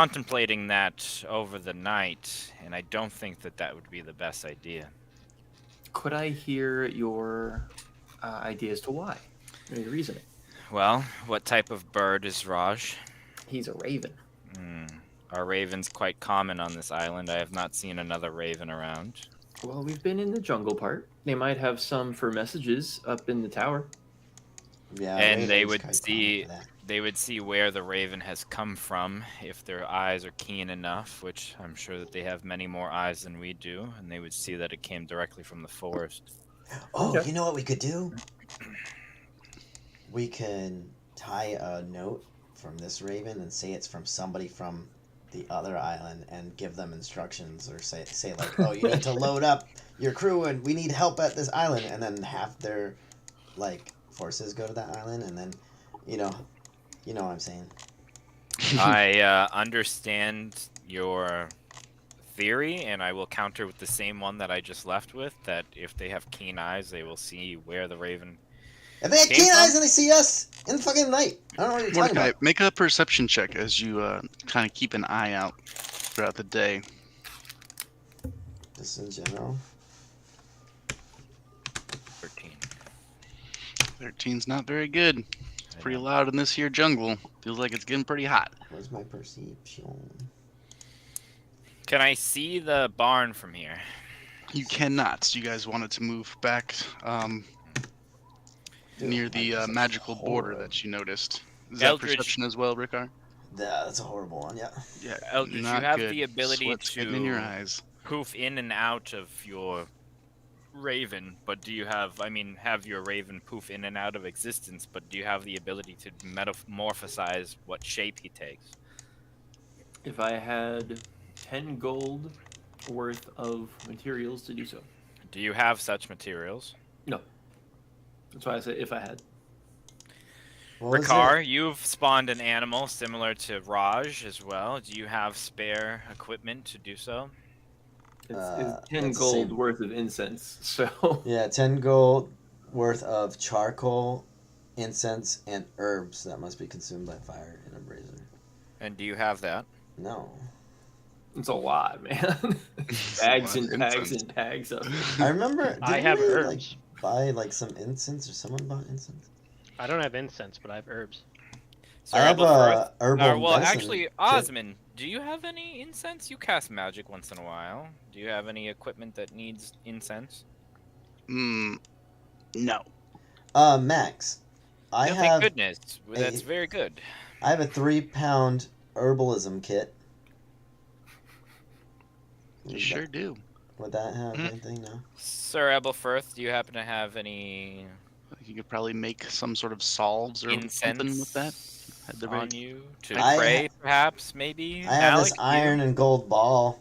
contemplating that over the night, and I don't think that would be the best idea. Could I hear your idea as to why? Or your reasoning? Well, what type of bird is Raj? He's a raven. Are ravens quite common on this island? I have not seen another raven around. Well, we've been in the jungle part. They might have some for messages up in the tower. Yeah, And they Raven's would quite common for that. see where the raven has come from if their eyes are keen enough, which I'm sure that they have many more eyes than we do, and they would see that it came directly from the forest. Oh, Okay. you know what we could do? We can tie a note from this raven and say it's from somebody from the other island and give them instructions, or say like, oh, you need to load up your crew and we need help at this island, and then have their like forces go to that island, and then you know what I'm saying. I understand your theory, and I will counter with the same one that I just left with, that if they have keen eyes, they will see where the raven If they have came keen from. eyes and they see us in the fucking night, I don't know what you're talking Mordecai, about. make a perception check as you kind of keep an eye out throughout the day. Just in general. 13. 13's not very good. It's pretty loud in this here jungle. Feels like it's getting pretty hot. Where's my perception? Can I see the barn from here? You cannot. You guys wanted to move back Dude, near my the perception's magical border horrible. that you noticed. Is Eldridge- that perception as well, Ricard? Yeah, that's a horrible one. Yeah. Yeah. Eldridge, not you have good. the ability Sweat's getting in your to eyes. poof in and out of your raven, but do you have, have your raven poof in and out of existence, but do you have the ability to metamorphosize what shape he takes? If I had 10 gold worth of materials to do so. Do you have such materials? No. That's why I said if I had. What was Ricard, you've spawned an animal similar to Raj as well. Do you have spare equipment to do so? It's 10 that's the gold same. worth of incense, so... Yeah, 10 gold worth of charcoal, incense, and herbs that must be consumed by fire in a brazier. And do you have that? No. It's a lot, man. Bags and bags and bags of it. I remember. I didn't have we, herbs. Like, buy like some incense, or someone bought incense? I don't have incense, but I have herbs. So I have a herbal well, medicine actually, kit. Osmond, do you have any incense? You cast magic once in a while. Do you have any equipment that needs incense? No. Max, I No, have. thank goodness. That's very good. I have a 3-pound herbalism kit. You sure do. Would that have anything? No. Sir Ebelfirth, do you happen to have any You could probably make some sort of salves or something with that. incense At the on rate. you to I pray, perhaps, maybe? I have this Alec, iron and gold ball.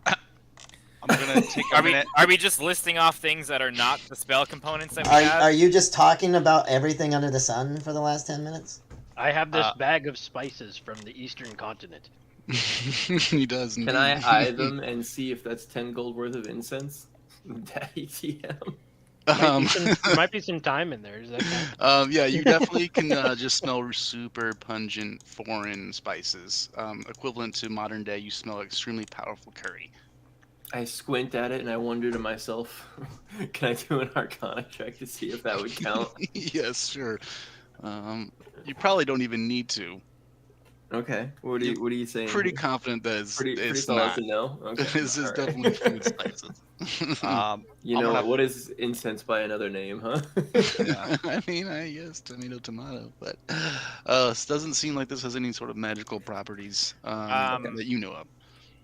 I'm gonna take a Are we minute. are we just listing off things that are not the spell components that we Are have? you just talking about everything under the sun for the last 10 minutes? I have this bag of spices from the eastern continent. He does. Can I eye them and see if that's 10 gold worth of incense? Daddy TM. There might be some time in there. Is that kind? Yeah, you definitely can just smell super pungent foreign spices. Equivalent to modern day, you smell extremely powerful curry. I squint at it and I wonder to myself, can I do an Arcana check to see if that would count? Yes, sure. You probably don't even need to. Okay. What are you saying? Pretty confident that Pretty it's solid not. to know. Okay. This is All right. definitely food spices. You I'm know, gonna- what is incense by another name, huh? Yeah. I mean, yes, tomato, but this doesn't seem like this has any sort of magical properties that you know of.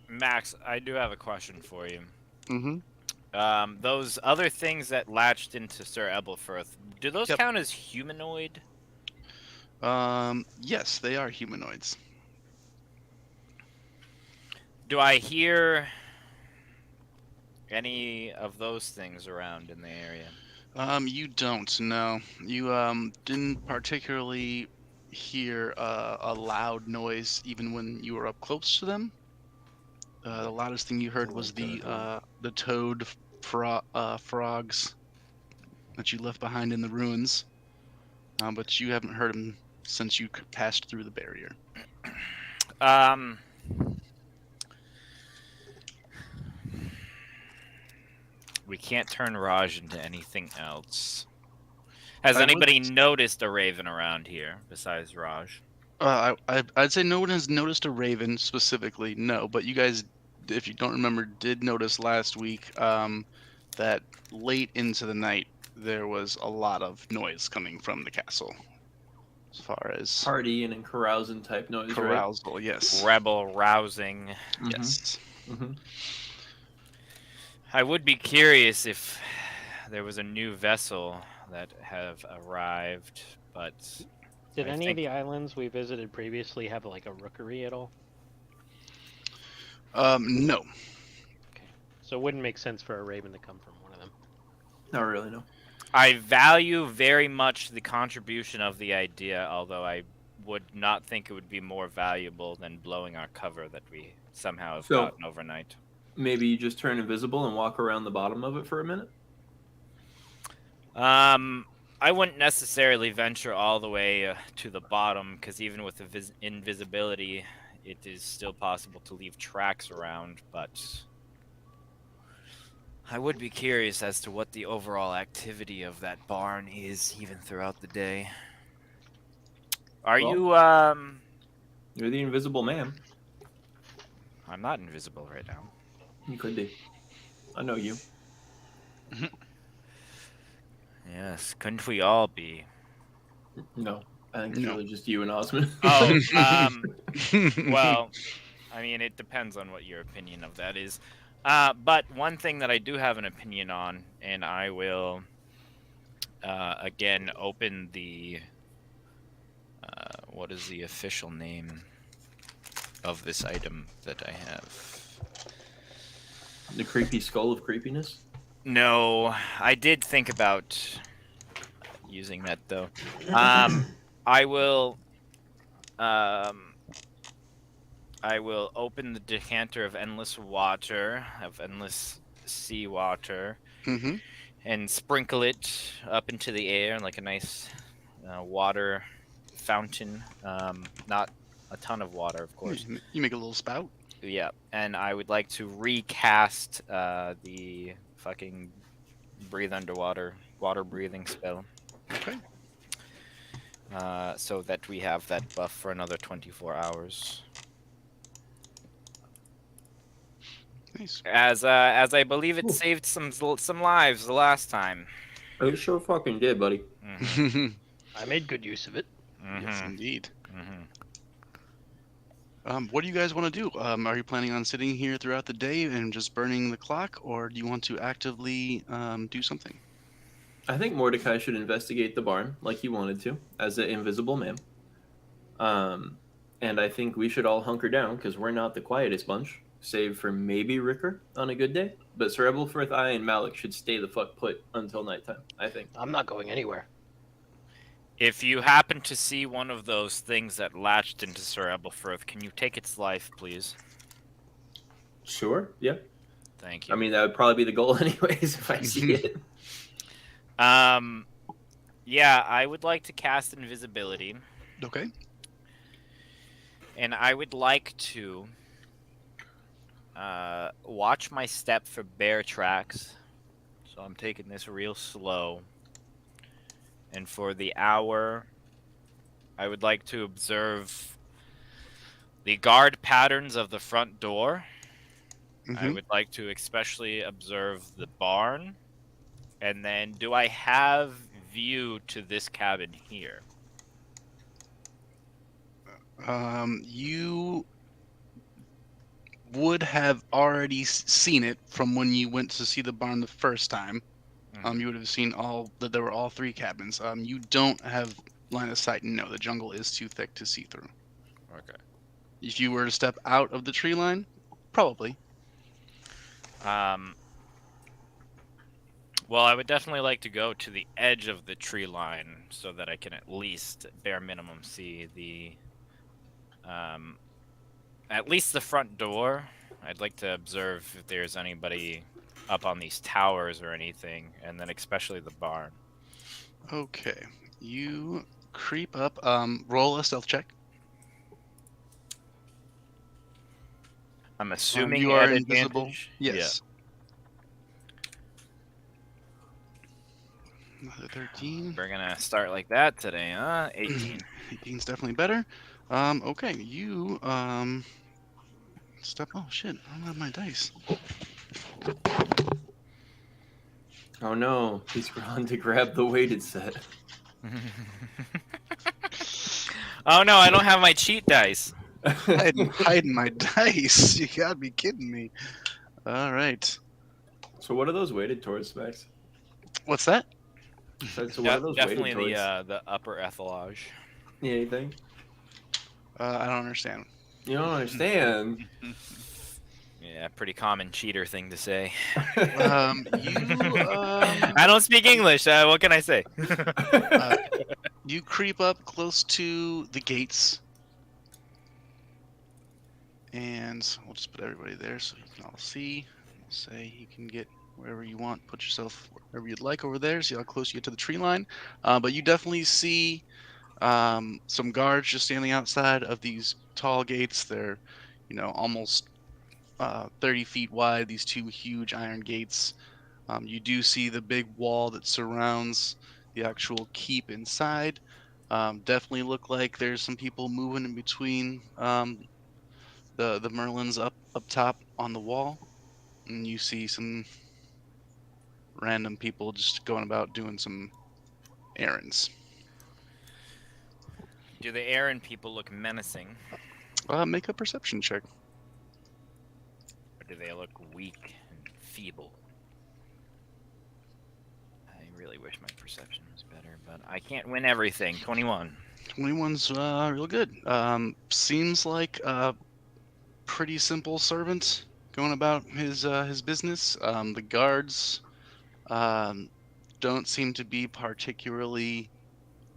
Max, I do have a question for you. Mm-hmm. Those other things that latched into Sir Ebelfirth, do those Yep. count as humanoid? Yes, they are humanoids. Do I hear any of those things around in the area? You don't, no. You didn't particularly hear a loud noise even when you were up close to them. The loudest thing you heard was the toad frogs that you left behind in the ruins. But you haven't heard them since you passed through the barrier. We can't turn Raj into anything else. Has I would- anybody noticed a raven around here besides Raj? I'd say no one has noticed a raven specifically, no. But you guys, if you don't remember, did notice last week that late into the night there was a lot of noise coming from the castle, as far as Partying and carousing type noise, carousal. Yes. Rebel rousing. right? Yes. Mm-hmm. I would be curious if there was a new vessel that have arrived, but Did I any of think- the islands we visited previously have like a rookery at all? No. Okay. So it wouldn't make sense for a raven to come from one of them. Not really, no. I value very much the contribution of the idea, although I would not think it would be more valuable than blowing our cover that we somehow have So- gotten overnight. Maybe you just turn invisible and walk around the bottom of it for a minute? I wouldn't necessarily venture all the way to the bottom, because even with the invisibility, it is still possible to leave tracks around, but I would be curious as to what the overall activity of that barn is, even throughout the day. Are Well- you, You're the invisible man. I'm not invisible right now. You could be. I know you. Yes, couldn't we all be? No. I think it's No. really just you and Osmond. Oh, well, I mean, it depends on what your opinion of that is. But one thing that I do have an opinion on, and I will, again, open the, what is the official name of this item that I have? The creepy skull of creepiness. No, I did think about using that, though. I will open the decanter of endless water, of endless sea water, Mm-hmm. and sprinkle it up into the air like a nice water fountain. Not a ton of water, of course. You make a little spout. Yeah, and I would like to recast the fucking breathe underwater, water breathing spell. Okay. So that we have that buff for another 24 hours. Nice. As I believe it Ooh. saved some lives the last time. Oh, you sure fucking did, buddy. Mhm, I made good use of it. Yes, mhm, indeed. mhm. What do you guys want to do? Are you planning on sitting here throughout the day and just burning the clock, or do you want to actively do something? I think Mordecai should investigate the barn like he wanted to, as an invisible man. And I think we should all hunker down because we're not the quietest bunch, save for maybe Ricker on a good day. But Sir Ebelfirth, I, and Malik should stay the fuck put until nighttime, I think. I'm not going anywhere. If you happen to see one of those things that latched into Sir Ebelfirth, can you take its life, please? Sure, yeah. Thank you. I mean, that would probably be the goal anyways if I see it. Yeah, I would like to cast invisibility, Okay. and I would like to watch my step for bear tracks. So I'm taking this real slow. And for the hour, I would like to observe the guard patterns of the front door. I Mhm. would like to especially observe the barn. And then, do I have view to this cabin here? You would have already seen it from when you went to see the barn the first time. You would have seen that there were all three cabins. You don't have line of sight. No, the jungle is too thick to see through. Okay. If you were to step out of the tree line, probably. Well, I would definitely like to go to the edge of the tree line so that I can at least, bare minimum, see the, at least the front door. I'd like to observe if there's anybody up on these towers or anything, and then especially the barn. Okay. You creep up. Roll a stealth check. I'm assuming you are at invisible. advantage. Yes. Another 13. We're gonna start like that today, huh? 18. 18's definitely better. Okay, you step. Oh shit! I don't have my dice. Oh no, he's gone to grab the weighted set. Oh no, I don't have my cheat dice. hiding my dice. You gotta be kidding me. All right. So what are those weighted towards, Max? What's that? So what are those Definitely weighted towards? the upper ethelage. Yeah, anything? I don't understand. You don't understand. Yeah, pretty common cheater thing to say. You I don't speak English. What can I say? you creep up close to the gates, and we'll just put everybody there so you can all see. We'll say you can get wherever you want. Put yourself wherever you'd like over there. See how close you get to the tree line. But you definitely see some guards just standing outside of these tall gates. They're, almost 30 feet wide. These two huge iron gates. You do see the big wall that surrounds the actual keep inside. Definitely look like there's some people moving in between the Merlins up top on the wall, and you see some random people just going about doing some errands. Do the errand people look menacing, Make a perception check. or do they look weak and feeble? I really wish my perception was better, but I can't win everything. 21. 21's real good. Seems like a pretty simple servant going about his business. The guards don't seem to be particularly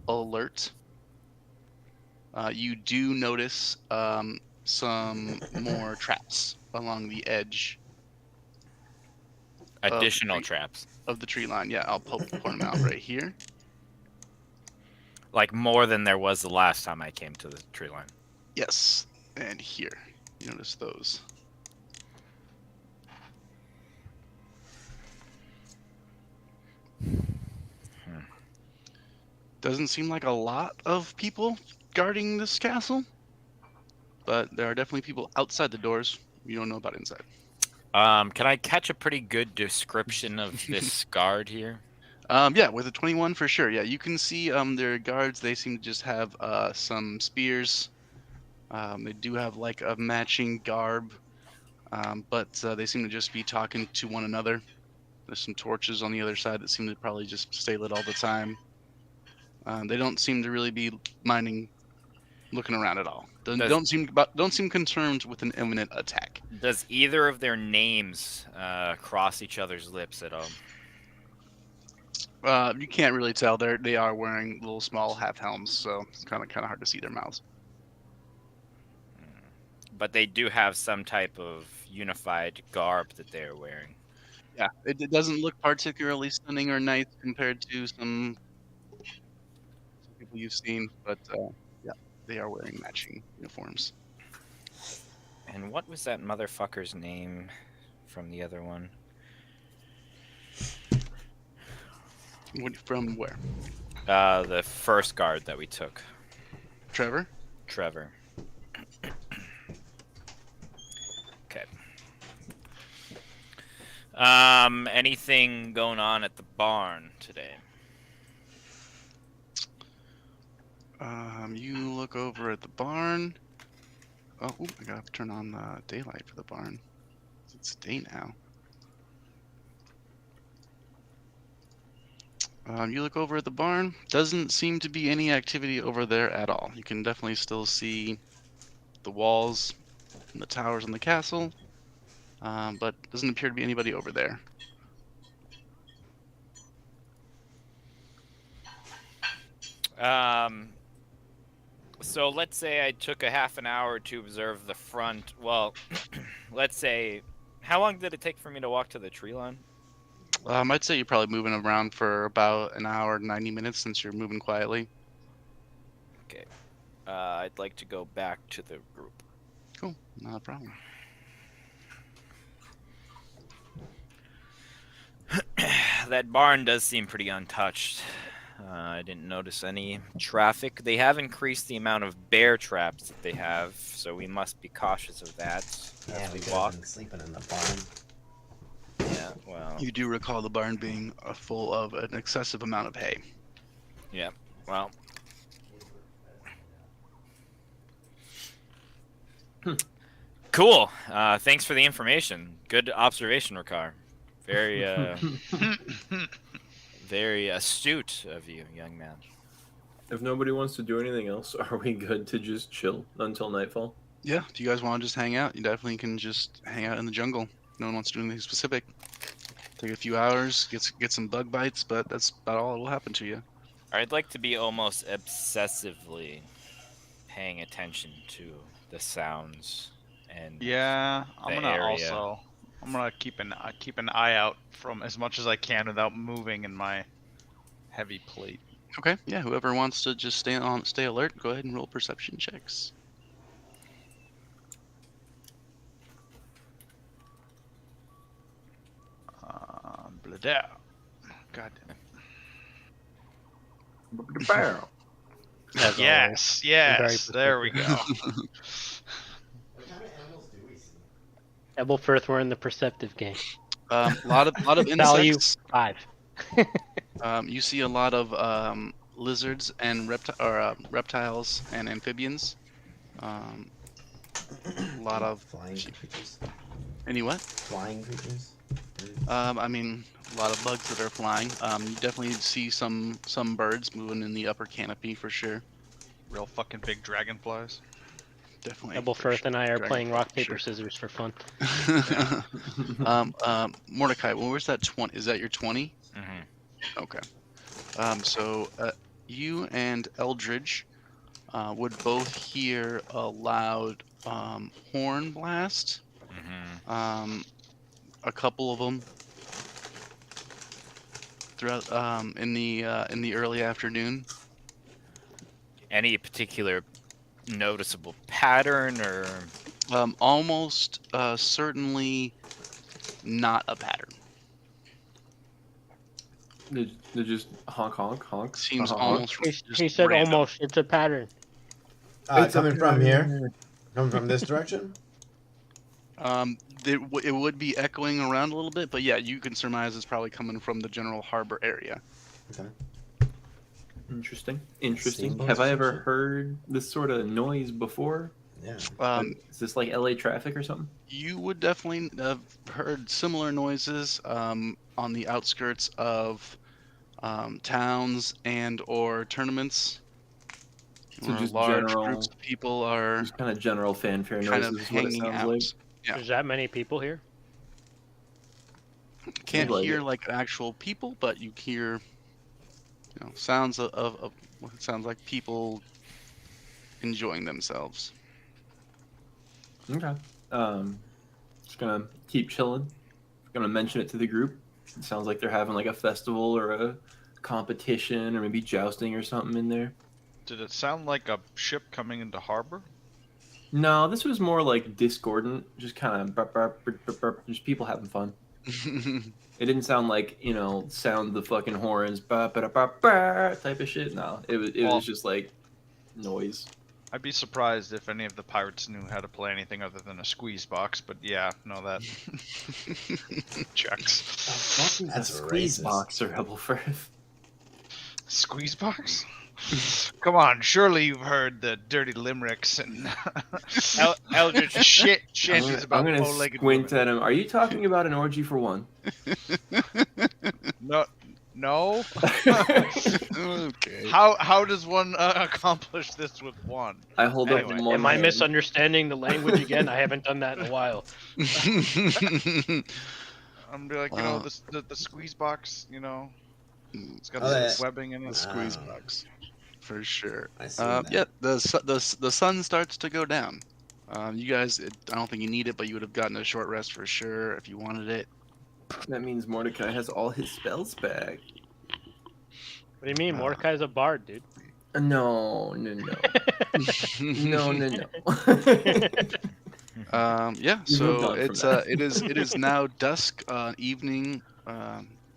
alert. You do notice some more traps along the edge Additional traps. of the tree line. Yeah, I'll point them out right here. Like more than there was the last time I came to the tree line. Yes, and here. You notice those. Doesn't seem like a lot of people guarding this castle, but there are definitely people outside the doors. You don't know about inside. Can I catch a pretty good description of this guard here? Yeah, with a 21 for sure. Yeah, you can see their guards. They seem to just have some spears. They do have like a matching garb, but they seem to just be talking to one another. There's some torches on the other side that seem to probably just stay lit all the time. They don't seem to really be minding looking around at all. Don't seem concerned with an imminent attack. Does either of their names cross each other's lips at all? You can't really tell. They are wearing little small half helms, so it's kind of hard to see their mouths. But they do have some type of unified garb that they're wearing. Yeah, it doesn't look particularly stunning or nice compared to some people you've seen, but yeah, they are wearing matching uniforms. And what was that motherfucker's name from the other one? From where? The first guard that we took. Trevor? Trevor. Okay. Anything going on at the barn today? You look over at the barn. Oh, I gotta turn on daylight for the barn. It's day now. You look over at the barn. Doesn't seem to be any activity over there at all. You can definitely still see the walls and the towers on the castle, but doesn't appear to be anybody over there. So let's say I took a half an hour to observe the front. Well, let's say, how long did it take for me to walk to the tree line? I'd say you're probably moving around for about an hour, 90 minutes since you're moving quietly. Okay. I'd like to go back to the group. Cool, not a problem. that barn does seem pretty untouched. I didn't notice any traffic. They have increased the amount of bear traps that they have, so we must be cautious of that. Yeah, as we we could walk. have been sleeping in the barn. Yeah, well, You do recall the barn being full of an excessive amount of hay. yeah, well. Cool. Thanks for the information. Good observation, Ricard. Very, very astute of you, young man. If nobody wants to do anything else, are we good to just chill until nightfall? Yeah, do you guys want to just hang out? You definitely can just hang out in the jungle. No one wants to do anything specific. Take a few hours, get some bug bites, but that's about all that will happen to you. I'd like to be almost obsessively paying attention to the sounds and Yeah, the I'm area. gonna keep an eye out from as much as I can without moving in my heavy plate. Okay, yeah, whoever wants to just stay alert, go ahead and roll perception checks. Blah. God damn As it. Yes, yes. very There we go. What kind of animals do we see? Ebelfirth, we're in the perceptive game. Lot of Value insects. 5. You see a lot of lizards and reptiles and amphibians. A lot of flying creatures. any what? Flying creatures. I mean, a lot of bugs that are flying. You definitely see some birds moving in the upper canopy for sure. Real fucking big dragonflies. Definitely. Ebelfirth and I are playing rock, Dragonfly, paper, sure. scissors for fun. Mordecai, well, where's that 20? Is that your 20? Mm-hmm. Okay. So you and Eldridge would both hear a loud horn blast. Mm-hmm. A couple of them throughout in the early afternoon. Any particular noticeable pattern or? Almost certainly not a pattern. They just honk, honk, honk. Seems honk. almost He said random. almost. It's a pattern. It's Coming okay. from here? Coming from this direction? It would be echoing around a little bit, but yeah, you can surmise it's probably coming from the general harbor area. Okay. Interesting. Steamboats Have I or ever something? heard this sort of noise before? Yeah. Is this like LA traffic or something? You would definitely have heard similar noises on the outskirts of towns and or tournaments. So where just large general- groups of people are Just kind of general fanfare kind noises of is what it hanging sounds out. like. Yeah. There's that many people here? Can't like hear it. like actual people, but you hear sounds of what it sounds like people enjoying themselves. Okay. Just gonna keep chilling. Gonna mention it to the group. It sounds like they're having like a festival or a competition or maybe jousting or something in there. Did it sound like a ship coming into harbor? No, this was more like discordant, just kind of just people having fun. It didn't sound like, sound the fucking horns, type of shit. No, it Well- was just like noise. I'd be surprised if any of the pirates knew how to play anything other than a squeeze box, but yeah, no, that checks. That's squeeze racist. box or Rebelfirth. Squeeze box? Come on, surely you've heard the dirty limericks and Eldridge, shit shanties I'm about gonna bow-legged squint women. at him. Are you talking about an orgy for one? No. Okay. How does one accomplish this with one? I hold Anyway, up one Am I hand. misunderstanding the language again? I haven't done that in a while. I'm be like, Wow. the squeeze box, it's got Oh, this yeah. webbing in The it. squeeze Ah. box, for sure. I see that. Yeah, the sun starts to go down. You guys, I don't think you need it, but you would have gotten a short rest for sure if you wanted it. That means Mordecai has all his spells back. What do you mean? Mordecai's a bard, dude. No. No. Yeah, You've moved so on from it's that. it is now dusk, evening,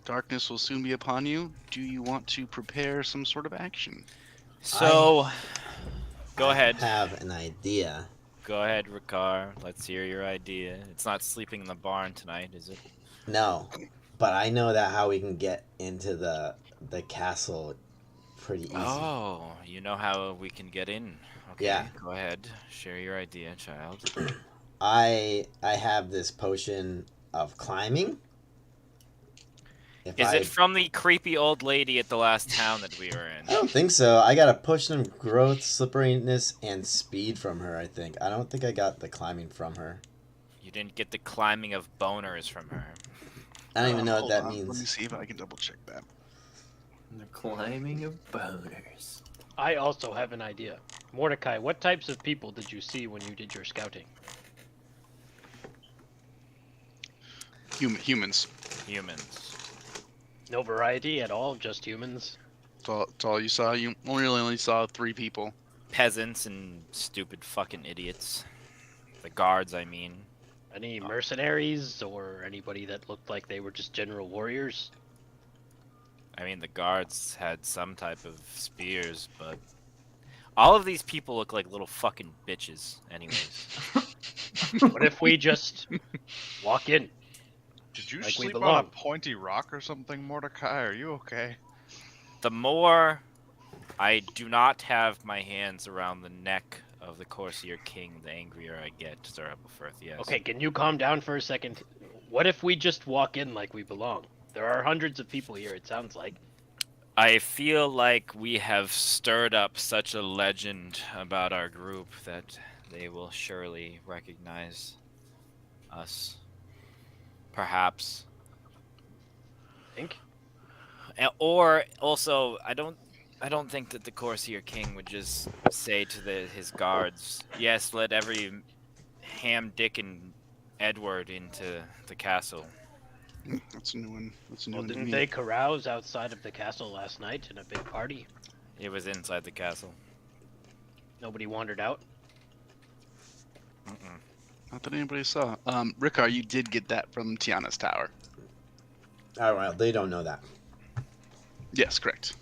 Darkness will soon be upon you. Do you want to prepare some sort of action? So, go I ahead. have an idea. Go ahead, Ricard. Let's hear your idea. It's not sleeping in the barn tonight, is it? No, but I know that how we can get into the castle pretty easy. Oh, you know how we can get in. Okay, Yeah. go ahead. Share your idea, child. I have this potion of climbing. Is it from the creepy old lady at the last town that we were in? I don't think so. I got a potion of growth, slipperiness, and speed from her, I think. I don't think I got the climbing from her. You didn't get the climbing of boners from her. I don't even know what Hold that on, Let me means. see if I can double check that. The climbing of boners. I also have an idea. Mordecai, what types of people did you see when you did your scouting? Humans. Humans. No variety at all, just humans. That's all you saw. You only saw 3 people. Peasants and stupid fucking idiots. The guards, I mean. Any mercenaries or anybody that looked like they were just general warriors? I mean, the guards had some type of spears, but all of these people look like little fucking bitches, anyways. What if we just walk in? Did you Like we sleep on a belong. pointy rock or something, Mordecai? Are you okay? The more I do not have my hands around the neck of the Corsair King, the angrier I get, Sir Ebelfirth, yes. Okay, can you calm down for a second? What if we just walk in like we belong? There are hundreds of people here, it sounds like. I feel like we have stirred up such a legend about our group that they will surely recognize us. Perhaps. Think? Or also, I don't think that the Corsair King would just say to his guards, "Yes, let every ham, dick, and Edward into the castle." That's a new one. That's a new Well, one to didn't me. they carouse outside of the castle last night in a big party? It was inside the castle. Nobody wandered out? Mm-mm. Not that anybody saw. Ricard, you did get that from Tiana's tower. Oh, well, they don't know that. Yes, correct.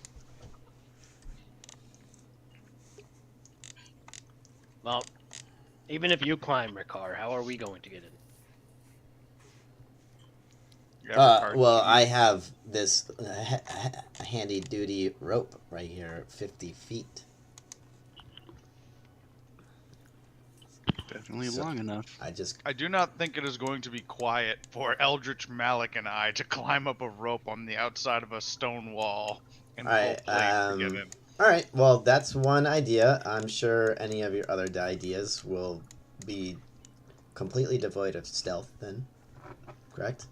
Well, even if you climb, Ricard, how are we going to get in? Yeah, Ricard, Well, you- I have this handy duty rope right here, 50 feet. Definitely So- long enough. I do not think it is going to be quiet for Eldritch Malik and I to climb up a rope on the outside of a stone wall in full Alright, plate to get in. Alright, well, that's one idea. I'm sure any of your other ideas will be completely devoid of stealth then. Correct?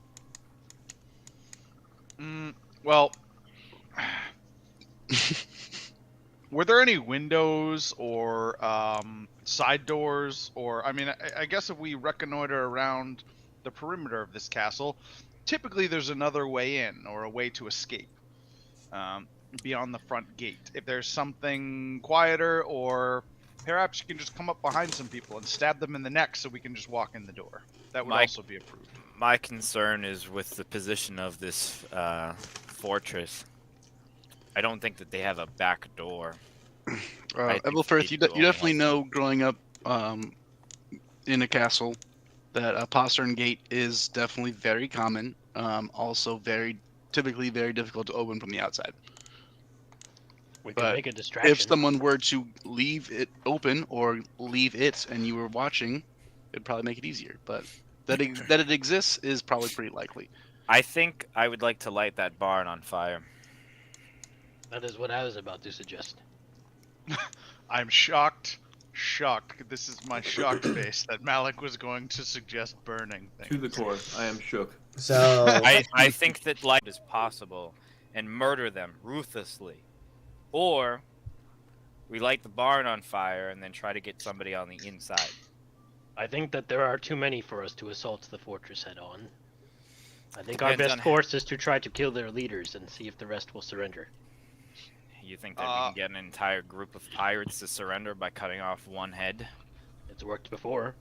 Well, were there any windows or side doors? Or, I mean, I guess if we reconnoiter around the perimeter of this castle, typically there's another way in or a way to escape beyond the front gate. If there's something quieter, or perhaps you can just come up behind some people and stab them in the neck so we can just walk in the door. That would Mike- also be approved. My concern is with the position of this fortress. I don't think that they have a back door. I think Ebelfirth, they you do only definitely have know growing up in a castle that a postern gate is definitely very common. Also typically very difficult to open from the outside. We can But make a distraction. If someone were to leave it open or leave it and you were watching, it'd probably make it easier. But that it exists is probably pretty likely. I think I would like to light that barn on fire. That is what I was about to suggest. I'm shocked. This is my shocked face that Malik was going to suggest burning things. To the core. I am shook. So, I think that light is possible and murder them ruthlessly. Or we light the barn on fire and then try to get somebody on the inside. I think that there are too many for us to assault the fortress head on. I think our Depends best on- course is to try to kill their leaders and see if the rest will surrender. You think that we can get an entire group of pirates to surrender by cutting off one head? It's worked before.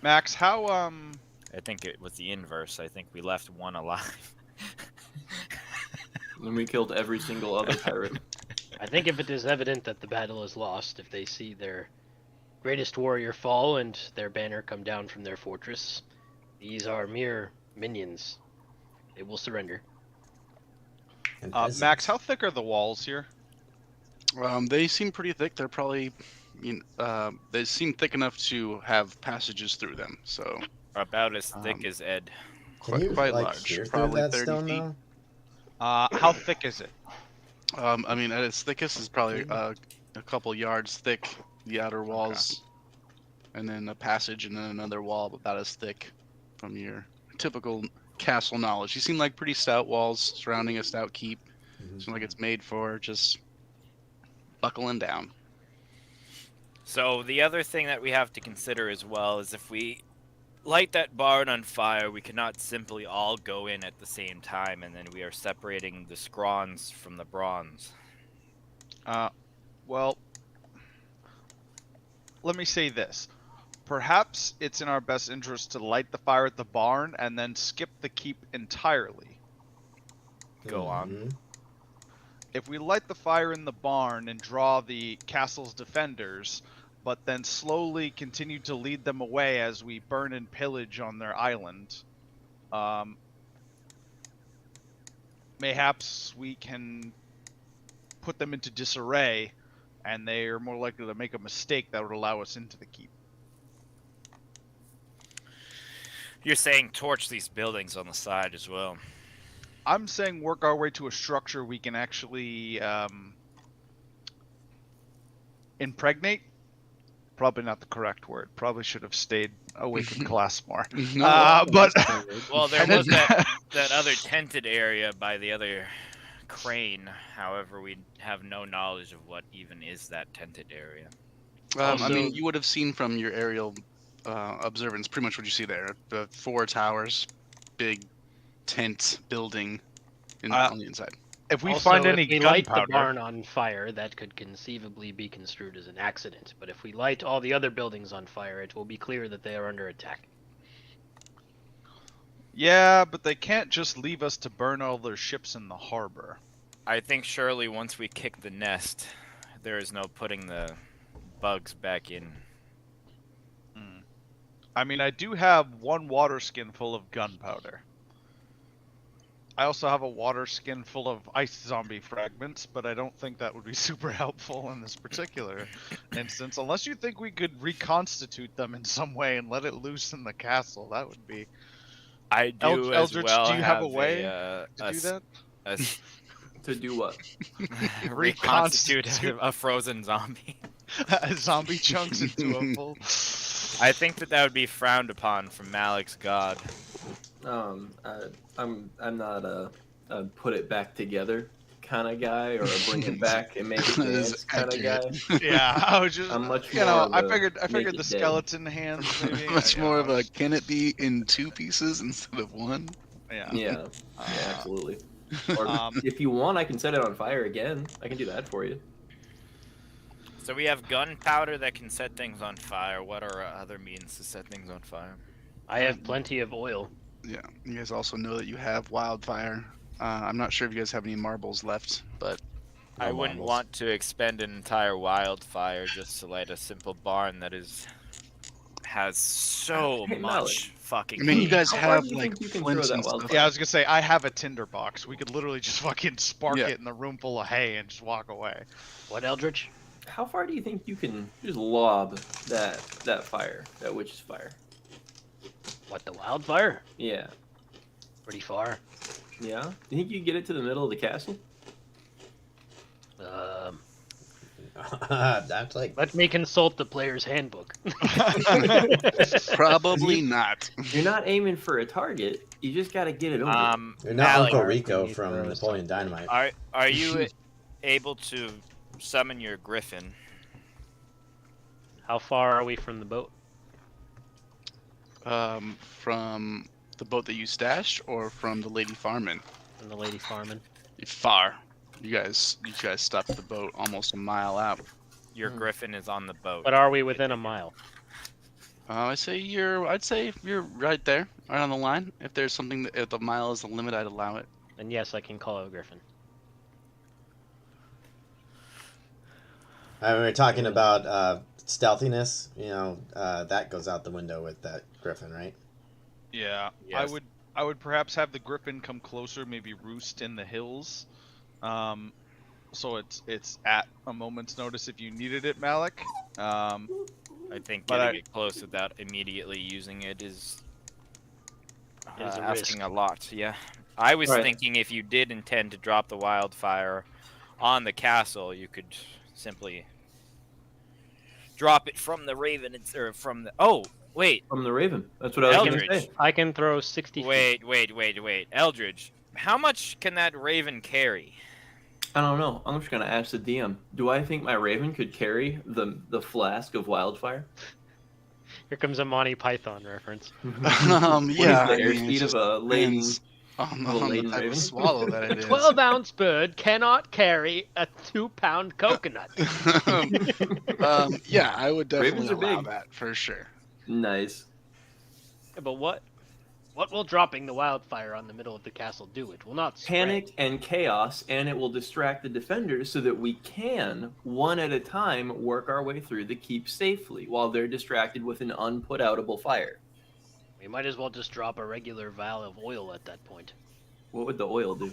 Max, how I think it was the inverse. I think we left one alive. And we killed every single other pirate. I think if it is evident that the battle is lost, if they see their greatest warrior fall and their banner come down from their fortress, these are mere minions. They will surrender. And Max, peasants. how thick are the walls here? They seem pretty thick. They're probably, they seem thick enough to have passages through them. So About as thick Um, as Ed. Can you quite like large, hear through probably that 30 stone feet. though? How thick is it? I mean, at its thickest is probably a couple yards thick, the outer walls, and then a passage, and then another wall about as thick from your typical castle knowledge. You seem like pretty stout walls surrounding a stout keep. Seems like it's made for just buckling down. So the other thing that we have to consider as well is if we light that barn on fire, we cannot simply all go in at the same time, and then we are separating the scrawns from the bronze. Well, let me say this. Perhaps it's in our best interest to light the fire at the barn and then skip the keep entirely. Go on. Mhm. If we light the fire in the barn and draw the castle's defenders, but then slowly continue to lead them away as we burn and pillage on their island, mayhaps we can put them into disarray, and they are more likely to make a mistake that would allow us into the keep. You're saying torch these buildings on the side as well. I'm saying work our way to a structure we can actually impregnate. Probably not the correct word. Probably should have stayed awake in class more. But Well, there was that other tented area by the other crane. However, we have no knowledge of what even is that tented area. I mean, you would have seen from your aerial observance pretty much what you see there. The 4 towers, big tent building on the inside. if we Also, find any if we light the gunpowder, barn on fire, that could conceivably be construed as an accident. But if we light all the other buildings on fire, it will be clear that they are under attack. yeah, but they can't just leave us to burn all their ships in the harbor. I think surely once we kick the nest, there is no putting the bugs back in. I mean, I do have 1 water skin full of gunpowder. I also have a water skin full of ice zombie fragments, but I don't think that would be super helpful in this particular instance. Unless you think we could reconstitute them in some way and let it loose in the castle, that would be... I do as Eldritch, well do you have a way to do that? To do what? reconstitute a frozen zombie. Zombie chunks into a full... I think that would be frowned upon from Malik's god. I'm not a put it back together kind of guy, or a bring it back and make it That is dance kind of guy. Yeah, I was just... I'm much you more know, of I a figured make the it dead. skeleton hands, maybe. Much you more know, of a can it be in 2 pieces instead of 1? Yeah. Yeah, Uh, absolutely. Or Um, if you want, I can set it on fire again. I can do that for you. So we have gunpowder that can set things on fire. What are other means to set things on fire? I have plenty of oil. Yeah. You guys also know that you have wildfire. I'm not sure if you guys have any marbles left, but I No wouldn't marbles. want to expend an entire wildfire just to light a simple barn that has so Hey, much Malik. fucking I mean, you heat. guys How far have do you like think you can flints throw and that stuff. wildfire? Yeah, I was gonna say, I have a tinder box. We could literally just fucking spark Yeah. it in the room full of hay and just walk away. What, Eldritch? How far do you think you can just lob that fire, that witch's fire? What, the wildfire? Yeah. Pretty far. Yeah? You think you can get it to the middle of the castle? That's like Let me consult the player's handbook. Probably not. You're not aiming for a target. You just got to get it over. you're not Malik, Uncle Rico you from throw Napoleon Dynamite. are you able to summon your griffin? How far are we from the boat? From the boat that you stashed, or from the lady farming? From the lady farming? Far. You guys stopped the boat almost a mile out. Your griffin is on the boat. But are we within a mile? I'd say you're right there, right on the line. If there's something if the mile is the limit, I'd allow it. Then yes, I can call out Griffin. We were talking about stealthiness. You know, that goes out the window with that griffin, right? Yeah, Yes. I would perhaps have the griffin come closer, maybe roost in the hills. So it's at a moment's notice if you needed it, Malik. I think But getting it close without immediately using it is It is a asking risk. a lot. Yeah, I was Right. thinking if you did intend to drop the wildfire on the castle, you could simply drop it from the raven or from the. Oh, wait, From the Raven. That's what I was going to Eldridge. say. I can throw 60 feet. Wait, Eldridge. How much can that raven carry? I don't know. I'm just going to ask the DM. Do I think my Raven could carry the flask of wildfire? Here comes a Monty Python reference. What is Yeah, the I mean, it airspeed just of a laden? depends on of a the laden type raven? of swallow that A it is. 12-ounce bird cannot carry a 2-pound coconut. Yeah, I would Ravens definitely are allow big. that for sure. Nice. Yeah, but what will dropping the wildfire on the middle of the castle do? It will not spread. Panic and chaos, and it will distract the defenders so that we can, one at a time, work our way through the keep safely while they're distracted with an unput-outable fire. We might as well just drop a regular vial of oil at that point. What would the oil do?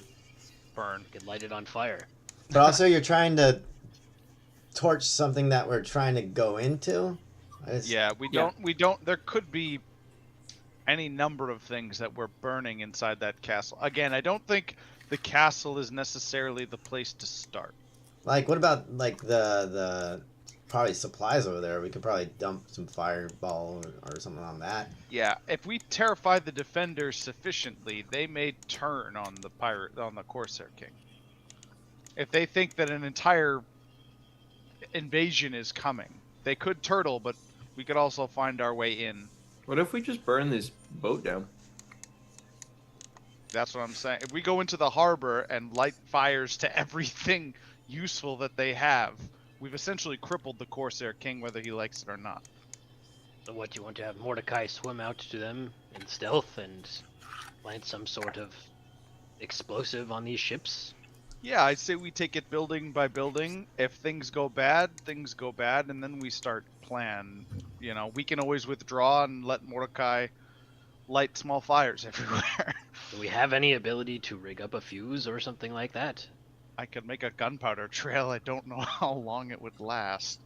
burn. We could light it on fire. But also, you're trying to torch something that we're trying to go into. Yeah, we don't. There could be any number of things that we're burning inside that castle. Again, I don't think the castle is necessarily the place to start. Like, what about like the probably supplies over there? We could probably dump some fireball or something on that. Yeah, if we terrify the defenders sufficiently, they may turn on the Corsair King. If they think that an entire invasion is coming, they could turtle, but we could also find our way in. What if we just burn this boat down? That's what I'm saying. If we go into the harbor and light fires to everything useful that they have, we've essentially crippled the Corsair King, whether he likes it or not. So what, you want to have Mordecai swim out to them in stealth and plant some sort of explosive on these ships? Yeah, I'd say we take it building by building. If things go bad, and then we start plan. You know, we can always withdraw and let Mordecai light small fires everywhere. Do we have any ability to rig up a fuse or something like that? I could make a gunpowder trail. I don't know how long it would last.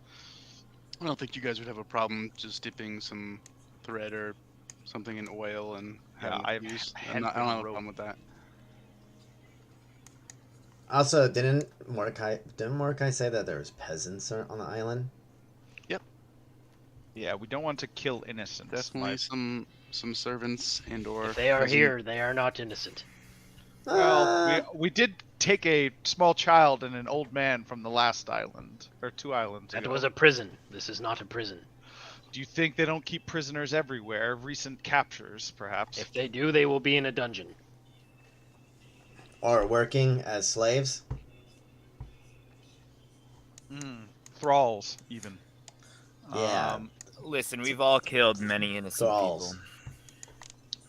I don't think you guys would have a problem just dipping some thread or something in oil and Yeah, having I've use. had I don't one have a rope. problem with that. Also, didn't Mordecai say that there was peasants on the island? Yeah, we don't want to kill innocents. Definitely some servants and or. If they are peasant- here, they are not innocent. Well, we did take a small child and an old man from the last island, or 2 islands That ago. was a prison. This is not a prison. Do you think they don't keep prisoners everywhere? Recent captures, perhaps? If they do, they will be in a dungeon. Or working as slaves? Thralls, even. Yeah. Listen, we've all killed many innocent Thralls.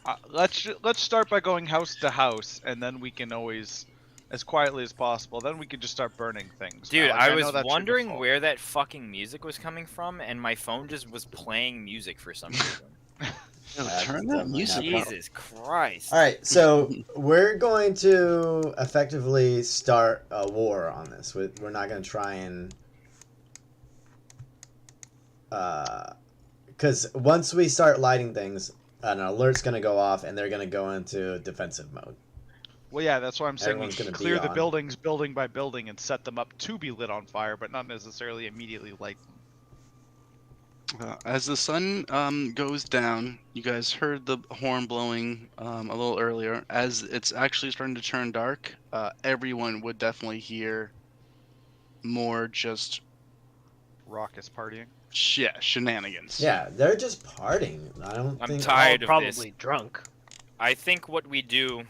people. Let's start by going house to house, and then we can always, as quietly as possible, then we can just start burning things. Dude, Malik, I know was that's your wondering default. where that fucking music was coming from, and my phone just was playing music for some reason. That's turn that definitely music happening. up. Jesus Christ. All right, so we're going to effectively start a war on this. We're not going to try and, because once we start lighting things, an alert's going to go off, and they're going to go into defensive mode. Well, yeah, that's why I'm saying we Everyone's can gonna be clear the on. buildings building by building and set them up to be lit on fire, but not necessarily immediately light them. As the sun goes down, you guys heard the horn blowing a little earlier. As it's actually starting to turn dark, everyone would definitely hear more just Raucous partying. shenanigans. Yeah, they're just partying. I don't I'm think. tired All of this. probably drunk. I think what we do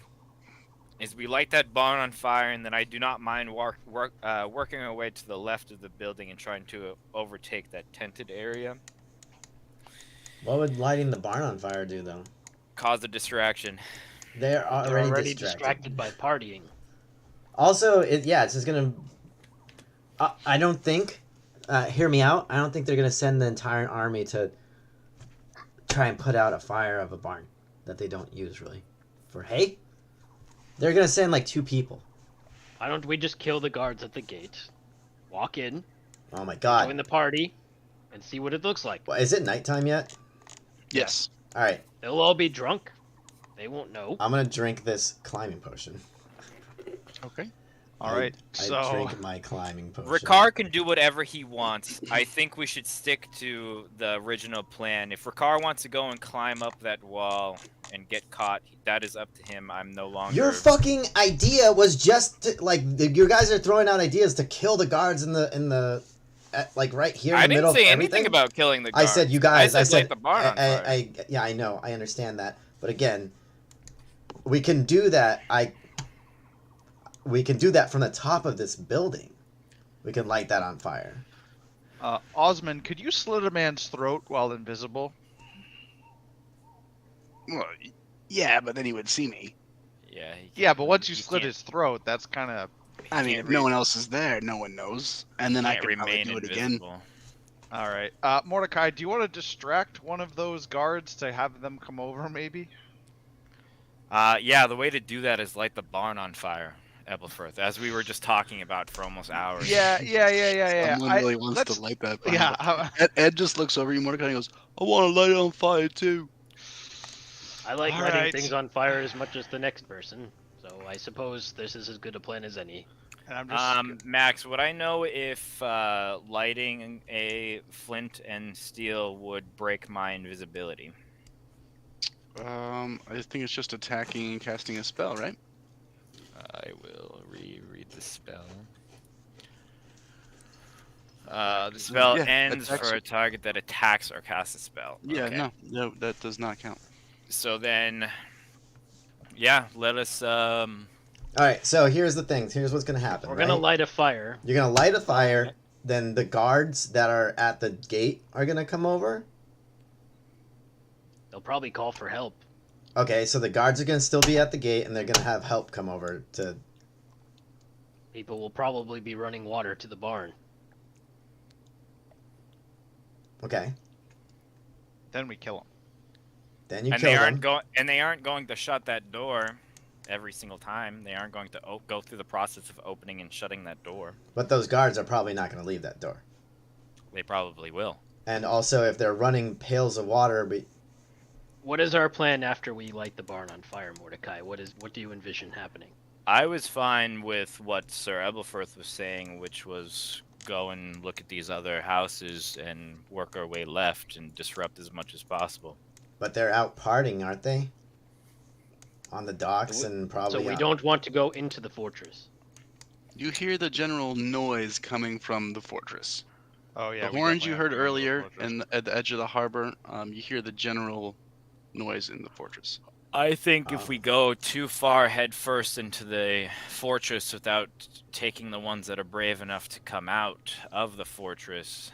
is we light that barn on fire, and then I do not mind working our way to the left of the building and trying to overtake that tented area. What would lighting the barn on fire do, though? Cause a distraction. They're They're already, already distracted. distracted by partying. Also, it's just gonna. I don't think hear me out. I don't think they're gonna send the entire army to try and put out a fire of a barn that they don't use really for hay. They're gonna send like 2 people. Why don't we just kill the guards at the gate, walk in, Oh my join god. the party, and see what it looks like? Well, is it nighttime yet? Yes. All right. They'll all be drunk. They won't know. I'm gonna drink this climbing potion. Okay. All right. I So drink my climbing potion. Ricard can do whatever he wants. I think we should stick to the original plan. If Ricard wants to go and climb up that wall and get caught, that is up to him. I'm no longer. Your fucking idea was just to, like you guys are throwing out ideas to kill the guards in the like right here in I the middle didn't say of anything everything. about killing the I guards. said you guys. I said light the barn on fire. yeah, I know. I understand that. But again, we can do that. We can do that from the top of this building. We can light that on fire. Osmond, could you slit a man's throat while invisible? Well, yeah, but then he would see me. Yeah. he Yeah, can't- but once you he slit can't- his throat, that's kind of. I mean, can't if no one else is there, no one knows. And then I can't could probably remain do it again. invisible. All right. Mordecai, do you want to distract one of those guards to have them come over, maybe? Yeah, the way to do that is light the barn on fire, Ebelfirth, as we were just talking about for almost hours. Yeah. Someone really wants let's- to light that fire. Yeah. Ed just looks over you, Mordecai, and goes, I want to light it on fire, too. I like All lighting right. things on fire as much as the next person, so I suppose this is as good a plan as any. And I'm just. Max, would I know if lighting a flint and steel would break my invisibility? I think it's just attacking and casting a spell, right? I will reread the spell. The spell Yeah, ends attacks for or- a target that attacks or casts a spell. Yeah, Okay. no, that does not count. So then, yeah, let us. All right. So here's the thing. Here's what's gonna happen. We're gonna right? light a fire. You're gonna light a fire. Then the guards that are at the gate are gonna come over. They'll probably call for help. Okay, so the guards are gonna still be at the gate, and they're gonna have help come over to. People will probably be running water to the barn. Okay. Then we kill him. Then you and kill they them. aren't going. And they aren't going to shut that door every single time. They aren't going to go through the process of opening and shutting that door. But those guards are probably not gonna leave that door. They probably will. And also, if they're running pails of water, What is our plan after we light the barn on fire, Mordecai? What do you envision happening? I was fine with what Sir Ebelfirth was saying, which was go and look at these other houses and work our way left and disrupt as much as possible. but they're out partying, aren't they? On the docks and probably. So we don't want to go into the fortress. You hear the general noise coming from the fortress. Oh yeah. The we horns you definitely have heard to go to the earlier fortress. at the edge of the harbor, you hear the general noise in the fortress. I think Oh. if we go too far head first into the fortress without taking the ones that are brave enough to come out of the fortress,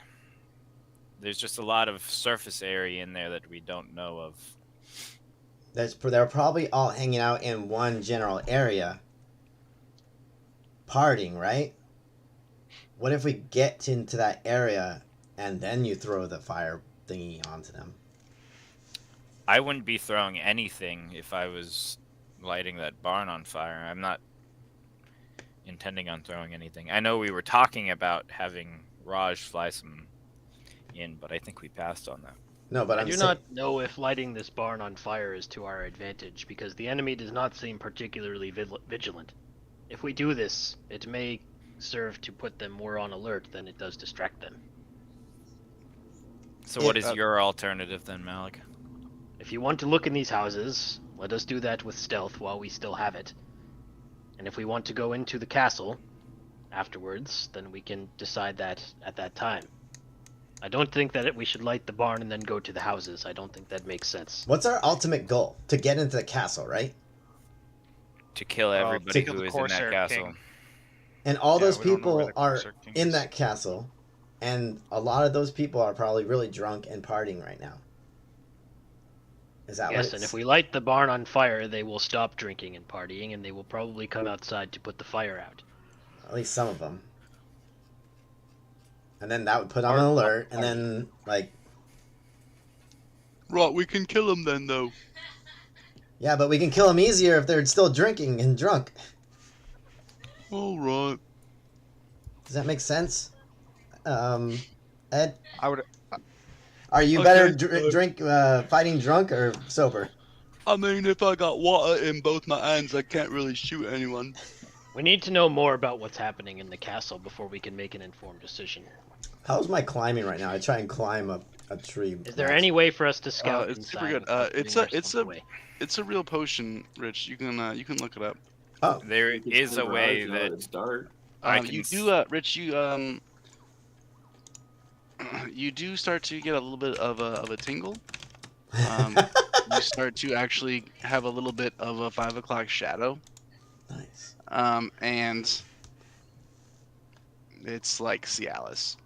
there's just a lot of surface area in there that we don't know of. They're probably all hanging out in one general area, partying, right? What if we get into that area and then you throw the fire thingy onto them? I wouldn't be throwing anything if I was lighting that barn on fire. I'm not intending on throwing anything. I know we were talking about having Raj fly some in, but I think we passed on that. No, but I I'm do saying, not know if lighting this barn on fire is to our advantage, because the enemy does not seem particularly vigilant. If we do this, it may serve to put them more on alert than it does distract them. So what If- is your alternative then, Malik? If you want to look in these houses, let us do that with stealth while we still have it. And if we want to go into the castle afterwards, then we can decide that at that time. I don't think that we should light the barn and then go to the houses. I don't think that makes sense. what's our ultimate goal? To get into the castle, right? To kill to everybody kill who the is in that Corsair castle. King. And all Yeah, those we don't know people where the are Corsair King in is. that castle, and a lot of those people are probably really drunk and partying right now. Is that Yes, what and it's... if we light the barn on fire, they will stop drinking and partying, and they will probably come outside to put the fire out. At least some of them. and then that would put on an alert, and then like, Right, we can kill him then, though. yeah, but we can kill them easier if they're still drinking and drunk. All right. Does that make sense? Ed, I would. are you Okay, better fighting drunk or sober? I mean, if I got water in both my hands, I can't really shoot anyone. We need to know more about what's happening in the castle before we can make an informed decision. How's my climbing right now? I try and climb up a tree. Is there any way for us to scout It's super inside good. without It's giving a- it's ourselves a- away? It's a real potion, Rich. You can look it up. Oh, There You can is a send way Mirage out that at start. I You can do, Rich. You do start to get a little bit of a tingle. You start to actually have a little bit of a 5 o'clock shadow. nice. And it's like Cialis.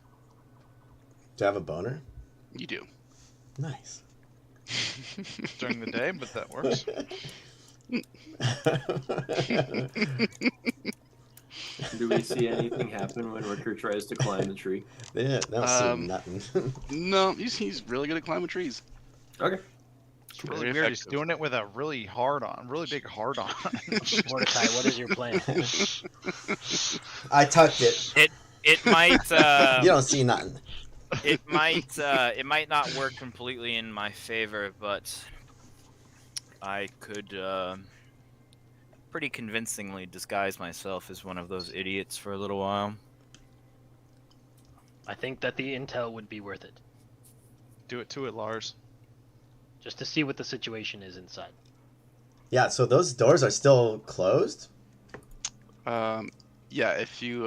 Do I have a boner? You do. Nice. During the day, but that works. Do we see anything happen when Ricker tries to climb the tree? Yeah, don't see nothing. No, he's really good at climbing trees. Okay. It's really Very weird. He's effective. doing it with a really big hard on. Mordecai, what is your plan? I tucked it. it might You don't see nothing. it might not work completely in my favor, but I could pretty convincingly disguise myself as one of those idiots for a little while. I think that the intel would be worth it, Do it to it, Lars. just to see what the situation is inside. Yeah, so those doors are still closed? Yeah, if you,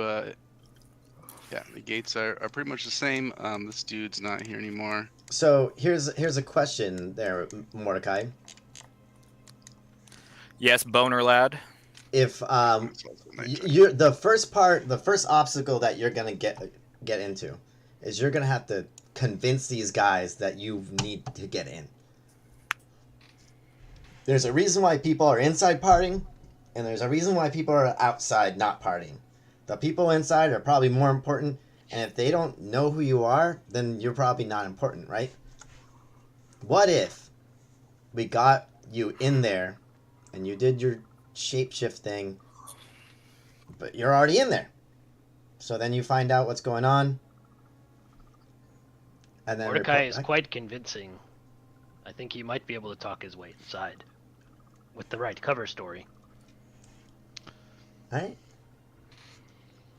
yeah, the gates are pretty much the same. This dude's not here anymore. So here's a question there, Mordecai. Yes, boner lad. If you're the first obstacle that you're gonna get into is you're gonna have to convince these guys that you need to get in. There's a reason why people are inside partying, and there's a reason why people are outside not partying. The people inside are probably more important, and if they don't know who you are, then you're probably not important, right? What if we got you in there and you did your shapeshift thing, but you're already in there? So then you find out what's going on, and then Mordecai report is back. quite convincing. I think he might be able to talk his way inside with the right cover story. Right?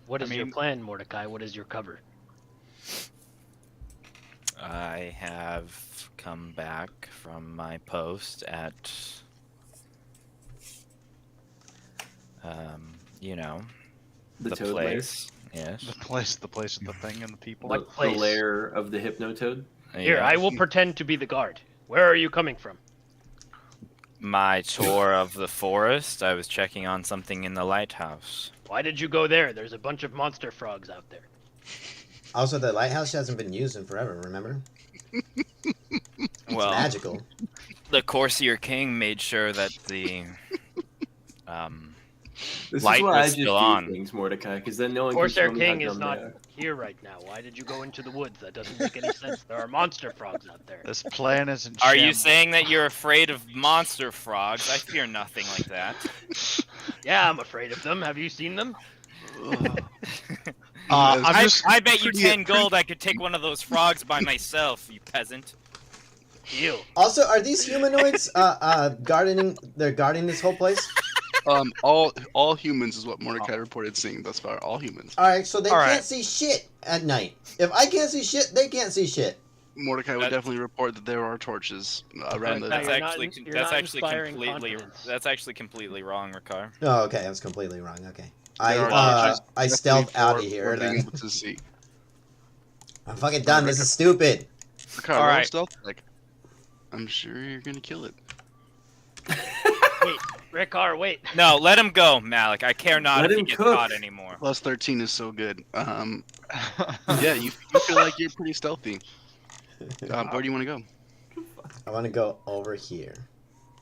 What I is your mean- plan, Mordecai? What is your cover? I have come back from my post at, you know, The, the toad lair. place. Yes. The place with the thing and the people. What The place? lair of the hypnotoad. Here, Yeah. I will pretend to be the guard. Where are you coming from? My tour of the forest. I was checking on something in the lighthouse. Why did you go there? There's a bunch of monster frogs out there. Also, the lighthouse hasn't been used in forever, remember? It's Well, magical. the Corsair King made sure that the This Light is why was I just still do on. things, Mordecai, because then no one Corsair can tell King me how is dumb not they are. here right now. Why did you go into the woods? That doesn't make any sense. There are monster frogs out there. This plan is in Are you shambles. saying that you're afraid of monster frogs? I fear nothing like that. Yeah, I'm afraid of them. Have you seen them? I bet you pretty- 10 gold I could take one of those frogs by myself, you peasant. Deal. Also, are these humanoids guarding? They're guarding this whole place. All humans is what Mordecai reported seeing thus far. All humans. All right, so they All can't right. see shit at night. If I can't see shit, they can't see shit. Mordecai would That- definitely report that there are torches around the. That's That's You're not- actually you're that's not actually inspiring completely confidence. that's actually completely wrong, Ricard. Oh, okay, I was completely wrong. Okay, There are I torches stealth definitely out of for here. being Then. able to see. I'm fucking done. This is stupid. Mordecai, All roll right. stealth check. I'm sure you're gonna kill it. Wait, Rickar, wait. No, let him go, Malik. I care not Let if he him gets cook. caught anymore. Plus 13 is so good. Yeah, you feel like you're pretty stealthy. Where do you want to go? I want to go over here.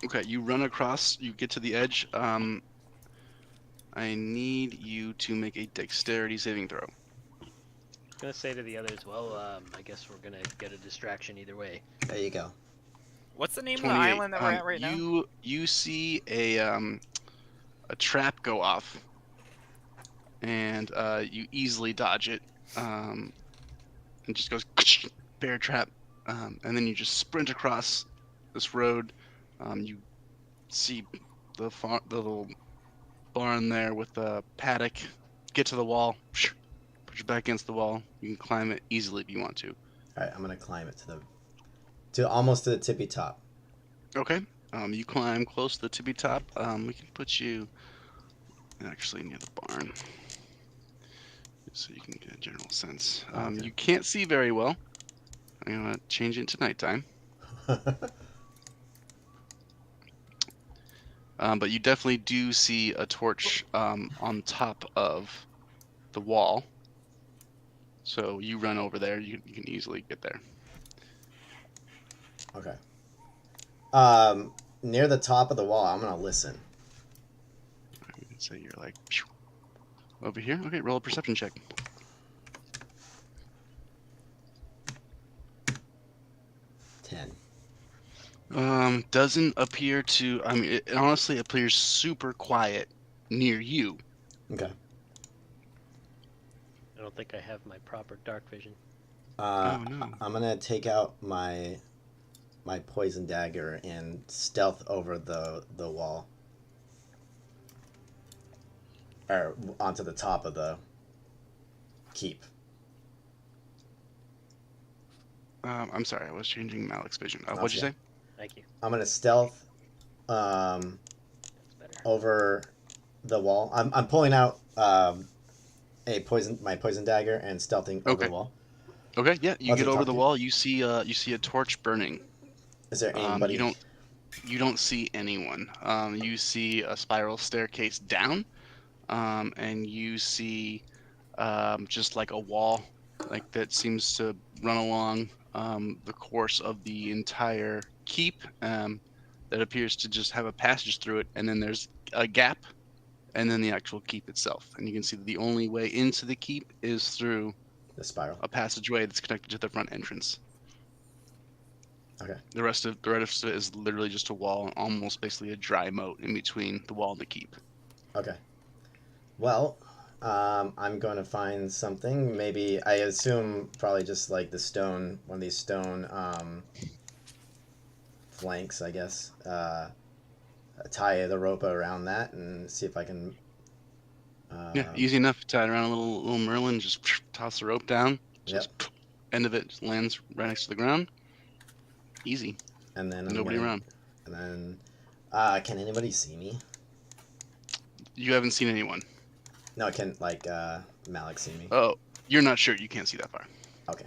Okay, you run across. You get to the edge. I need you to make a dexterity saving throw. was gonna say to the others, well, I guess we're gonna get a distraction either way. There you go. What's the name of the 28. island that we're at right now? You see a trap go off, and you easily dodge it. And just goes bear trap, and then you just sprint across this road. You see the little barn there with the paddock. Get to the wall. Put your back against the wall. You can climb it easily if you want to. All right, I'm gonna climb it to almost to the tippy top. Okay. You climb close to the tippy top. We can put you actually near the barn, so you can get a general sense. Okay. You can't see very well. I'm gonna change it to nighttime. But you definitely do see a torch on top of the wall. So you run over there. You can easily get there. Okay. Near the top of the wall, I'm gonna listen. So you're like over here. Okay, roll a perception check. 10. Doesn't appear to. I mean, it honestly appears super quiet near you. Okay. I don't think I have my proper dark vision. Oh no. I'm gonna take out my poison dagger and stealth over the wall, or onto the top of the keep. I'm sorry, I was changing Malik's vision. What'd you Okay. say? Thank you. I'm gonna stealth That's better. over the wall. I'm pulling out my poison dagger and stealthing over Okay. the wall. Okay, yeah, you What's get it over talk the to? wall. You see a torch burning. Is there anybody? You don't see anyone. You see a spiral staircase down, and you see just like a wall, like that seems to run along the course of the entire keep. That appears to just have a passage through it, and then there's a gap, and then the actual keep itself. And you can see that the only way into the keep is through The spiral. a passageway that's connected to the front entrance. Okay. The rest of it is literally just a wall, almost basically a dry moat in between the wall and the keep. Okay. Well, I'm going to find something. Maybe, I assume probably just like the stone, one of these stone flanks, I guess. Tie the rope around that and see if I can. Yeah, easy enough. Tie it around a little Merlin, just toss the rope down. Just end of it just lands right next to the ground. Easy. And then Nobody around. And then, can anybody see me? You haven't seen anyone. No, can Malik see me? Oh, you're not sure. You can't see that far. Okay.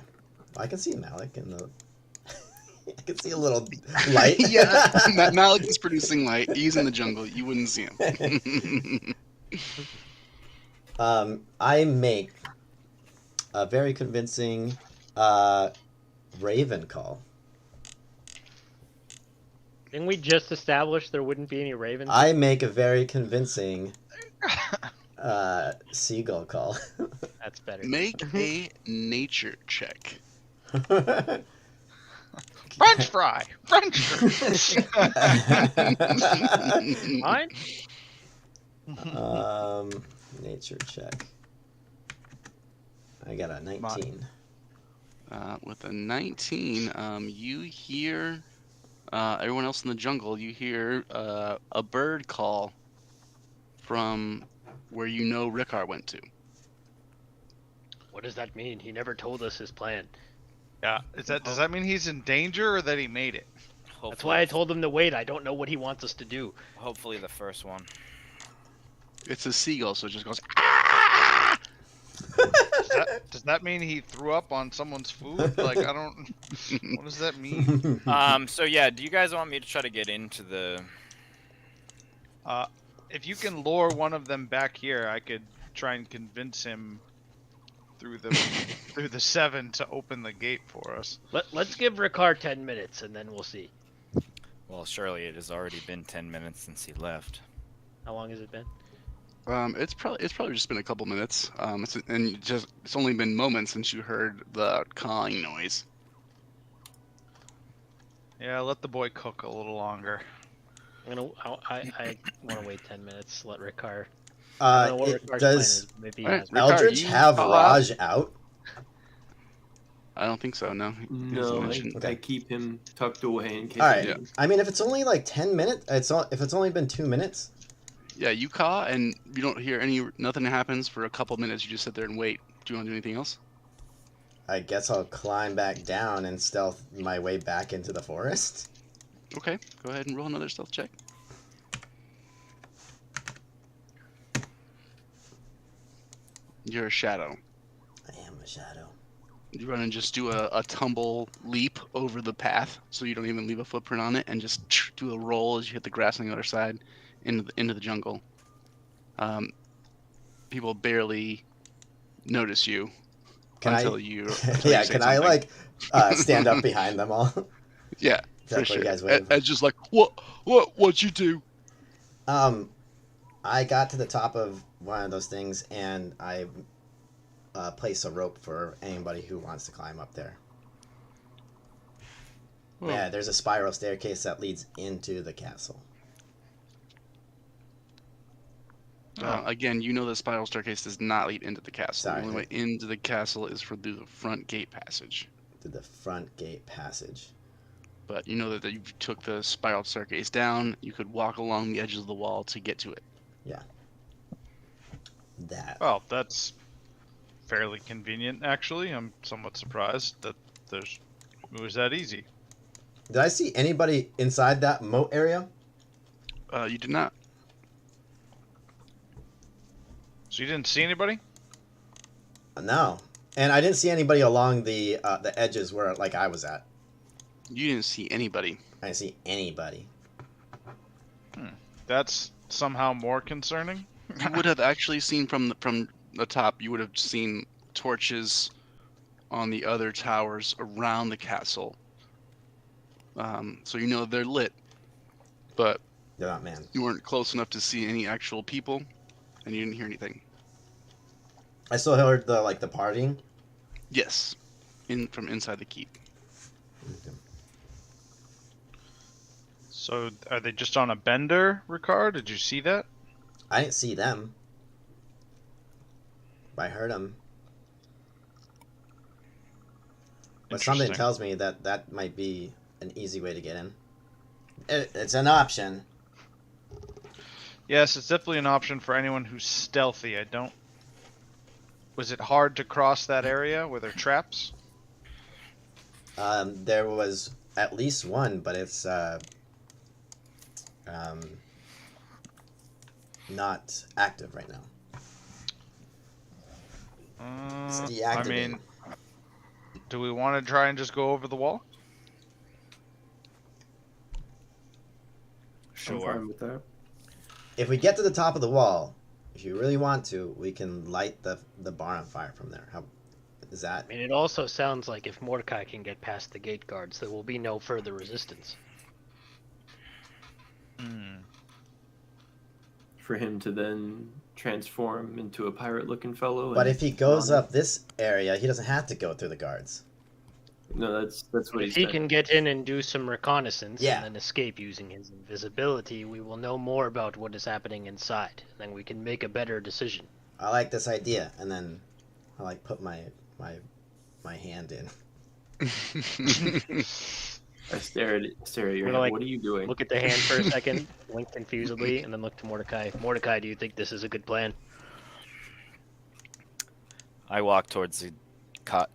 Well, I can see Malik in the. I can see a little light. Yeah, Malik is producing light. He's in the jungle. You wouldn't see him. I make a very convincing raven call. Didn't we just establish there wouldn't be any ravens? I make a very convincing seagull call. That's better. Make a nature check. French fry. French fry. Mine? Nature check. I got a 19. With a 19, you hear everyone else in the jungle. You hear a bird call from where you know Ricard went to. What does that mean? He never told us his plan. Yeah. Does that mean he's in danger or that he made it? That's why I told him to wait. I don't know what he wants us to do. Hopefully the first one. It's a seagull, so it just goes. Does that mean he threw up on someone's food? Like, I don't. What does that mean? So yeah, do you guys want me to try to get into the? If you can lure one of them back here, I could try and convince him through the 7 to open the gate for us. Let's give Ricard 10 minutes and then we'll see. Well, surely it has already been 10 minutes since he left. How long has it been? It's probably just been a couple minutes. It's only been moments since you heard the cawing noise. Yeah, let the boy cook a little longer. I want to wait 10 minutes. Let Ricard. I don't know what Ricard's plan Does is. Maybe he Alright, has. Ricard, Eldritch you have call out? Raj out? I don't think so. No. He hasn't No, mentioned- I keep him tucked away in case. All I right. need him. I mean, if it's only like 10 minutes, if it's only been 2 minutes. Yeah, you caw and you don't hear nothing happens for a couple minutes. You just sit there and wait. Do you want to do anything else? I guess I'll climb back down and stealth my way back into the forest. Okay, go ahead and roll another stealth check. You're a shadow. I am a shadow. You run and just do a tumble leap over the path, so you don't even leave a footprint on it, and just do a roll as you hit the grass on the other side into the jungle. People barely notice you until you. Until Yeah, you say can I something. like stand up behind them all? Yeah, Is that for what you sure. guys wave? It's just like what'd you do? I got to the top of one of those things and I place a rope for anybody who wants to climb up there. Well, Yeah, there's a spiral staircase that leads into the castle. Again, you know the spiral staircase does not lead into the castle. Sorry. The only way into the castle is through the front gate passage. To the front gate passage. But you know that if you took the spiral staircase down, you could walk along the edges of the wall to get to it. That. Well, that's fairly convenient, actually. I'm somewhat surprised that it was that easy. Did I see anybody inside that moat area? You did not. So you didn't see anybody? No. And I didn't see anybody along the edges where like I was at. You didn't see anybody. I didn't see anybody. That's somehow more concerning. You would have actually seen from the top. You would have seen torches on the other towers around the castle. So you know they're lit, but They're not man. you weren't close enough to see any actual people, and you didn't hear anything. I still heard the partying. Yes, from inside the keep. So are they just on a bender, Ricard? Did you see that? I didn't see them. But I heard them. But something Interesting. tells me that might be an easy way to get in. It's an option. Yes, it's definitely an option for anyone who's stealthy. Was it hard to cross that area? Were there traps? There was at least one, but it's not active right now. It's I deactivated. mean, do we want to try and just go over the wall? I'm fine with that. If we get to the top of the wall, if you really want to, we can light the barn on fire from there. How is that? I mean, it also sounds like if Mordecai can get past the gate guards, there will be no further resistance. For him to then transform into a pirate-looking fellow. But and if he goes on. up this area, he doesn't have to go through the guards. No, that's what If he he said. can get in and do some reconnaissance Yeah. and then escape using his invisibility, we will know more about what is happening inside. Then we can make a better decision. I like this idea, and then I put my hand in. I stare at your We're hand. like, What are you doing? Look at the hand for a second, blink confusedly, and then look to Mordecai. Mordecai, do you think this is a good plan? I walk towards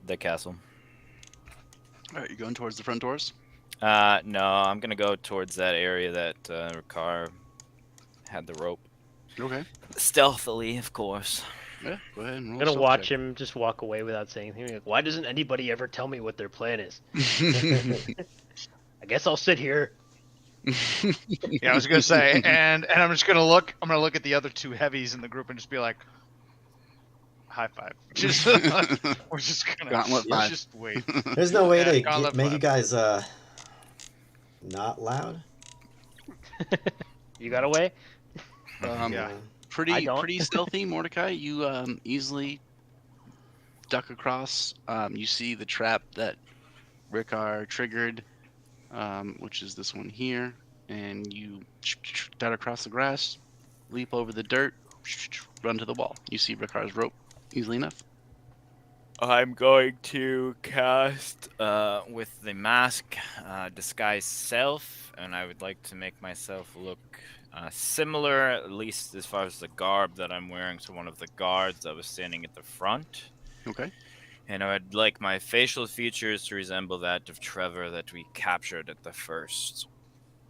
the castle. All right, you going towards the front doors? No, I'm gonna go towards that area that Ricard had the rope. Okay. Stealthily, of course. Yeah, go ahead and roll. I'm gonna stealth watch check. him just walk away without saying anything. Like, why doesn't anybody ever tell me what their plan is? I guess I'll sit here. Yeah, I was gonna say, and I'm just gonna look. I'm gonna look at the other two heavies in the group and just be like, high five. Just we're just gonna Gauntlet five. just wait. There's no way Yeah, to gauntlet make five. you guys not loud. You got away? Yeah. pretty don't. pretty stealthy, Mordecai. You easily duck across. You see the trap that Rickar triggered, which is this one here, and you dart across the grass, leap over the dirt, run to the wall. You see Rickar's rope easily enough. I'm going to cast with the mask disguise self, and I would like to make myself look similar, at least as far as the garb that I'm wearing, to one of the guards that was standing at the front. Okay. And I would like my facial features to resemble that of Trevor that we captured at the first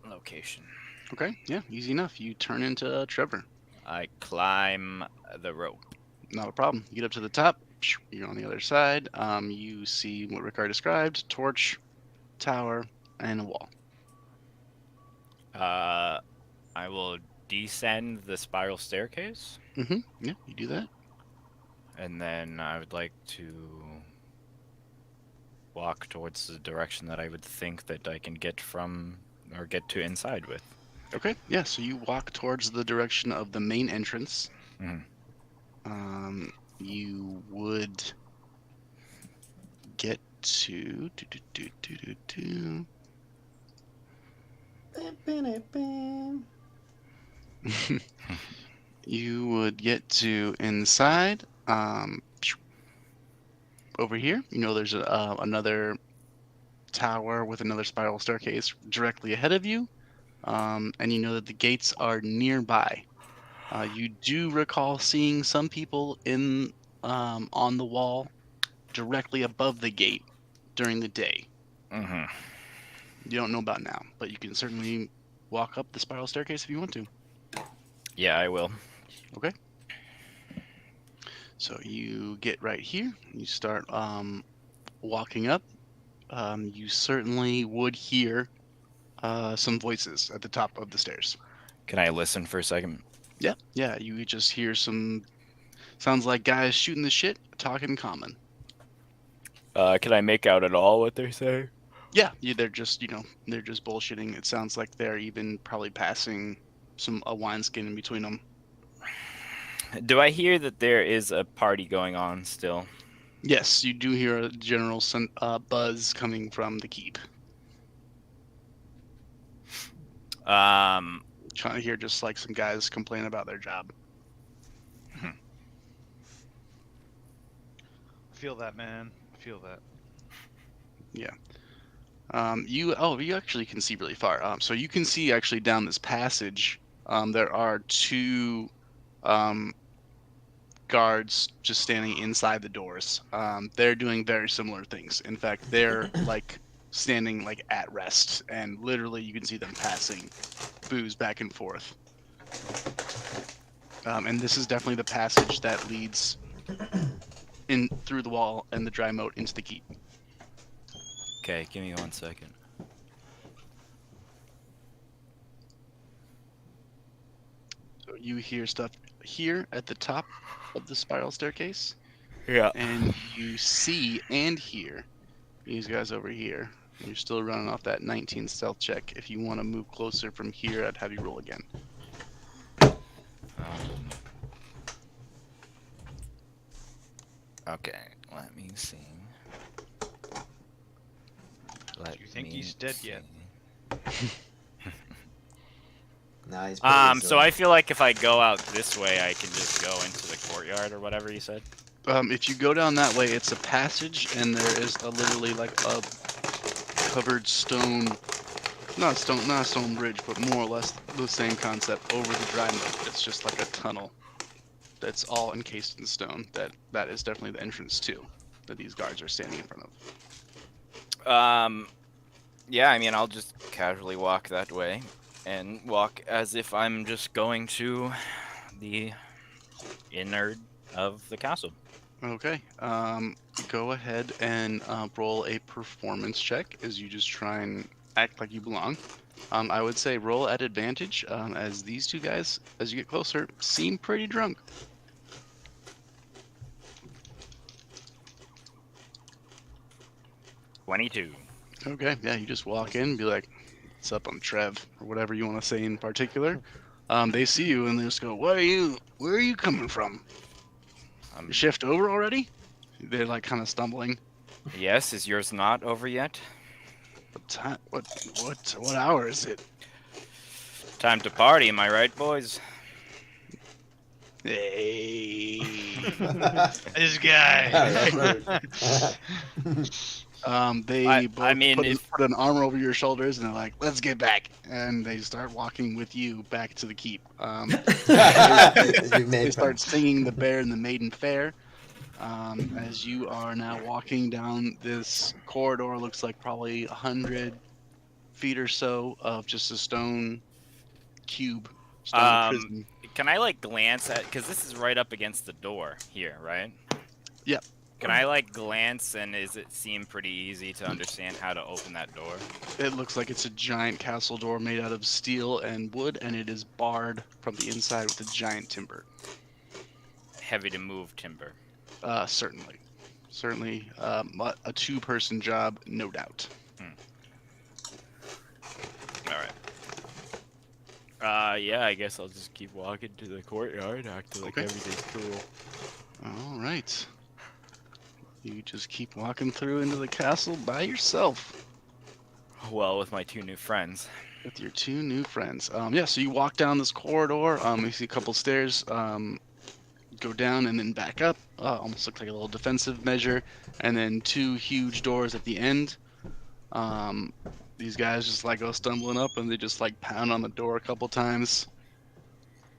location. Okay. Yeah, easy enough. You turn into Trevor. I climb the rope. Not a problem. You get up to the top. You're on the other side. You see what Rickard described: torch, tower, and a wall. I will descend the spiral staircase, Mm-hmm. Yeah, you do that. and then I would like to walk towards the direction that I would think that I can get from or get to inside with. Okay. Yeah. So you walk towards the direction of the main entrance. Mhm. You would get to. You would get to inside. Over here, you know, there's another tower with another spiral staircase directly ahead of you, and you know that the gates are nearby. You do recall seeing some people on the wall directly above the gate during the day. Mm-hmm. You don't know about now, but you can certainly walk up the spiral staircase if you want to. Yeah, I will. Okay. So you get right here. You start walking up. You certainly would hear some voices at the top of the stairs. Can I listen for a second? Yeah. You just hear some. Sounds like guys shooting the shit, talking common. Can I make out at all what they're saying? Yeah, they're just they're just bullshitting. It sounds like they're even probably passing a wineskin in between them. Do I hear that there is a party going on still? Yes, you do hear a general buzz coming from the keep. Trying to hear just like some guys complain about their job. I feel that, man. I feel that. You actually can see really far. So you can see actually down this passage. There are two guards just standing inside the doors. They're doing very similar things. In fact, they're like standing like at rest, and literally you can see them passing booze back and forth. And this is definitely the passage that leads in through the wall and the dry moat into the keep. Okay, give me 1 second. So you hear stuff here at the top of the spiral staircase, Yeah. and you see and hear these guys over here. You're still running off that 19 stealth check. If you want to move closer from here, I'd have you roll again. Okay, let me see. Do you think he's dead yet? Nah, he's pretty So I feel like if I go out this way, I can just go into the courtyard or whatever you said. If you go down that way, it's a passage, and there is literally like a covered stone, not a stone bridge, but more or less the same concept over the dry moat. It's just like a tunnel that's all encased in stone. That is definitely the entrance to that these guards are standing in front of. Yeah, I mean, I'll just casually walk that way and walk as if I'm just going to the innard of the castle. Okay. Go ahead and roll a performance check as you just try and act like you belong. I would say roll at advantage, as these two guys, as you get closer, seem pretty drunk. $22. Okay, yeah, you just walk in and be like, "What's up, I'm Trev," or whatever you want to say in particular. They see you and they just go, Where are you coming from? Um, Your shift over already? They're like kind of stumbling. yes, is yours not over yet? What time? What hour is it? Time to party, am I right, boys? Hey. This guy. They I both mean, put an arm over your shoulders and they're like, "Let's get back," and they start walking with you back to the keep. You They made start friends. singing "The Bear and the Maiden Fair." As you are now walking down this corridor, looks like probably 100 feet or so of just a stone cube, stone prison. Can I like glance at, because this is right up against the door here, right? Yep. Can I like glance, and does it seem pretty easy to understand how to open that door? It looks like it's a giant castle door made out of steel and wood, and it is barred from the inside with a giant timber. Heavy to move timber. Certainly, a two-person job, no doubt. All right. Yeah, I guess I'll just keep walking to the courtyard, act like Okay. everything's cool. All right. You just keep walking through into the castle by yourself Well, with my two new friends. with your two new friends. Yeah, so you walk down this corridor. You see a couple stairs. Go down and then back up. Almost looks like a little defensive measure. And then two huge doors at the end. These guys just like go stumbling up and they just like pound on the door a couple times.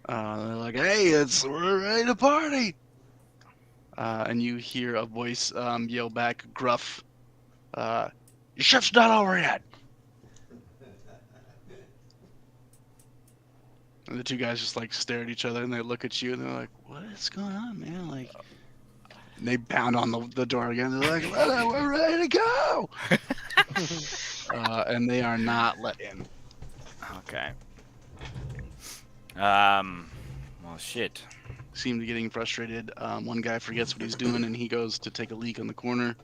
They're like, "Hey, we're ready to party!" And you hear a voice yell back, gruff, "Your shift's not over yet." And the two guys just like stare at each other and they look at you and they're like, "What is going on, man?" Like, and they pound on the door again. They're like, "We're ready to go!" And they are not let in. Okay. Well, shit. Seem to be getting frustrated. One guy forgets what he's doing and he goes to take a leak in the corner.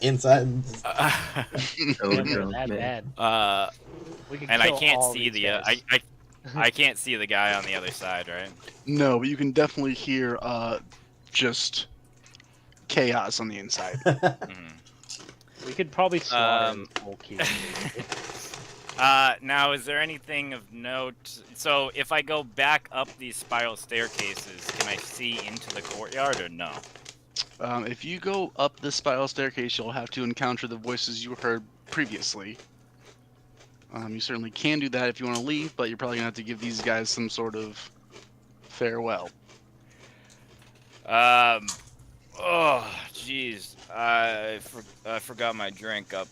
Inside. Oh, Damn, no, that man. bad. We could And I kill can't all see these the guys. I can't see the guy on the other side, right? No, but you can definitely hear just chaos on the inside. Mhm. We could probably slaughter Um, the whole keep. Now, is there anything of note? So, if I go back up these spiral staircases, can I see into the courtyard or no? If you go up the spiral staircase, you'll have to encounter the voices you heard previously. You certainly can do that if you want to leave, but you're probably going to have to give these guys some sort of farewell. Oh, jeez. I forgot my drink up.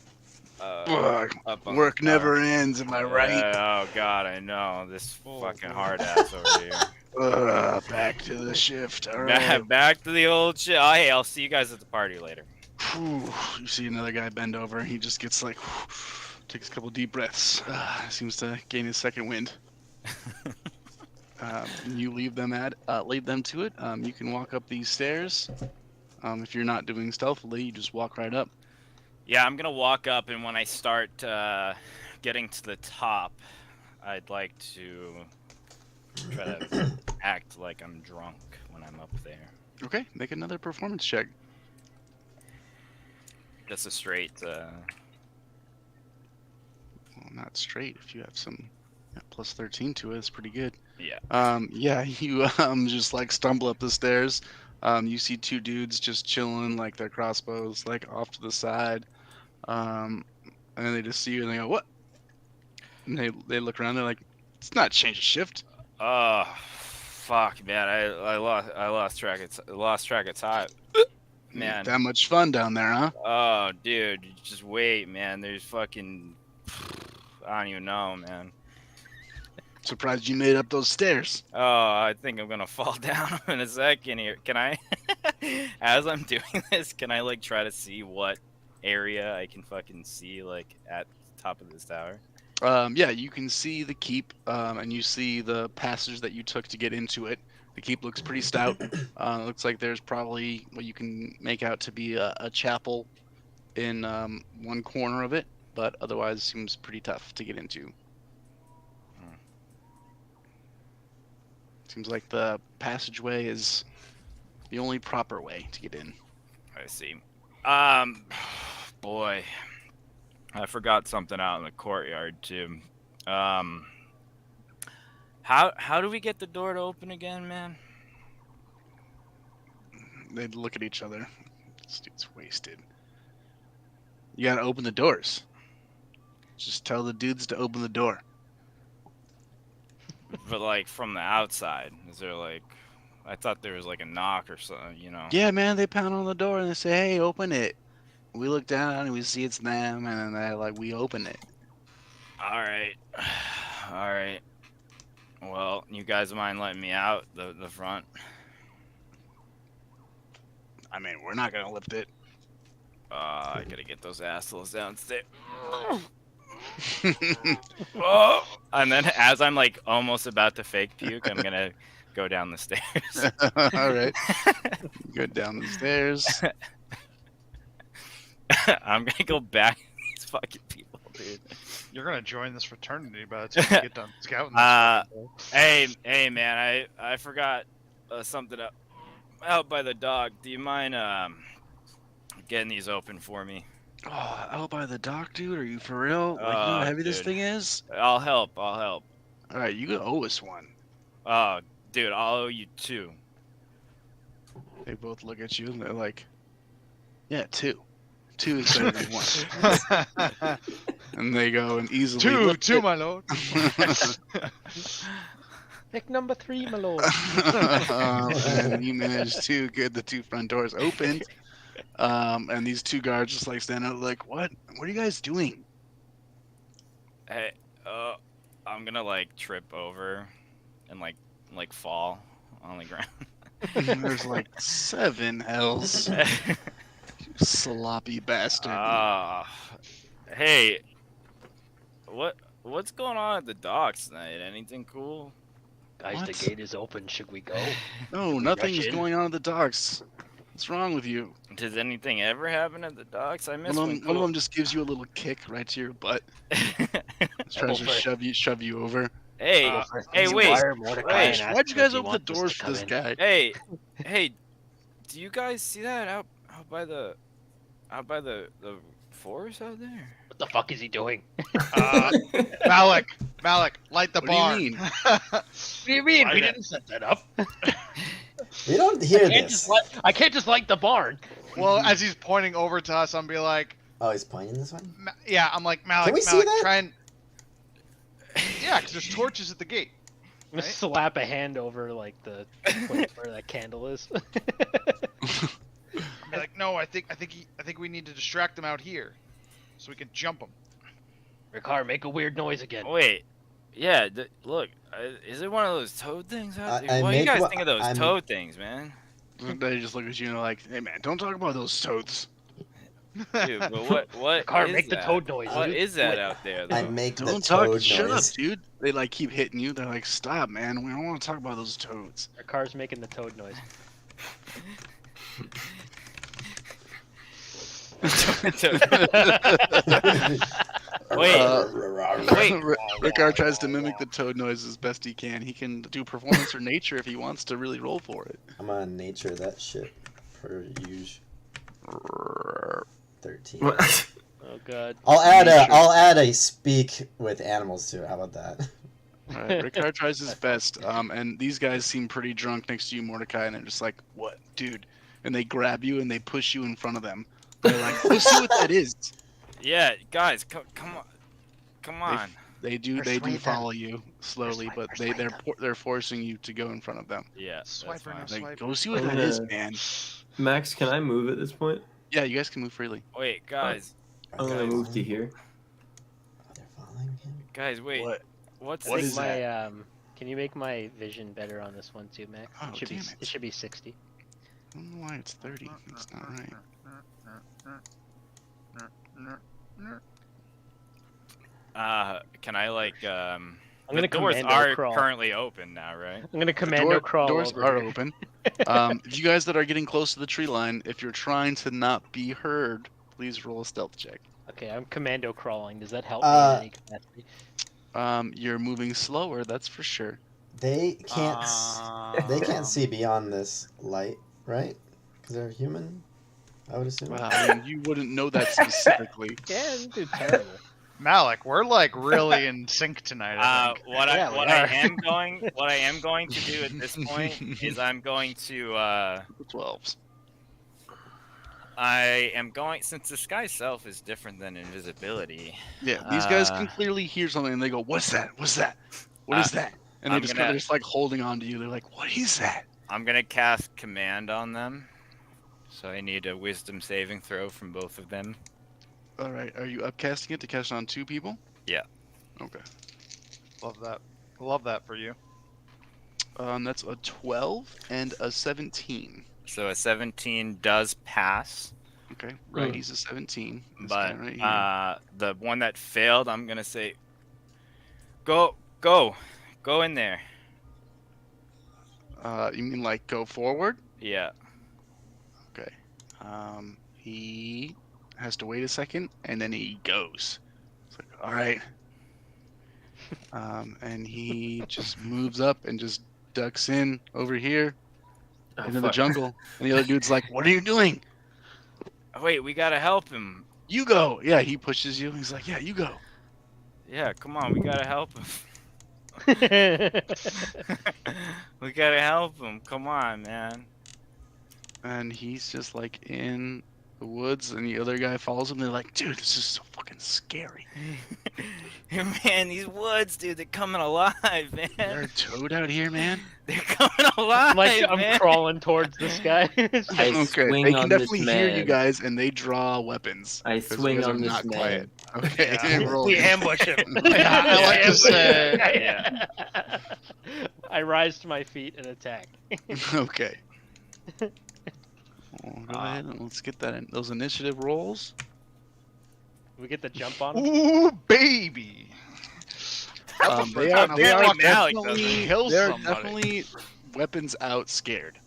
Ugh, Up on work the tower. never ends, am I right? Oh god, I know this Oh, fucking boy. hard ass over here. Back to the shift. All right. Back to the old shit. Oh, hey, I'll see you guys at the party later. Whew. You see another guy bend over. He just gets like, takes a couple deep breaths. Seems to gain his second wind. You leave them to it. You can walk up these stairs. If you're not doing stealthily, you just walk right up. Yeah, I'm gonna walk up, and when I start getting to the top, I'd like to try to act like I'm drunk when I'm up there. Okay, make another performance check. Just a straight. Well, not straight. If you have some plus 13 to it, it's pretty good. Yeah. Yeah, you just like stumble up the stairs. You see two dudes just chilling, like their crossbows like off to the side. And then they just see you and they go, "What?" And they look around. They're like, "It's not change of shift." Oh, fuck, man! I lost track of time. Man. That much fun down there, huh? Oh, dude, just wait, man. There's fucking. I don't even know, man. Surprised you made up those stairs. Oh, I think I'm gonna fall down in a second here. Can I, as I'm doing this, can I like try to see what area I can fucking see like at the top of this tower? Yeah, you can see the keep, and you see the passage that you took to get into it. The keep looks pretty stout. Looks like there's probably what you can make out to be a chapel in one corner of it, but otherwise seems pretty tough to get into. Seems like the passageway is the only proper way to get in. I see. Boy, I forgot something out in the courtyard too. How do we get the door to open again, man? They look at each other. This dude's wasted. You gotta open the doors. Just tell the dudes to open the door. But like from the outside, is there like? I thought there was like a knock or something, you know. Yeah, man, they pound on the door and they say, "Hey, open it." We look down and we see it's them, and then they're like, "We open it." All right, all right. Well, you guys mind letting me out the front? I mean, we're not gonna lift it. I gotta get those assholes downstairs. Oh! And then as I'm like almost about to fake puke, I'm gonna go down the stairs. All right. Go down the stairs. I'm gonna go back these fucking people, dude. You're gonna join this fraternity by the time you get done scouting. This fucking place. Hey, man, I forgot something out by the dock. Do you mind getting these open for me? Oh, out by the dock, dude? Are you for real? Like, you know how heavy this Dude. thing is? I'll help. All right, you owe us one. Oh, dude, I'll owe you 2. They both look at you and they're like, yeah, 2. 2 is better than 1. And they go and easily Two, my lord. Pick number 3, my lord. And you managed to get the 2 front doors opened. And these 2 guards just like stand out like, what are you guys doing? Hey, I'm gonna like trip over and like fall on the ground. And there's like 7 hells. You sloppy bastard. Hey, what's going on at the docks tonight? Anything cool? Guys, What? the gate is open. Should we go? No, nothing's in? going on at the docks. What's wrong with you? Does anything ever happen at the docks? I miss One when of them just gives you a little kick right to your butt. Just tries to shove you over. Hey, hey, wait. Wait, Why'd you guys open the doors for this guy? Hey, do you guys see that out by the forest out there? What the fuck is he doing? Malik, light the What do barn. you mean? What do you mean? We didn't set that up. We don't hear this. I can't just light the barn. Well, as he's pointing over to us, I'm be like, Oh, he's pointing this one? yeah, I'm like, Malik, Can we see Malik, that? try and... Yeah, because there's torches at the gate. I'm gonna slap a hand over like the point where that candle is. I'm be like, no, I think we need to distract them out here, so we can jump them. Ricard, make a weird noise again. Wait, yeah. Look, is it one of those toad things out there? I What do you make guys what- think of those I'm- toad things, man? They just look at you and are like, hey man, don't talk about those toads. Dude, but what? Ricard, is make the that? toad noise. What dude. is that out there? I Though? make the Don't talk. toad Shut up, noise. dude. They like keep hitting you. They're like, stop, man. We don't want to talk about those toads. Ricard's making the toad noise. Wait, wait. Ricard tries to mimic the toad noise as best he can. He can do performance or nature if he wants to really roll for it. I'm on nature that shit per usual. 13. What? Oh god. I'll add a speak with animals to it. How about that? Alright, Ricard tries his best, and these guys seem pretty drunk next to you, Mordecai, and they're just like, what, dude? And they grab you and they push you in front of them. They're like, let's see what that is. Yeah, guys, come on. They do Persuade them. follow you slowly, but Persuade them. they're forcing you to go in front of them. Yeah, that's Swiper, fine. no Like, Swipe. go see what that is, man. Max, can I move at this point? Yeah, you guys can move freely. Wait, guys, I'm gonna move to here. Oh, they're following him? guys, wait. What? What's What this? is my can you make my vision better on this one too, Max? Oh, it should be damn it. it should be 60. I don't know why it's 30. It's not right. Can I like I'm the gonna doors commando are crawl. currently open now, right? I'm gonna commando crawl. Doors over are here. open. If you guys that are getting close to the tree line, if you're trying to not be heard, please roll a stealth check. Okay, I'm commando crawling. Does that help me in any capacity? You're moving slower, that's for sure. They can't. They can't see Um, beyond this light, right? Because they're human. I would assume. Well, I mean, you wouldn't know that specifically. Yeah, you do terrible. Malik, we're like really in sync tonight. I think. What Yeah, I we what are. I am going to do at this point is I'm going to 12s. I am going, since the sky self is different than invisibility. Yeah, these guys can Uh, clearly hear something and they go, "What's that? What's that? What is that?" And I'm they're gonna- just like holding on to you. They're like, "What is that?" I'm gonna cast command on them, so I need a wisdom saving throw from both of them. All right, are you upcasting it to cast it on 2 people? Yeah. Okay. Love that. Love that for you. That's a 12 and a 17. So a 17 does pass, Okay, right. He's a 17. This but guy right here. the one that failed, I'm gonna say, go in there. You mean like go forward? Yeah. Okay. He has to wait a second, and then he goes. It's like, all right. And he just moves up and just ducks in over here Oh, into the fuck. jungle. And the other dude's like, "What are you doing? Oh, wait, we gotta help him. You go." Yeah, he pushes you. He's like, "Yeah, you go." Yeah, come on, we gotta help him. We gotta help him. Come on, man. And he's just like in the woods, and the other guy follows him. They're like, "Dude, this is so fucking scary. Man, these woods, dude, they're coming alive, Is there man. a toad out here, man?" They're coming alive, I'm man. crawling towards this guy. I Okay, swing they on can this definitely hear you man. guys, and they draw weapons. I 'cause you swing guys are on this not man. quiet. Okay, Yeah. roll. We ambush him. Yeah, I like to say- Yeah. I rise to my feet and attack. Okay. Well, go ahead and let's get that in. Those initiative rolls. We get the jump on him. Ooh, baby. They are Apparently Malik definitely, kill they're somebody. definitely weapons out scared.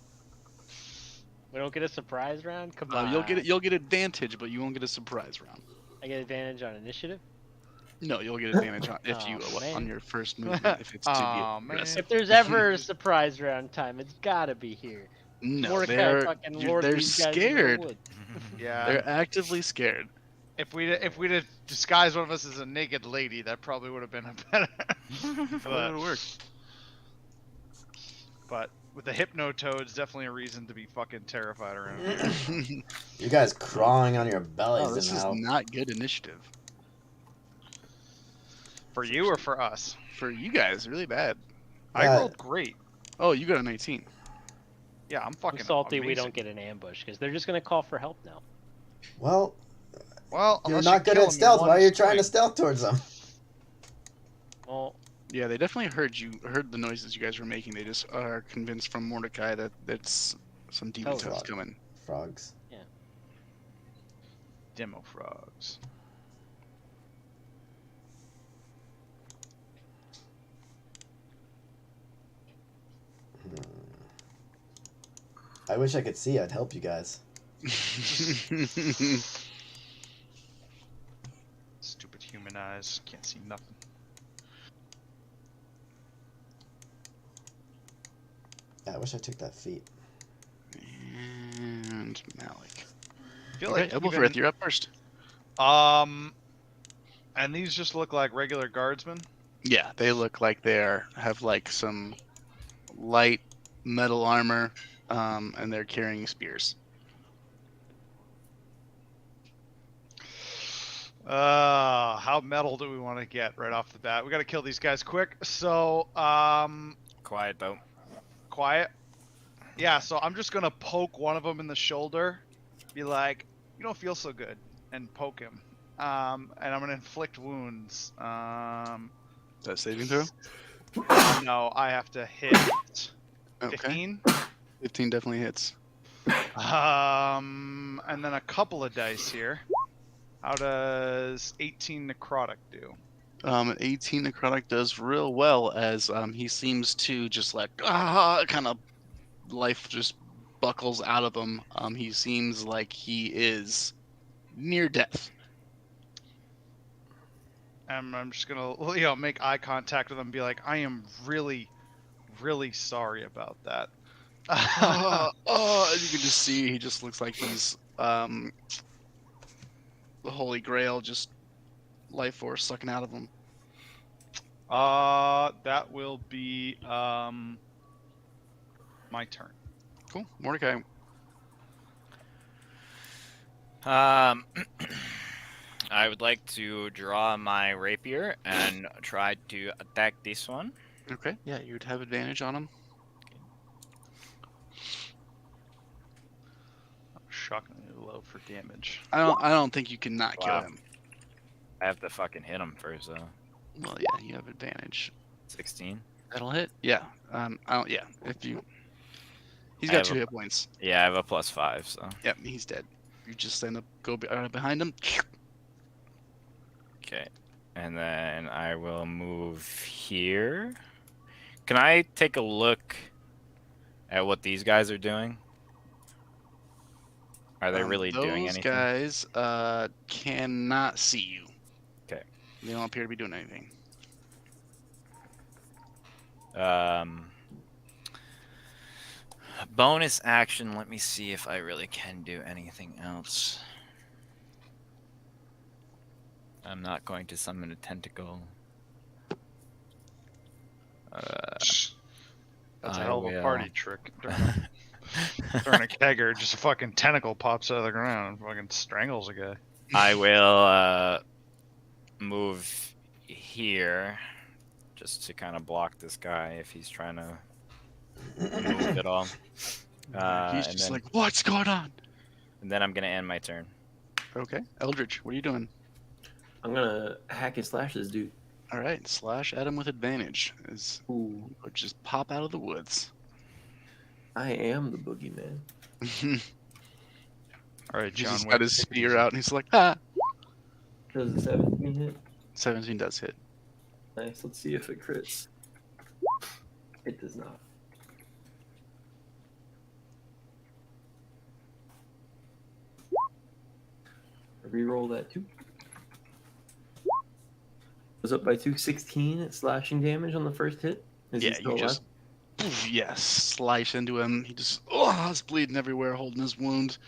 We don't get a surprise round. Come on. You'll get advantage, but you won't get a surprise round. I get advantage on initiative. No, you'll get advantage on if you Oh, man. on your first movement if it's to Aw, get man. aggressive. If there's ever a surprise round time, it's gotta be here. No, Mordecai fucking lured they're these guys into the scared. wood. Yeah. They're actively scared. If we'd have disguised one of us as a naked lady, that probably would have been a better. That but, would work. but with the hypnotoads, definitely a reason to be fucking terrified around. here. You guys crawling on your bellies Oh, this didn't is help. not good initiative For you or for us? for you guys. Really bad. I Yeah. rolled great. Oh, you got a 19. Yeah, I'm I'm fucking salty we amazing. don't get an ambush because they're just gonna call for help now. Well, Well, you're unless not you good kill at 'em in stealth. one Why are you trying to swing. stealth towards them? Well, Yeah, they definitely heard the noises you guys were making. They just are convinced from Mordecai that that's some demon Oh, toads fuck. coming. Frogs. Demo frogs. I wish I could see. I'd help you guys. Stupid human eyes. Can't see nothing. Yeah, I wish I took that feat. And Malik. I feel Okay, like Ebelfrith, even- you're up first. And these just look like regular guardsmen. Yeah, they look like have like some light metal armor, and they're carrying spears. How metal do we want to get right off the bat? We got to kill these guys quick. So, Quiet though. quiet. Yeah, so I'm just gonna poke one of them in the shoulder, be like, "You don't feel so good," and poke him. And I'm gonna inflict wounds. Is that saving throw? No, I have to hit Okay. 15. 15 definitely hits. And then a couple of dice here. How does 18 necrotic do? 18 necrotic does real well as he seems to just like kind of life just buckles out of him. He seems like he is near death. And I'm just gonna, make eye contact with him and be like, I am really, really sorry about that. You can just see he just looks like he's the Holy Grail, just life force sucking out of him. That will be my turn. Cool, Mordecai. I would like to draw my rapier and try to attack this one. Okay, yeah, you would have advantage on him. Shockingly low for damage. I don't think you can not kill Wow. him. I have to fucking hit him first, though. Well, yeah, you have advantage. 16. That'll hit. Yeah. Yeah. If you, he's I got have 2 a- hit points. Yeah, I have a +5, so. Yep, he's dead. You just end up go behind him. Okay. And then I will move here. Can I take a look at what these guys are doing? Are they really doing Those anything? guys cannot see you. Okay. They don't appear to be doing anything. Bonus action. Let me see if I really can do anything else. I'm not going to summon a tentacle. That's a I hell of a will- party trick. During a kegger, just a fucking tentacle pops out of the ground and fucking strangles a guy. I will move here just to kind of block this guy if he's trying to move at all. He's and just then- like, what's going on? And then I'm going to end my turn. Okay, Eldritch, what are you doing? I'm gonna hack and slash this dude. All right, slash at him with advantage. Is Ooh, or just pop out of the woods. I am the boogeyman. He's All right, John just Wick. got his spear out, and he's like, ah. Does a 17 hit? 17 does hit. Nice. Let's see if it crits. It does not. Reroll that 2. Was up by 216 at slashing damage on the first hit. Is he Yeah, still you alive? just yes, slice into him. He just he's bleeding everywhere, holding his wound.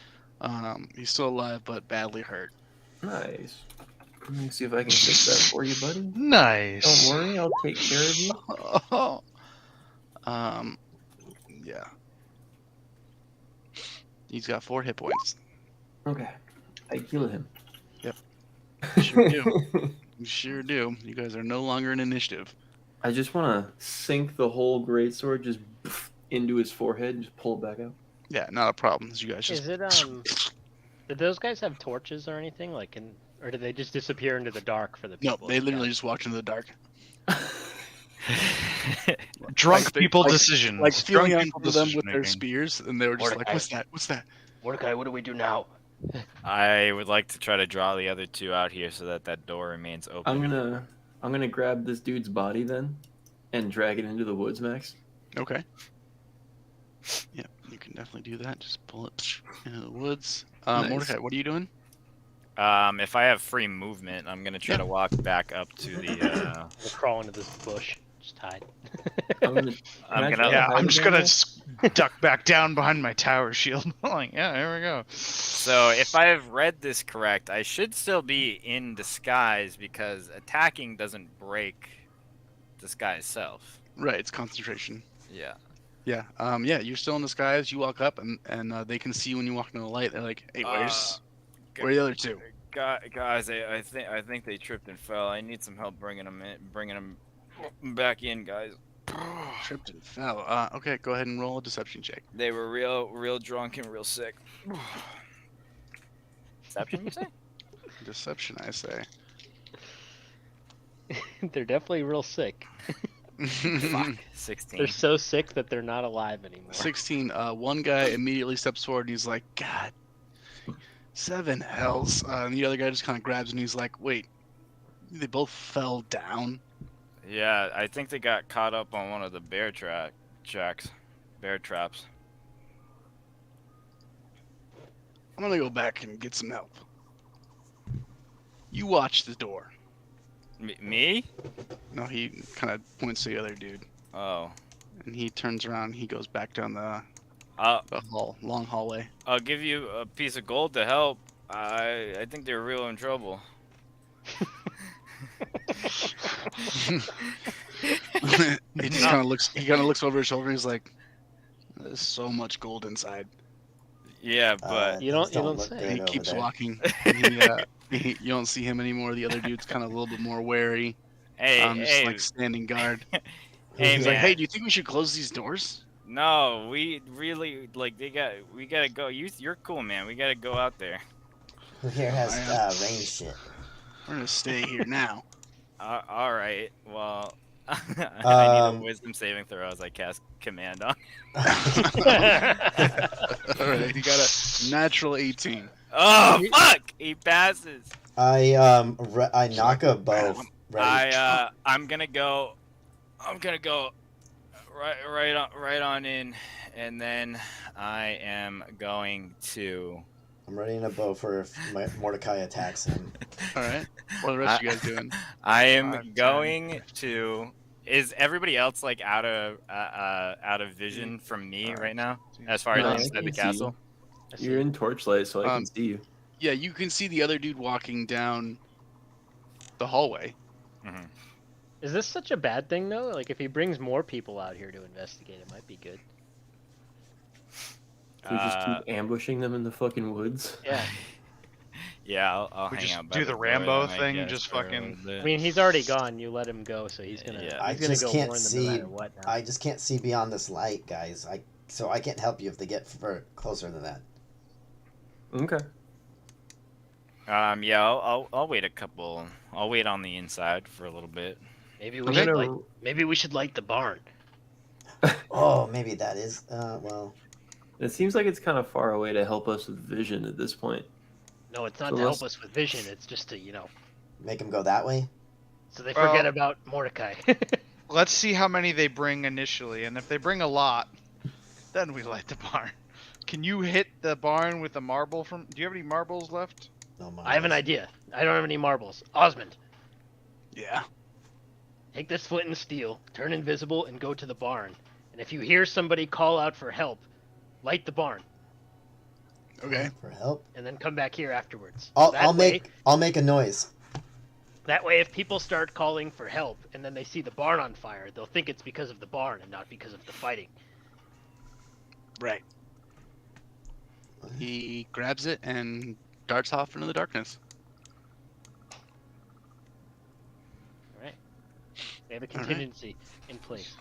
He's still alive, but badly hurt. Nice. Let me see if I can fix that for you, buddy. Nice. Don't worry, I'll take care of you. Yeah. He's got 4 hit points. Okay. I killed him. Sure do. You sure do. You guys are no longer in initiative. I just want to sink the whole greatsword just into his forehead and just pull it back out. Yeah, not a problem. You guys just Is it did those guys have torches or anything? Like, or did they just disappear into the dark for the no, people? they literally just walked into the dark. Drunk Like they- people like- decisions. Like feeling Drunk out people for them with their decision-making. spears, and they were just like, Mordecai. "What's that? What's that?" Mordecai, what do we do now? I would like to try to draw the other 2 out here so that that door remains open. I'm gonna grab this dude's body then, and drag it into the woods, Max. Okay. Yeah, you can definitely do that. Just pull it into the woods. Nice. Mordecai, what are you doing? If I have free movement, I'm gonna try to walk back up to the. We'll crawl into this bush. Just hide. I'm gonna. I'm I gonna. try to Yeah, hide I'm just again, gonna duck back down behind my tower shield. Like, yeah, here we go. So if I have read this correct, I should still be in disguise because attacking doesn't break disguise self. Right, it's concentration. Yeah. Yeah. Yeah, you're still in disguise. You walk up, and they can see you when you walk into the light. They're like, "Hey, where are the other 2?" Guys, I think they tripped and fell. I need some help bringing them back in, guys. Tripped and fell. Okay, go ahead and roll a deception check. They were real drunk and real sick. Deception, you say? Deception, I say. They're definitely real sick. Fuck. 16. They're so sick that they're not alive anymore. 16. One guy immediately steps forward and he's like, "God, 7 hells." And the other guy just kind of grabs and he's like, "Wait, they both fell down?" Yeah, I think they got caught up on one of the bear traps. I'm gonna go back and get some help. You watch the door. Me? No, he kind of points to the other dude. Oh. And he turns around. He goes back down the Uh, long hallway. I'll give you a piece of gold to help. I think they're real in trouble. He just kind of looks. He kind of looks over his shoulder. He's like, "There's so much gold inside." Yeah, but You don't- things you don't look say. good And he over keeps there. walking. You don't see him anymore. The other dude's kind of a little bit more wary. hey, Just hey, like standing guard. hey, He's man. like, "Hey, do you think we should close these doors?" No, we really like we gotta go. You're cool, man. We gotta go out there. Who here has I am. range shit? We're gonna stay here now. All right. Well, I need a Um, wisdom saving throw as I cast command on. All right, you got a natural 18. Oh fuck! He passes. I knock a bow. Ready. I'm gonna go right on in, and then I am going to. I'm ready in a bow for if Mordecai attacks him. All right. What are the rest of you guys doing? I am 5, 10, going to. Is everybody else like out of vision from me right now, as far No, I as inside can the see castle? You're in torchlight, so I can see you. Yeah, you can see the other dude walking down the hallway. Mhm. Is this such a bad thing though? Like if he brings more people out here to investigate, it might be good. So we just keep ambushing them in the fucking woods. Yeah. Yeah, I'll We hang just out. by do the door Rambo then, I thing, guess, just for a fucking- little bit. I mean, he's already gone. You let him go, so he's gonna. Yeah. I He's gonna just go can't warn them see. no matter what now. I just can't see beyond this light, guys. So I can't help you if they get closer than that. Okay. Yeah, I'll wait a couple. I'll wait on the inside for a little bit. Maybe we I'm should gonna- light. Maybe we should light the barn. Oh, maybe that is. Well, It seems like it's kind of far away to help us with vision at this point. No, it's not So to help let's- us with vision. It's just to make him go that way. so they Well- forget about Mordecai. Let's see how many they bring initially, and if they bring a lot, then we light the barn. Can you hit the barn with a marble from? Do you have any marbles left? No, I have an idea. I don't have any marbles. Osmond, Yeah. take this flint and steel, turn invisible, and go to the barn. And if you hear somebody call out for help, light the barn, Okay. For help. and then come back here afterwards. I'll That way- make a noise. That way, if people start calling for help and then they see the barn on fire, they'll think it's because of the barn and not because of the fighting. Right. He grabs it and darts off into the darkness. All right. They have a contingency in place.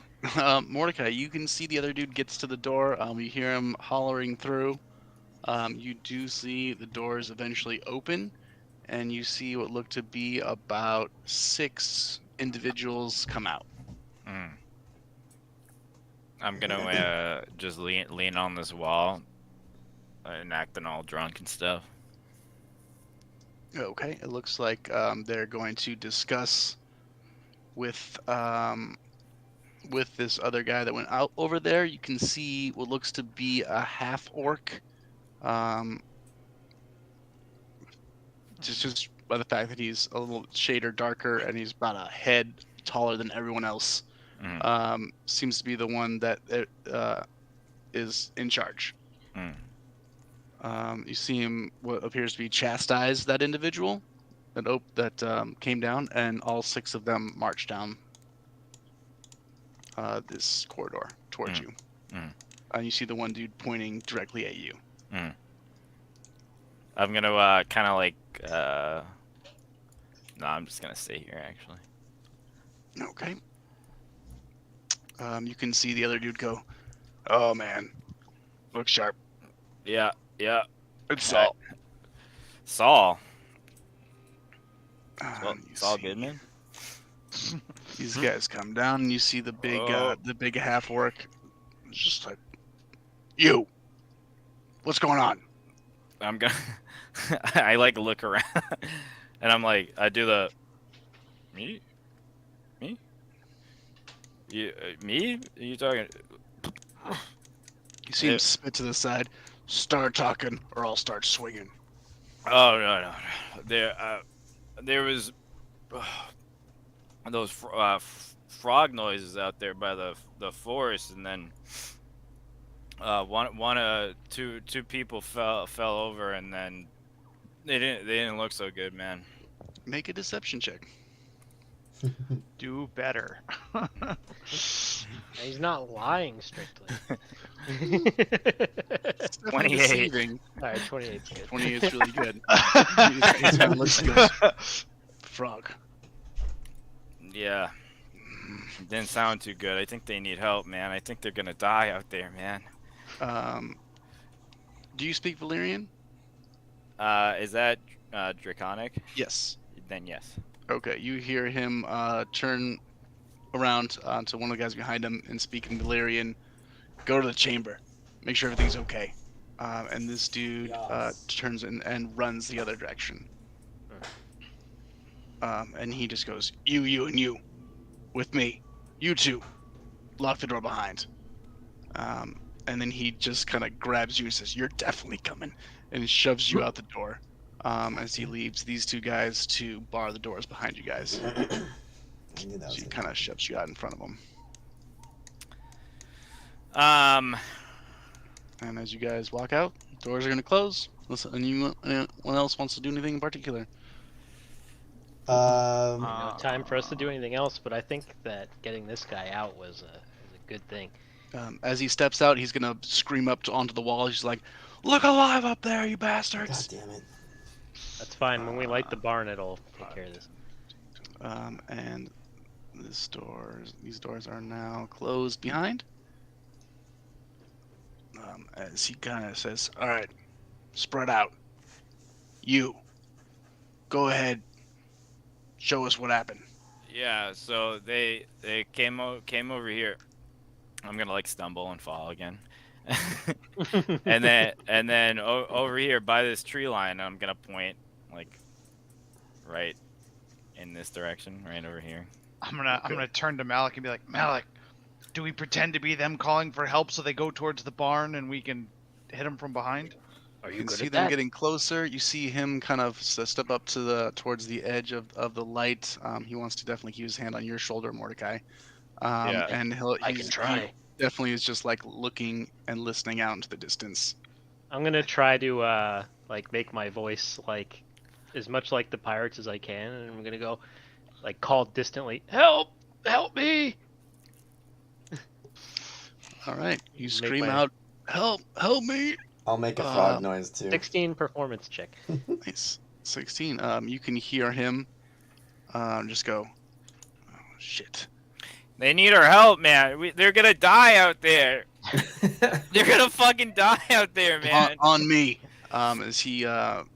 Mordecai, you can see the other dude gets to the door. You hear him hollering through. You do see the doors eventually open, and you see what look to be about 6 individuals come out. Mm. I'm gonna just lean on this wall and acting all drunk and stuff. Okay, it looks like they're going to discuss with this other guy that went out over there. You can see what looks to be a half orc. Just by the fact that he's a little shader darker and he's about a head taller than everyone else. Mm. Seems to be the one that is in charge. Mm. You see him what appears to be chastise that individual that came down, and all 6 of them march down this corridor towards Mm. you. Mm. And you see the one dude pointing directly at you. Mm. I'm gonna kind of like. No, I'm just gonna stay here actually. Okay. You can see the other dude go, "Oh man, look sharp. Yeah, yeah. It's Okay. Saul." Saul. You Saul see Goodman. These guys come down, and you see the big half orc. It's just like, you. What's going on? I'm gonna. I like look around, and I'm like, I do the. Me. You, me? Are you talking? You see him spit to the side. Start talking, or I'll start swinging. Oh no. There was those frog noises out there by the forest, and then two people fell over, and then they didn't look so good, man. Make a deception check. Do better. He's not lying strictly. It's definitely 28. deceiving. All right, 28's good. 28's really good. He kind of looks and goes, frog. Yeah, didn't sound too good. I think they need help, man. I think they're gonna die out there, man. Do you speak Valyrian? Is that draconic? Yes. Then yes. Okay, you hear him turn around to one of the guys behind him and speak in Valyrian. Go to the chamber. Make sure everything's okay. And this dude Yes. turns and runs the other direction. And he just goes, you, and you. With me. You two. Lock the door behind. And then he just kind of grabs you and says, you're definitely coming. And shoves you out the door. As he leaves these two guys to bar the doors behind you guys. I knew that was So he gonna kind of shoves you out in front of them. And as you guys walk out, doors are going to close. Listen, anyone else wants to do anything in particular? No time for us to do anything else, but I think that getting this guy out was a good thing. As he steps out, he's going to scream up onto the wall. He's like, look alive up there, you God bastards! damn it. That's fine. When we light the barn, it'll take care of this. And these doors are now closed behind. As he kind of says, all right, spread out. You, go ahead, show us what happened. Yeah. So they came over here. I'm gonna like stumble and fall again. and then over here by this tree line, I'm gonna point like right in this direction, right over here. I'm gonna turn to Malik and be like, Malik, do we pretend to be them calling for help so they go towards the barn and we can hit them from behind? Are You you can good see at them that? getting closer. You see him kind of step up to towards the edge of the light. He wants to definitely keep his hand on your shoulder, Mordecai. Yeah. And I can try. He definitely is just like looking and listening out into the distance. I'm gonna try to like make my voice like as much like the pirates as I can, and I'm gonna go like call distantly, help me. All right, you Make scream my- out, help me! I'll make a frog noise too. 16 performance check. Nice. 16. You can hear him just go, oh, shit. They need our help, man. They're gonna die out there. They're gonna fucking die out there, man. On me. As he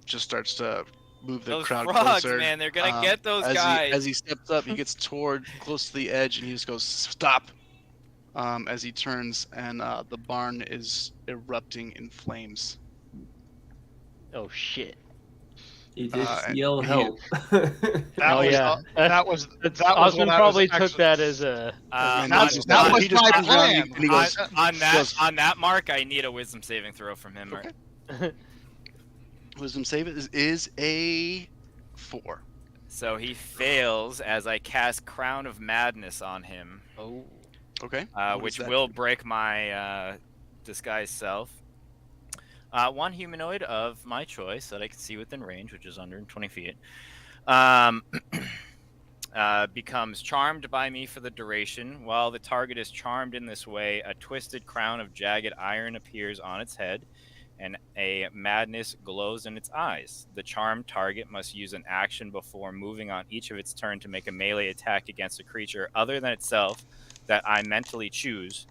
just starts to move the Those crowd frogs, closer. man. They're gonna get those as guys. As he steps up, he gets close to the edge, and he just goes, stop. As he turns, and the barn is erupting in flames. Oh shit. You just and yell he- help. That Oh, was yeah. that was Osmond what I probably was took actually- that as a. And that he was- just- that was he just my turns around plan. and he goes, on that mark, I need a wisdom saving throw from him. Okay. Wisdom save is a 4. So he fails as I cast Crown of Madness on him, Oh. Okay. What which does that will do? break my disguised self. One humanoid of my choice that I can see within range, which is under 20 feet, becomes charmed by me for the duration. While the target is charmed in this way, a twisted crown of jagged iron appears on its head, and a madness glows in its eyes. The charmed target must use an action before moving on each of its turn to make a melee attack against a creature other than itself that I mentally choose.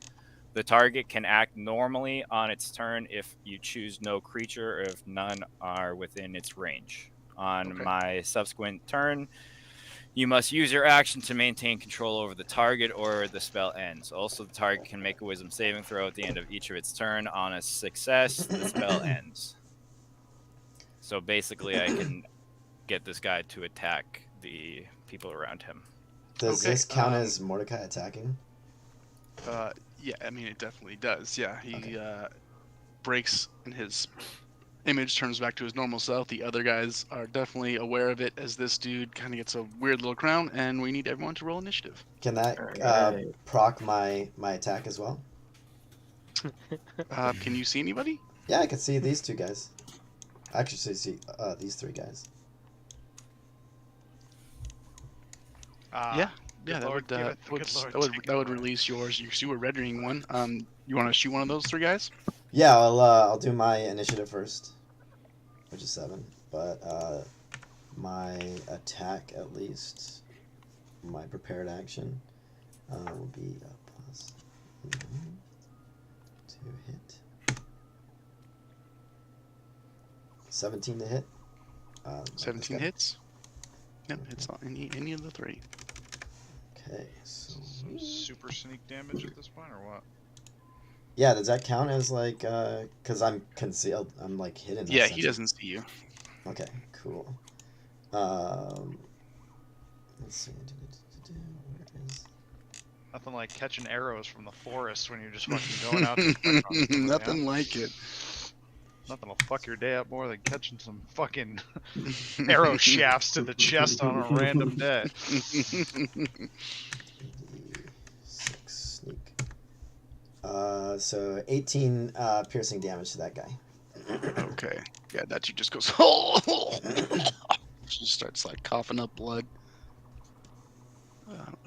The target can act normally on its turn if you choose no creature or if none are within its range. On Okay. my subsequent turn, you must use your action to maintain control over the target or the spell ends. Also, the target can make a wisdom saving throw at the end of each of its turn. On a success, the spell ends. So basically, I can get this guy to attack the people around him. Does Okay, this count as Mordecai attacking? Yeah, I mean, it definitely does. Yeah, he breaks in his Image turns back to his normal self. The other guys are definitely aware of it as this dude kind of gets a weird little crown, and we need everyone to roll initiative. Can that Alright. proc my attack as well? Can you see anybody? Yeah, I can see these two guys. I actually see these three guys. Yeah, that Lord, would give it the good Lord, take it that would away. release yours. You were rendering one. You want to shoot one of those three guys? Yeah, I'll do my initiative first, which is 7. But my attack, at least, my prepared action, will be a plus 9 to hit. 17 to hit. 17 hits. Yep, hits on any of the three. Okay, so Some super sneak damage at this point, or what? yeah, does that count as like because I'm concealed? I'm like hidden. Yeah, he essentially. doesn't see you. Okay, cool. Let's see. Where is... Nothing like catching arrows from the forest when you're just fucking going out. To pick on somebody, Nothing huh? like it. Nothing will fuck your day up more than catching some fucking arrow shafts to the chest on a random day. 6 sneak. So 18 piercing damage to that guy. Okay. Yeah, that dude just goes. Just starts like coughing up blood.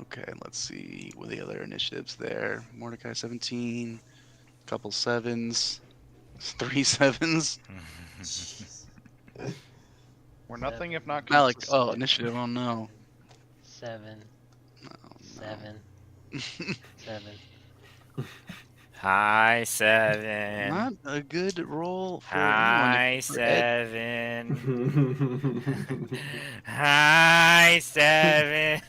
Okay, let's see what the other initiatives there. Mordecai 17, couple 7s, 3 7s. We're nothing if not Malik, consistent. initiative. Oh no. 7, Oh, 7, 7. High 7. Not a good roll for High anyone. For Ed. 7. High 7.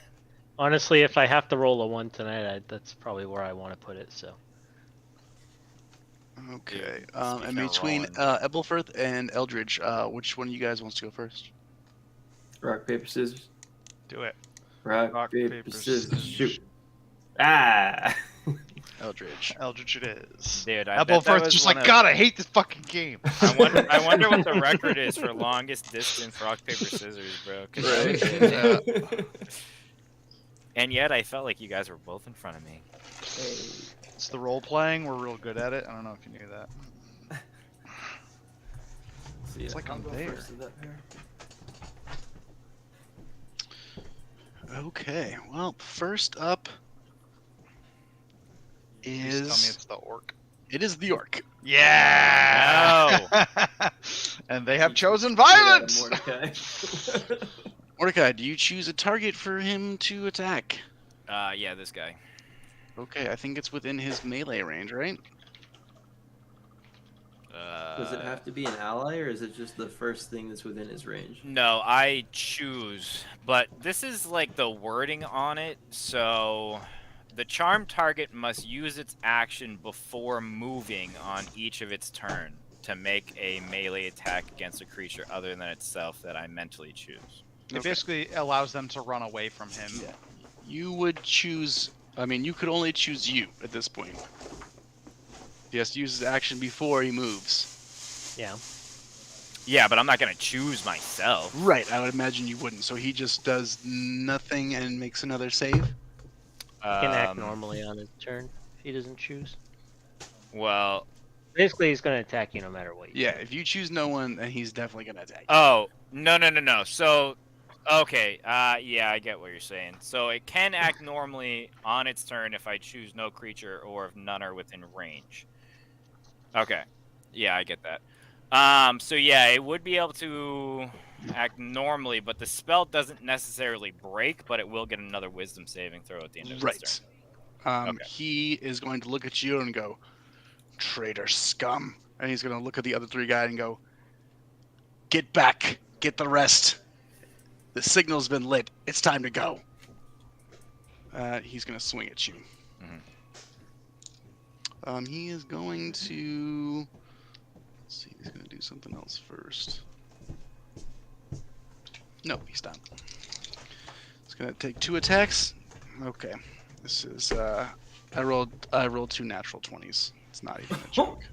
Honestly, if I have to roll a 1 tonight, that's probably where I want to put it. So Okay. Dude, And speaking of between rolling. Ebelfirth and Eldridge, which one of you guys wants to go first? Rock, paper, scissors. Do it. Rock, Rock, paper, paper, scissors. scissors. Shoot. Ah! Eldridge. Eldritch it is. Dude, I bet that Ebelfirth's was just one like, of- God, I hate this fucking game. I wonder what the record is for longest distance rock, paper, scissors, bro. 'Cause that Right. was- and yet I felt like you guys were both in front of me. It's the role playing. We're real good at it. I don't know if you knew that. See, It's like I'll I'm go there. first of that pair. Okay. Well, first up Please tell me is it's the orc. it is the orc. Yeah. And they have chosen violence. Mordecai. Mordecai, do you choose a target for him to attack? Yeah, this guy. Okay, I think it's within his melee range, right? Does it have to be an ally, or is it just the first thing that's within his range? No, I choose. But this is like the wording on it, so the charmed target must use its action before moving on each of its turn to make a melee attack against a creature other than itself that I mentally choose. It basically allows them to run away from him. Yeah. You would choose. I mean, you could only choose you at this point. He has to use his action before he moves. yeah, Yeah, but I'm not gonna choose myself. Right, I would imagine you wouldn't. So he just does nothing and makes another save. he can act Um, normally on his turn if he doesn't choose. Well, Basically, he's going to attack you no matter what. You Yeah, if you choose no one, then he's definitely gonna attack you. oh, no. So, okay, yeah, I get what you're saying. So it can act normally on its turn if I choose no creature or if none are within range. Okay, yeah, I get that. So yeah, it would be able to act normally, but the spell doesn't necessarily break, but it will get another wisdom saving throw at the end of its Right. turn. Okay. He is going to look at you and go, "Traitor scum," and he's gonna look at the other three guys and go, "Get back, get the rest. The signal's been lit. It's time to go." He's gonna swing at you. He is going to. Let's see, he's gonna do something else first. No, he's not. He's gonna take 2 attacks. Okay, this is I rolled 2 natural 20s. It's not even a joke.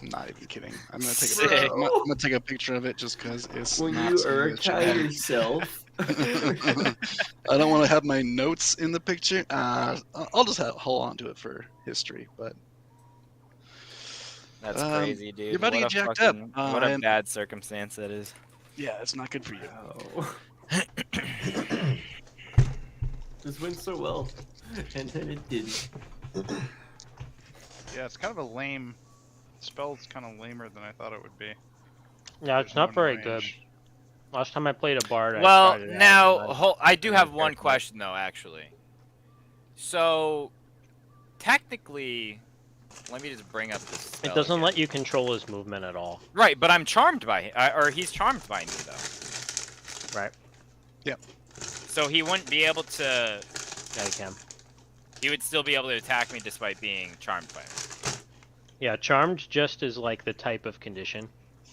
I'm not even kidding. I'm gonna take Sick. I'm gonna take a picture of it just because it's Will not you something that should Urkai happen. yourself? I don't want to have my notes in the picture. I'll just hold on to it for history. But That's crazy, dude. You're about to What get a jacked fucking, up. what a bad circumstance that is. Yeah, it's not good for you. Oh. This went so well, and then it didn't. Yeah, it's kind of a lame. Spell's kind of lamer than I thought it would be. Yeah, it's There's no not very range. good. Last time I played a bard, I Well, tried it out, now and I do not have very one good. question though, actually. So, technically, let me just bring up this. Spell It doesn't again. let you control his movement at all. Right, but I'm charmed by him, or he's charmed by me though. Right. So he wouldn't be able to. Yeah, you can. He would still be able to attack me despite being charmed by me. Yeah, charmed just is like the type of condition.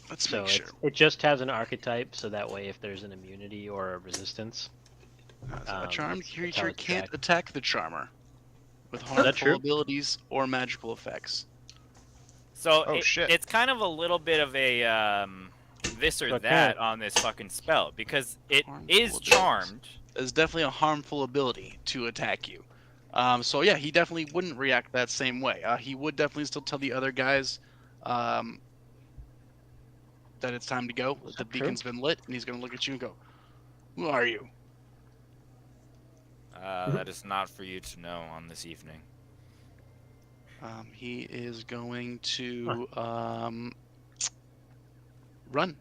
Let's So make sure. it just has an archetype, so that way if there's an immunity or a resistance. A charmed that's how creature it's can't attacked. attack the charmer with that harmful true? abilities or magical effects. So Oh, shit. it's kind of a little bit of a this or Okay. that on this fucking spell because it Harmful is abilities. charmed. Is definitely a harmful ability to attack you. So yeah, he definitely wouldn't react that same way. He would definitely still tell the other guys that it's time to go. That the that true? beacon's been lit, and he's gonna look at you and go, "Who are you?" That is not for you to know on this evening. He is going to run.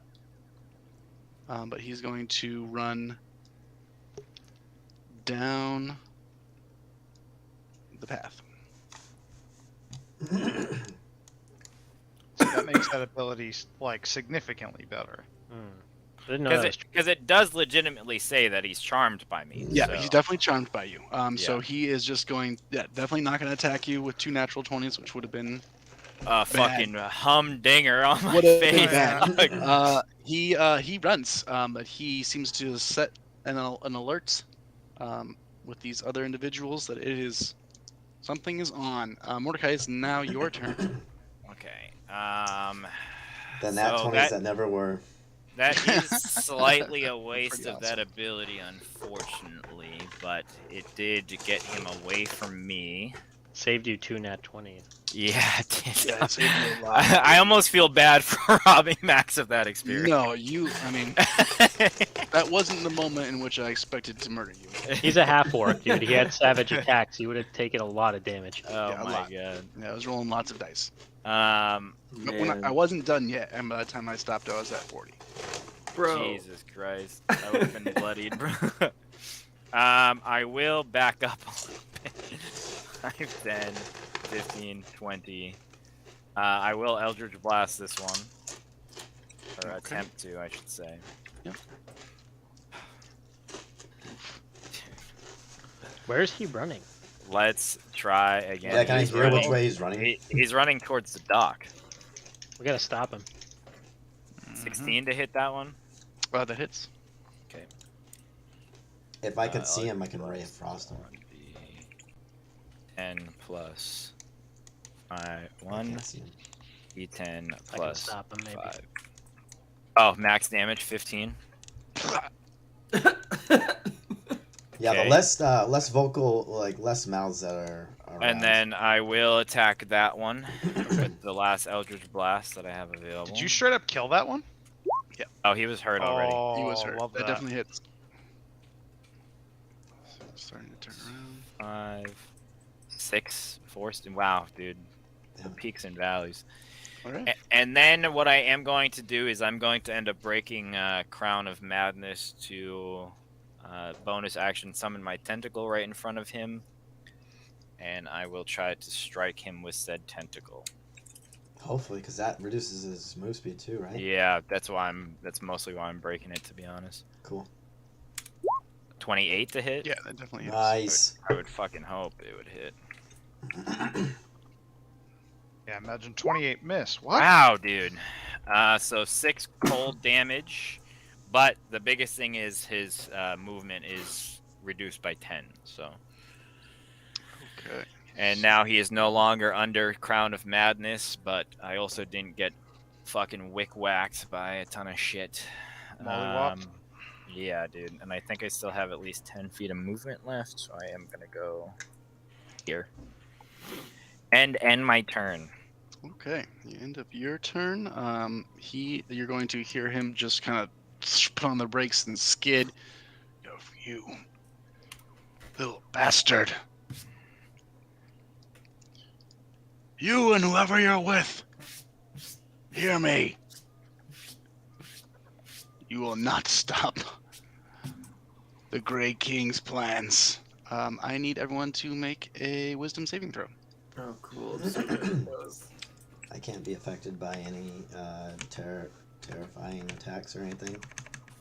But he's going to run down the path. So that makes that ability like significantly better. I didn't know that was Because it does legitimately say that he's charmed by me. Yeah, so. he's definitely charmed by you. So Yeah. he is just going, definitely not going to attack you with 2 natural 20s, which would have been Fucking humdinger on my Would have been face. bad. He runs, but he seems to set an alert with these other individuals that it is something is on. Mordecai, it's now your turn. Okay. The nat so 20s that never were. that is slightly a waste Pretty of that ability, unfortunately, but it did get him away from me. saved you 2 nat 20. Yeah, it did. Yeah, it saved you a lot. I almost feel bad for robbing Max of that experience. No, I mean, that wasn't the moment in which I expected to murder you. He's a half orc, dude. He had savage attacks. He would have taken a lot of damage. Oh Yeah, a my lot. god. Yeah, I was rolling lots of dice. Um, But when I wasn't done yet, and by the time I stopped, I was at 40. Bro. Jesus Christ. I would have been bloodied, bro. I will back up a little bit. 5, 10, 15, 20. I will Eldritch Blast this one. Or Okay. attempt to, I should say. Yep. Where is he running? Let's try again. Yeah, can I He's hear which running- way he's running? He's running towards the dock. We gotta stop him. 16 to hit that one. That hits. If I could see I'll him, I can Ray of plus Frost him. 10 plus 5, I 1, can't see him. D10 I can plus stop him, maybe. 5. Oh, max damage 15. Yeah, Okay. the less vocal, like less mouths that are around. And then I will attack that one with the last Eldritch Blast that I have available. Did you straight up kill that one? Oh, he was hurt already. Oh, He was hurt. Love That that. definitely hits. So it's starting to turn around. 5, 6, forced. Wow, dude. The Damn. peaks and valleys. All right. And then what I am going to do is I'm going to end up breaking Crown of Madness to bonus action summon my tentacle right in front of him. And I will try to strike him with said tentacle. Hopefully, because that reduces his move speed too, right? Yeah, that's mostly why I'm breaking it, to be honest. Cool. 28 to hit? Yeah, that definitely hits. Nice. I would fucking hope it would hit. Yeah, imagine 28 miss. What? Wow, dude. So 6 cold damage, but the biggest thing is his movement is reduced by 10. So Okay. And now he is no longer under Crown of Madness, but I also didn't get fucking wick-whacked by a ton of shit. Mollywopped? Yeah, dude. And I think I still have at least 10 feet of movement left, so I am going to go here. And end my turn. Okay, the end of your turn. You're going to hear him just kind of put on the brakes and skid. Go for you, little bastard. You and whoever you're with, hear me. You will not stop the Grey King's plans. I need everyone to make a wisdom saving throw. Oh, cool. I can't be affected by any terrifying attacks or anything.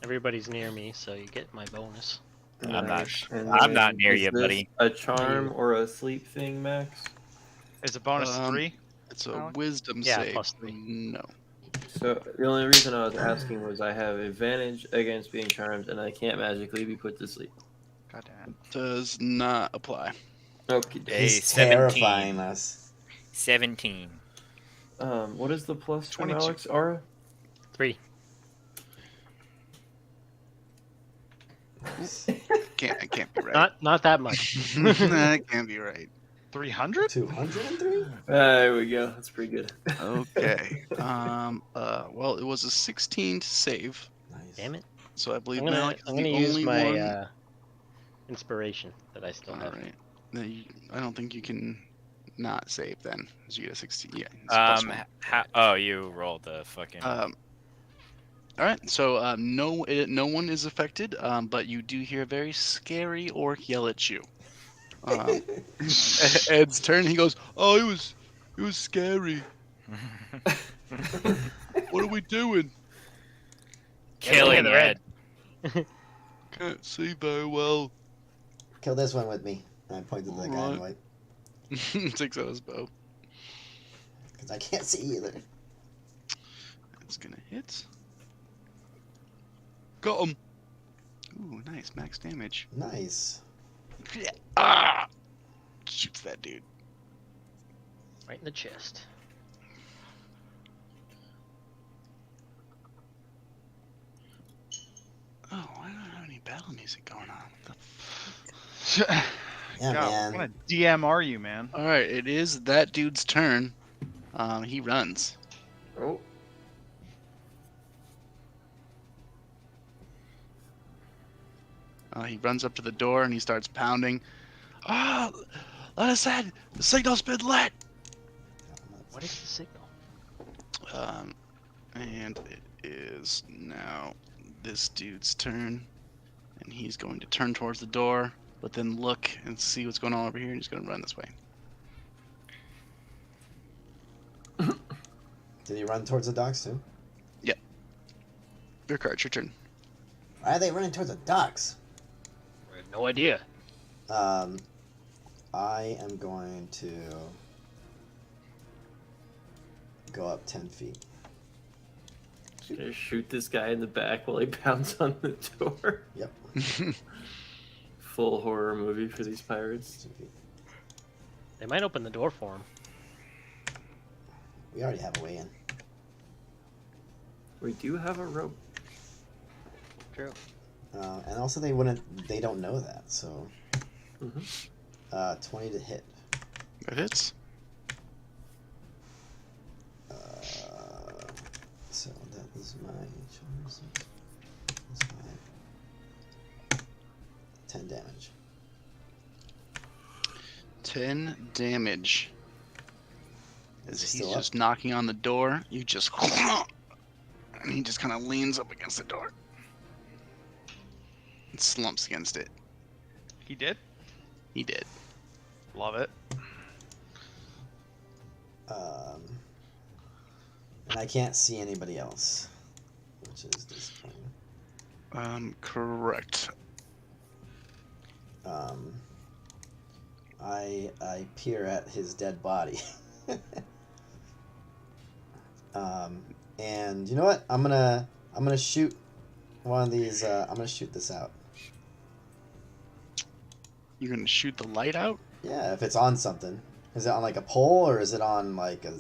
Everybody's near me, so you get my bonus. I'm not. And I'm not then near is you, this buddy. A charm or a sleep thing, Max? Is a bonus 3? It's a Alex? wisdom Yeah, save. +3. No. So the only reason I was asking was I have advantage against being charmed, and I can't magically be put to sleep. God damn it. Does not apply. Okay. Hey, He's 17. terrifying us. 17. What is the plus from 22. Alex? Aura? 3. Can't be right. Not that much. That can't be right. 300? 203? There we go. That's pretty good. Okay. Well, it was a 16 to save, Nice. Damn it. so I believe I'm gonna Matt is I'm the gonna use only my one. inspiration that I still All have. right. I don't think you can not save then, as you get a 16. Yeah. It's +1. You rolled the fucking. All right. So no one is affected, but you do hear a very scary orc yell at you. Ed's turn. He goes, "Oh, it was scary. What are we doing? Killing the Ed. red. Can't see very well." Kill this one with me. And I pointed to the guy in Alright. white. Takes out his bow. Because I can't see either. It's gonna hit. Got him. Ooh, nice max damage. Nice. Ah! Shoots that dude. Right in the chest. Oh, I don't have any battle music going on. What the Yeah, God, man. what kind of DM are you, man? All right, it is that dude's turn. He runs. Oh. He runs up to the door and he starts pounding. Ah, let us in. The signal's been lit. What is the signal? And it is now this dude's turn, and he's going to turn towards the door, but then look and see what's going on over here, and he's going to run this way. Did he run towards the docks too? Your card, your turn. Why are they running towards the docks? I have no idea. I am going to go up 10 feet. Just gonna shoot this guy in the back while he pounds on the door. Yep. Full horror movie for these pirates. 2 feet. They might open the door for him. We already have a way in. We do have a rope. True. And also they don't know that, so. 20 to hit. That hits. So that is my charms. That's 10 damage. 10 damage. Is As he he's still just knocking on the door, you just and he just kind of leans up against the door and slumps against it. He did? He did. Love it. And I can't see anybody else, which is disappointing. Correct. I peer at his dead body. And you know what? I'm gonna shoot one of these. I'm gonna shoot this out. You're gonna shoot the light out? Yeah, if it's on something. Is it on like a pole or is it on like a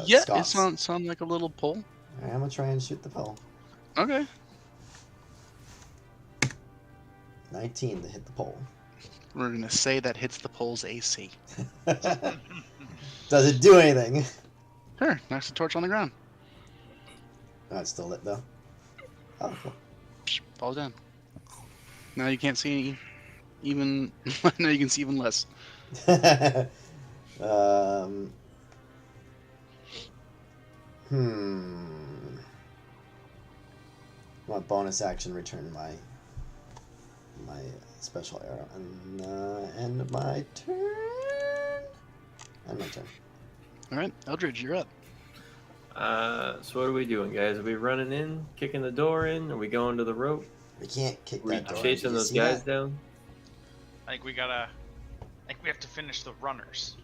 Yeah, sconce? it's on like a little pole. Alright, I'm gonna try and shoot the pole. Okay. 19 to hit the pole. We're gonna say that hits the pole's AC. Does it do anything? Sure, knocks the torch on the ground. Oh, it's still lit though. Oh, cool. Psh, falls down. Now you can't see any, even. Now you can see even less. um, my bonus action return my special arrow and end of my turn. End my turn. All right, Eldridge, you're up. So what are we doing, guys? Are we running in, kicking the door in? Are we going to the rope? We can't kick Are we that door. chasing Do you those see guys that? down? I think we have to finish the runners.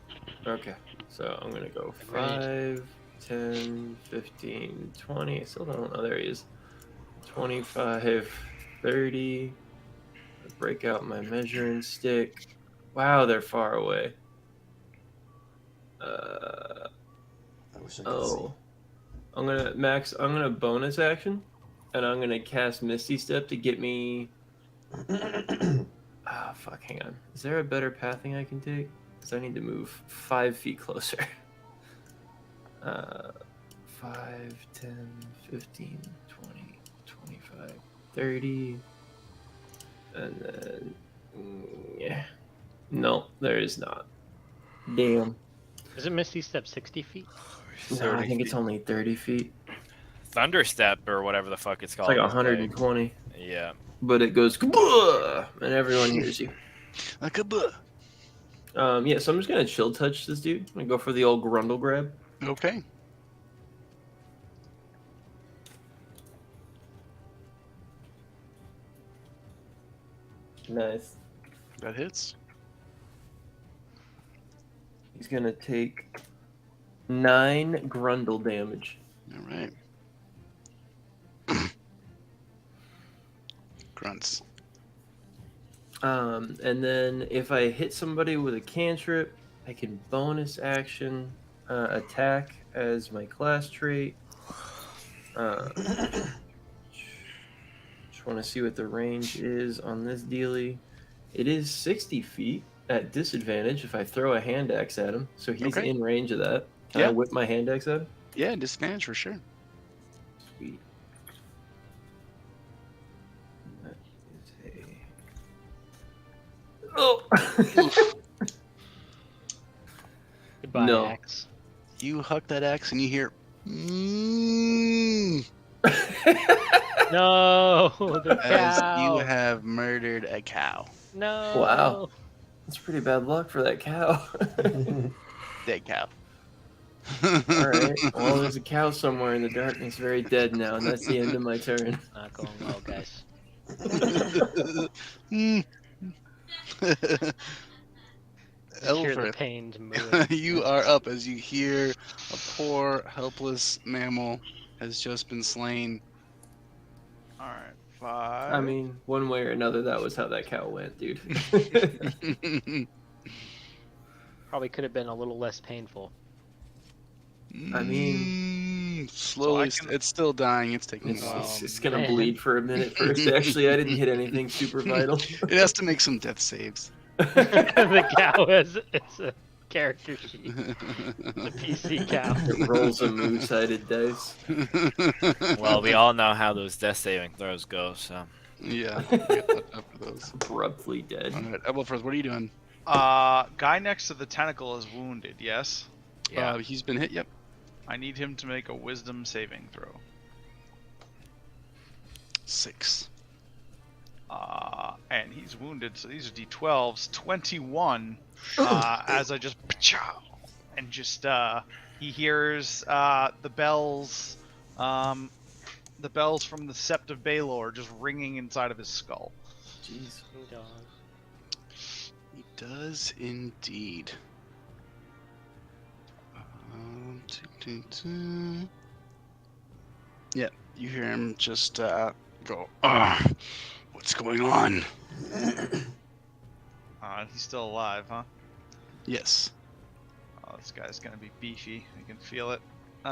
Okay, so I'm gonna go Agreed. 5, 10, 15, 20. I still don't know. There he is. 25, 30. Break out my measuring stick. Wow, they're far away. I wish I could Oh. I'm gonna bonus action, and I'm gonna cast Misty Step to get me. see. Ah, fuck. Hang on. Is there a better pathing I can take? Because I need to move 5 feet closer. 5, 10, 15, 20, 25, 30, and then yeah. No, there is not. Damn. Isn't Misty Step 60 feet? No, I think it's only 30 feet. Thunderstep or whatever the fuck it's It's called. like is 120. Yeah. But it goes "Kabah!" and everyone hears you. Like a buh. Yeah, so I'm just gonna chill touch this dude. I'm gonna go for the old Grundle grab. Okay. Nice. That hits. He's gonna take 9 Grundle damage. All right. Grunts. And then if I hit somebody with a cantrip, I can bonus action attack as my class trait. Just want to see what the range is on this dealie. It is 60 feet at disadvantage if I throw a hand axe at him. So he's Okay. in range of that. Can I Yeah. whip my hand axe at him? Yeah, disadvantage for sure. Sweet. That is a... Oh! Goodbye, No. axe. You huck that axe and you hear. Mm, No, the as cow. you have murdered a cow. No. Wow. That's pretty bad luck for that cow. Dead cow. All right. Well, there's a cow somewhere in the darkness, very dead now, and that's the end of my turn. Not going well, guys. Mm. Just hear the Elfrith, pained mooing. you are up as you hear a poor, helpless mammal has just been slain. All right, 5. I mean, one way or another, that was how that cow went, dude. Probably could have been a little less painful. I mean- slowly, So I can- it's still dying. It's taking a It's, while. it's just gonna man. bleed for a minute first. Actually, I didn't hit anything super vital. It has to make some death saves. The cow is it's a character sheet. The PC cow. It rolls a moose-sided dice. Well, we all know how those death saving throws go, so. Yeah, we got that up for those. Abruptly dead. All right, Elfrith, what are you doing? Guy next to the tentacle is wounded. Yes. Yeah. He's been hit. Yep. I need him to make a wisdom saving throw. 6. And he's wounded, so these are d12s. 21. As I just and just he hears the bells from the Sept of Baelor just ringing inside of his skull. Jeez. He does indeed. Yeah, you hear him just go, what's going on? He's still alive, huh? Yes. Oh, this guy's gonna be beefy. I can feel it. We're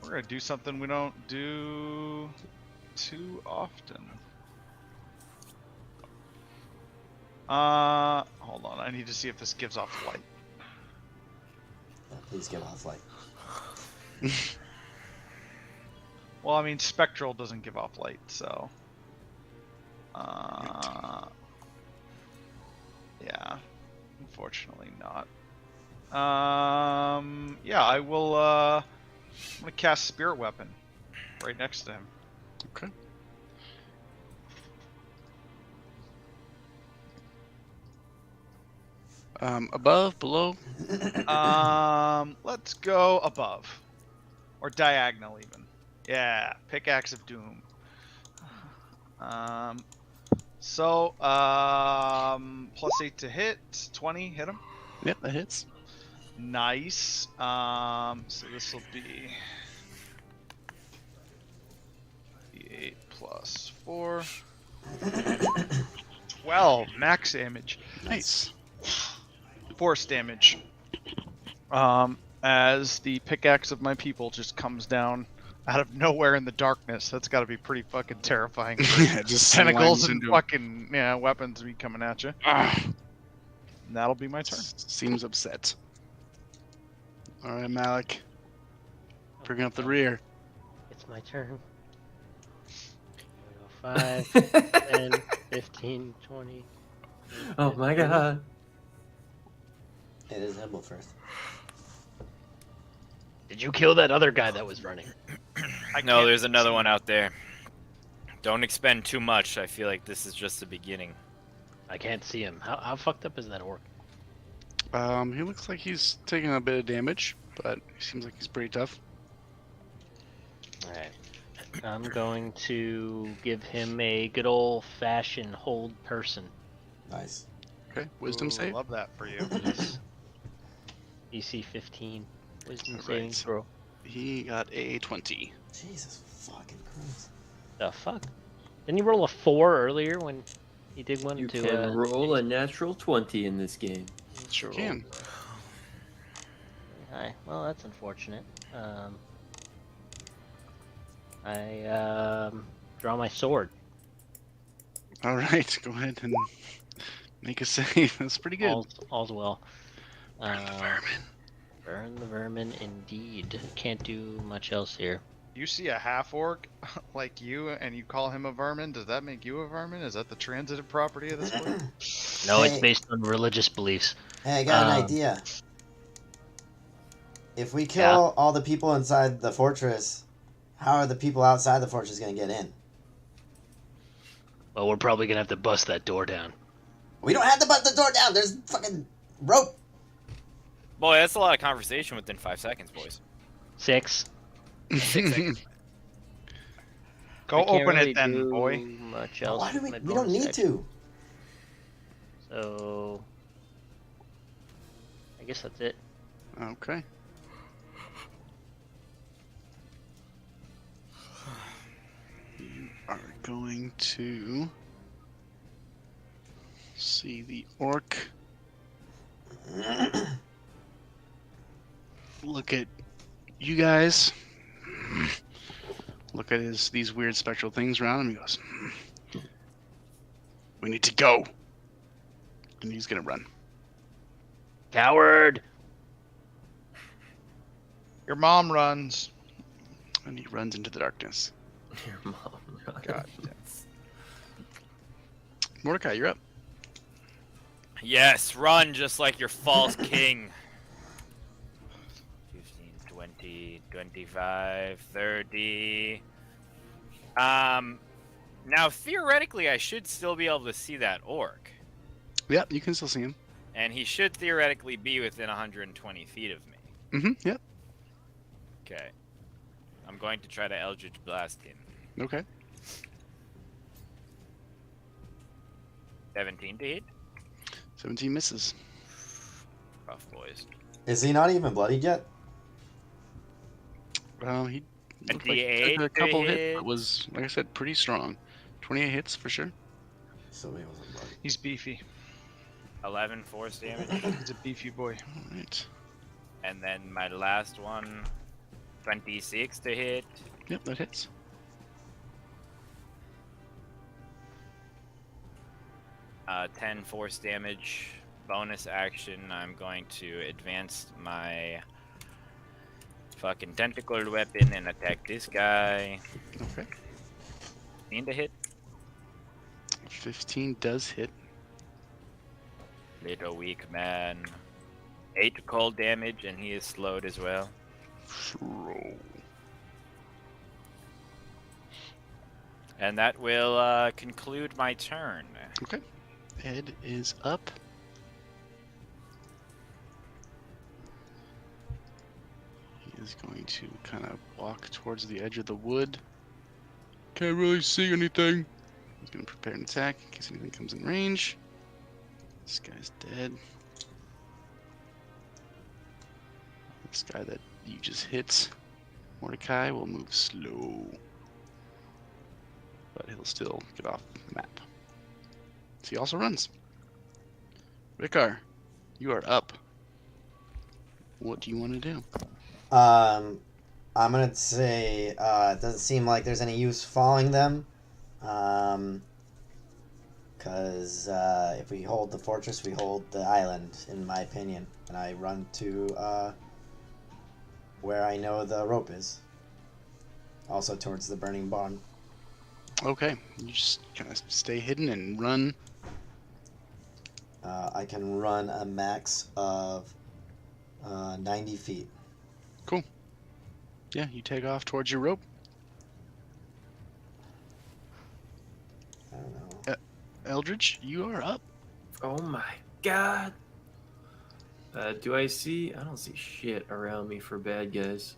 gonna do something we don't do too often. Hold on. I need to see if this gives off light. Yeah, please give off light. Well, I mean, spectral doesn't give off light, so. Yeah, unfortunately not. Yeah, I will. I'm gonna cast Spirit Weapon right next to him. Okay. Above, below. Let's go above, or diagonal even. Yeah, Pickaxe of Doom. So, +8 to hit, 20, hit him. Yep, that hits. Nice. So this will be 8 plus 4. 12 max damage. Nice. Force damage. As the pickaxe of my people just comes down out of nowhere in the darkness. That's got to be pretty fucking terrifying. Yeah, just Tentacles slams and into him. fucking weapons be coming at you. Ah, And that'll be my turn. seems upset. All right, Malik. Bring up the rear. It's my turn. 5, 10, 15, 20. Oh my god. It is Hibble first. Did you kill that other guy that was running? No, there's another one out there. Don't expend too much. I feel like this is just the beginning. I can't see him. How fucked up is that orc? He looks like he's taking a bit of damage, but he seems like he's pretty tough. Alright. I'm going to give him a good old fashioned hold person. Nice. Okay, wisdom Ooh, save. Love that for you. DC 15. Wisdom Alright. saving throw. He got a 20. Jesus fucking Christ. The fuck? Didn't you roll a 4 earlier when he did one You to can roll a natural 20 in this game. Sure can. Hi. Well, that's unfortunate. I draw my sword. All right, go ahead and make a save. That's pretty good. All's well. Burn the vermin. Burn the vermin, indeed. Can't do much else here. You see a half orc like you and you call him a vermin, does that make you a vermin? Is that the transitive property of this place? No, it's Hey. based on religious beliefs. Hey, I got an Um, idea. If we kill all the people inside the fortress, how are the people outside the fortress going to get in? Well, we're probably gonna have to bust that door down. We don't have to bust the door down. There's fucking rope. Boy, that's a lot of conversation within 5 seconds, boys. 6. 6 seconds. Go I can't open really it then, do boy. Much else Why do with we? my We don't bonus need action. to. So, I guess that's it. Okay. You are going to see the orc. Look at you guys. Look at these weird spectral things around him. He goes, "We need to go," and he's gonna run. Coward! Your mom runs. And he runs into the darkness. Your mom. God. Mordecai, you're up. Yes, run just like your false king. 15, 20, 25, 30. Now theoretically I should still be able to see that orc. Yep, you can still see him. And he should theoretically be within 120 feet of me. Mm-hmm. Yep. Okay. I'm going to try to Eldritch Blast him. Okay. 17 to hit. 17 misses. Rough, boys. Is he not even bloodied yet? He looked like he 28 took a couple to hits, hit. but was, like I said, pretty strong. 28 hits for sure. So he wasn't bloodied. He's beefy. 11 force damage. He's a beefy boy. All right. And then my last one, 26 to hit. Yep, that hits. Uh, 10 force damage. Bonus action, I'm going to advance my fucking tentacled weapon and attack this guy. Okay. 15 to hit. 15 does hit. Little weak man. 8 cold damage, and he is slowed as well. Slow. And that will conclude my turn. Okay. Ed is up. He is going to kind of walk towards the edge of the wood. Can't really see anything. He's going to prepare an attack in case anything comes in range. This guy's dead. This guy that you just hit, Mordecai, will move slow. But he'll still get off the map. So he also runs. Rickar, you are up. What do you want to do? I'm gonna say it doesn't seem like there's any use following them. Because if we hold the fortress, we hold the island, in my opinion. And I run to where I know the rope is. Also towards the burning barn. Okay, you just kind of stay hidden and run. I can run a max of 90 feet. Yeah, you take off towards your rope. I don't know. Eldridge, you are up. Oh my god. Do I see? I don't see shit around me for bad guys.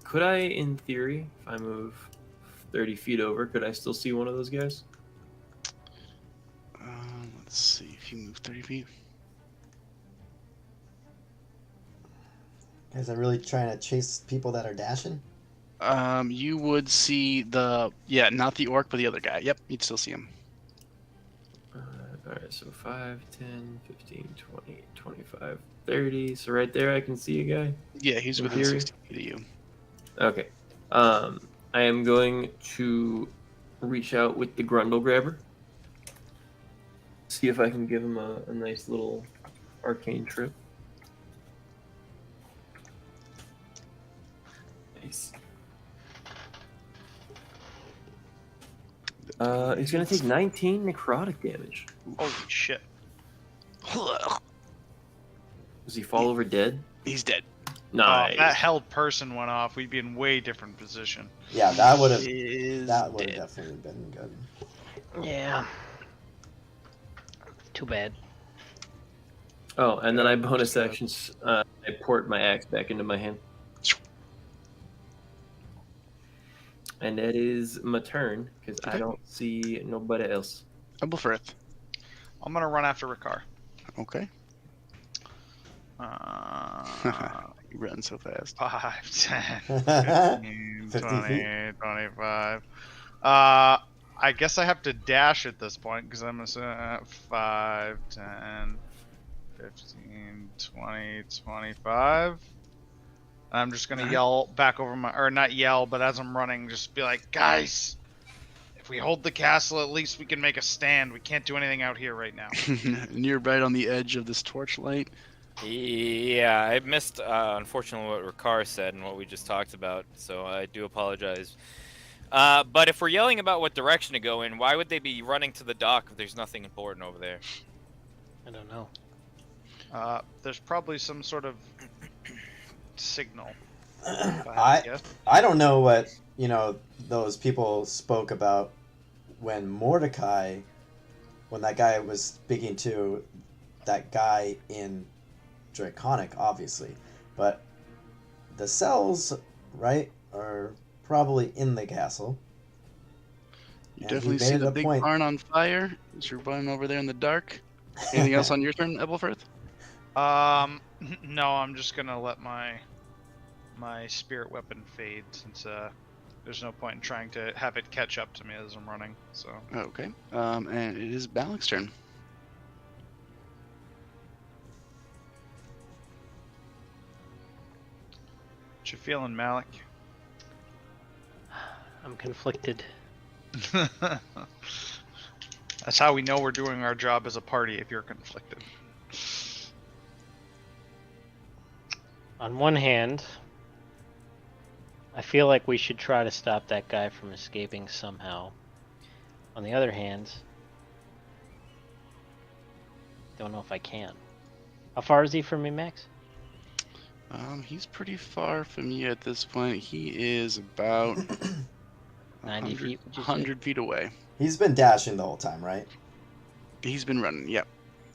Could I, in theory, if I move 30 feet over, could I still see one of those guys? Let's see if you move 30 feet. Guys are really trying to chase people that are dashing? You would see not the orc, but the other guy. Yep, you'd still see him. Alright, so 5, 10, 15, 20, 25, 30. So right there I can see a guy. Yeah, he's In within theory? 60 feet of you. Okay. I am going to reach out with the Grundle Grabber. See if I can give him a nice little arcane trip. Nice. He's gonna take 19 necrotic damage. Holy shit. Does he fall over dead? He's dead. Nice. That held person went off. We'd be in way different position. Yeah, that would have Is definitely been good. Yeah. Too bad. Oh, and then I bonus actions. I port my axe back into my hand. And that is my turn, because I Okay. don't see nobody else. Ebelfrith. I'm gonna run after Rickar. Okay. Uh, You run so fast. 5, 10, 15, 50 20, 25. I guess I have to dash at this point because I'm gonna 5, 10, 15, 20, 25. I'm just gonna yell back over my, or not yell, but as I'm running, just be like, guys, if we hold the castle, at least we can make a stand. We can't do anything out here right now. And you're right on the edge of this torchlight. Yeah, I missed, unfortunately, what Ricard said and what we just talked about, so I do apologize. But if we're yelling about what direction to go in, why would they be running to the dock if there's nothing important over there? I don't know. There's probably some sort of signal. I don't know what, those people spoke about when Mordecai, when that guy was speaking to that guy in Draconic, obviously. But the cells, right, are probably in the castle. You And he definitely made see it the a big point. barn on fire as you're running over there in the dark. Anything else on your turn, Ebelfrith? No, I'm just gonna let my spirit weapon fade since there's no point in trying to have it catch up to me as I'm running. So Okay. And it is Balik's turn. What you feeling, Malik? I'm conflicted. That's how we know we're doing our job as a party if you're conflicted. On one hand, I feel like we should try to stop that guy from escaping somehow. On the other hand, don't know if I can. How far is he from me, Max? He's pretty far from you at this point. He is about 90 feet, would you say? 100 feet away. He's been dashing the whole time, right? He's been running, yep.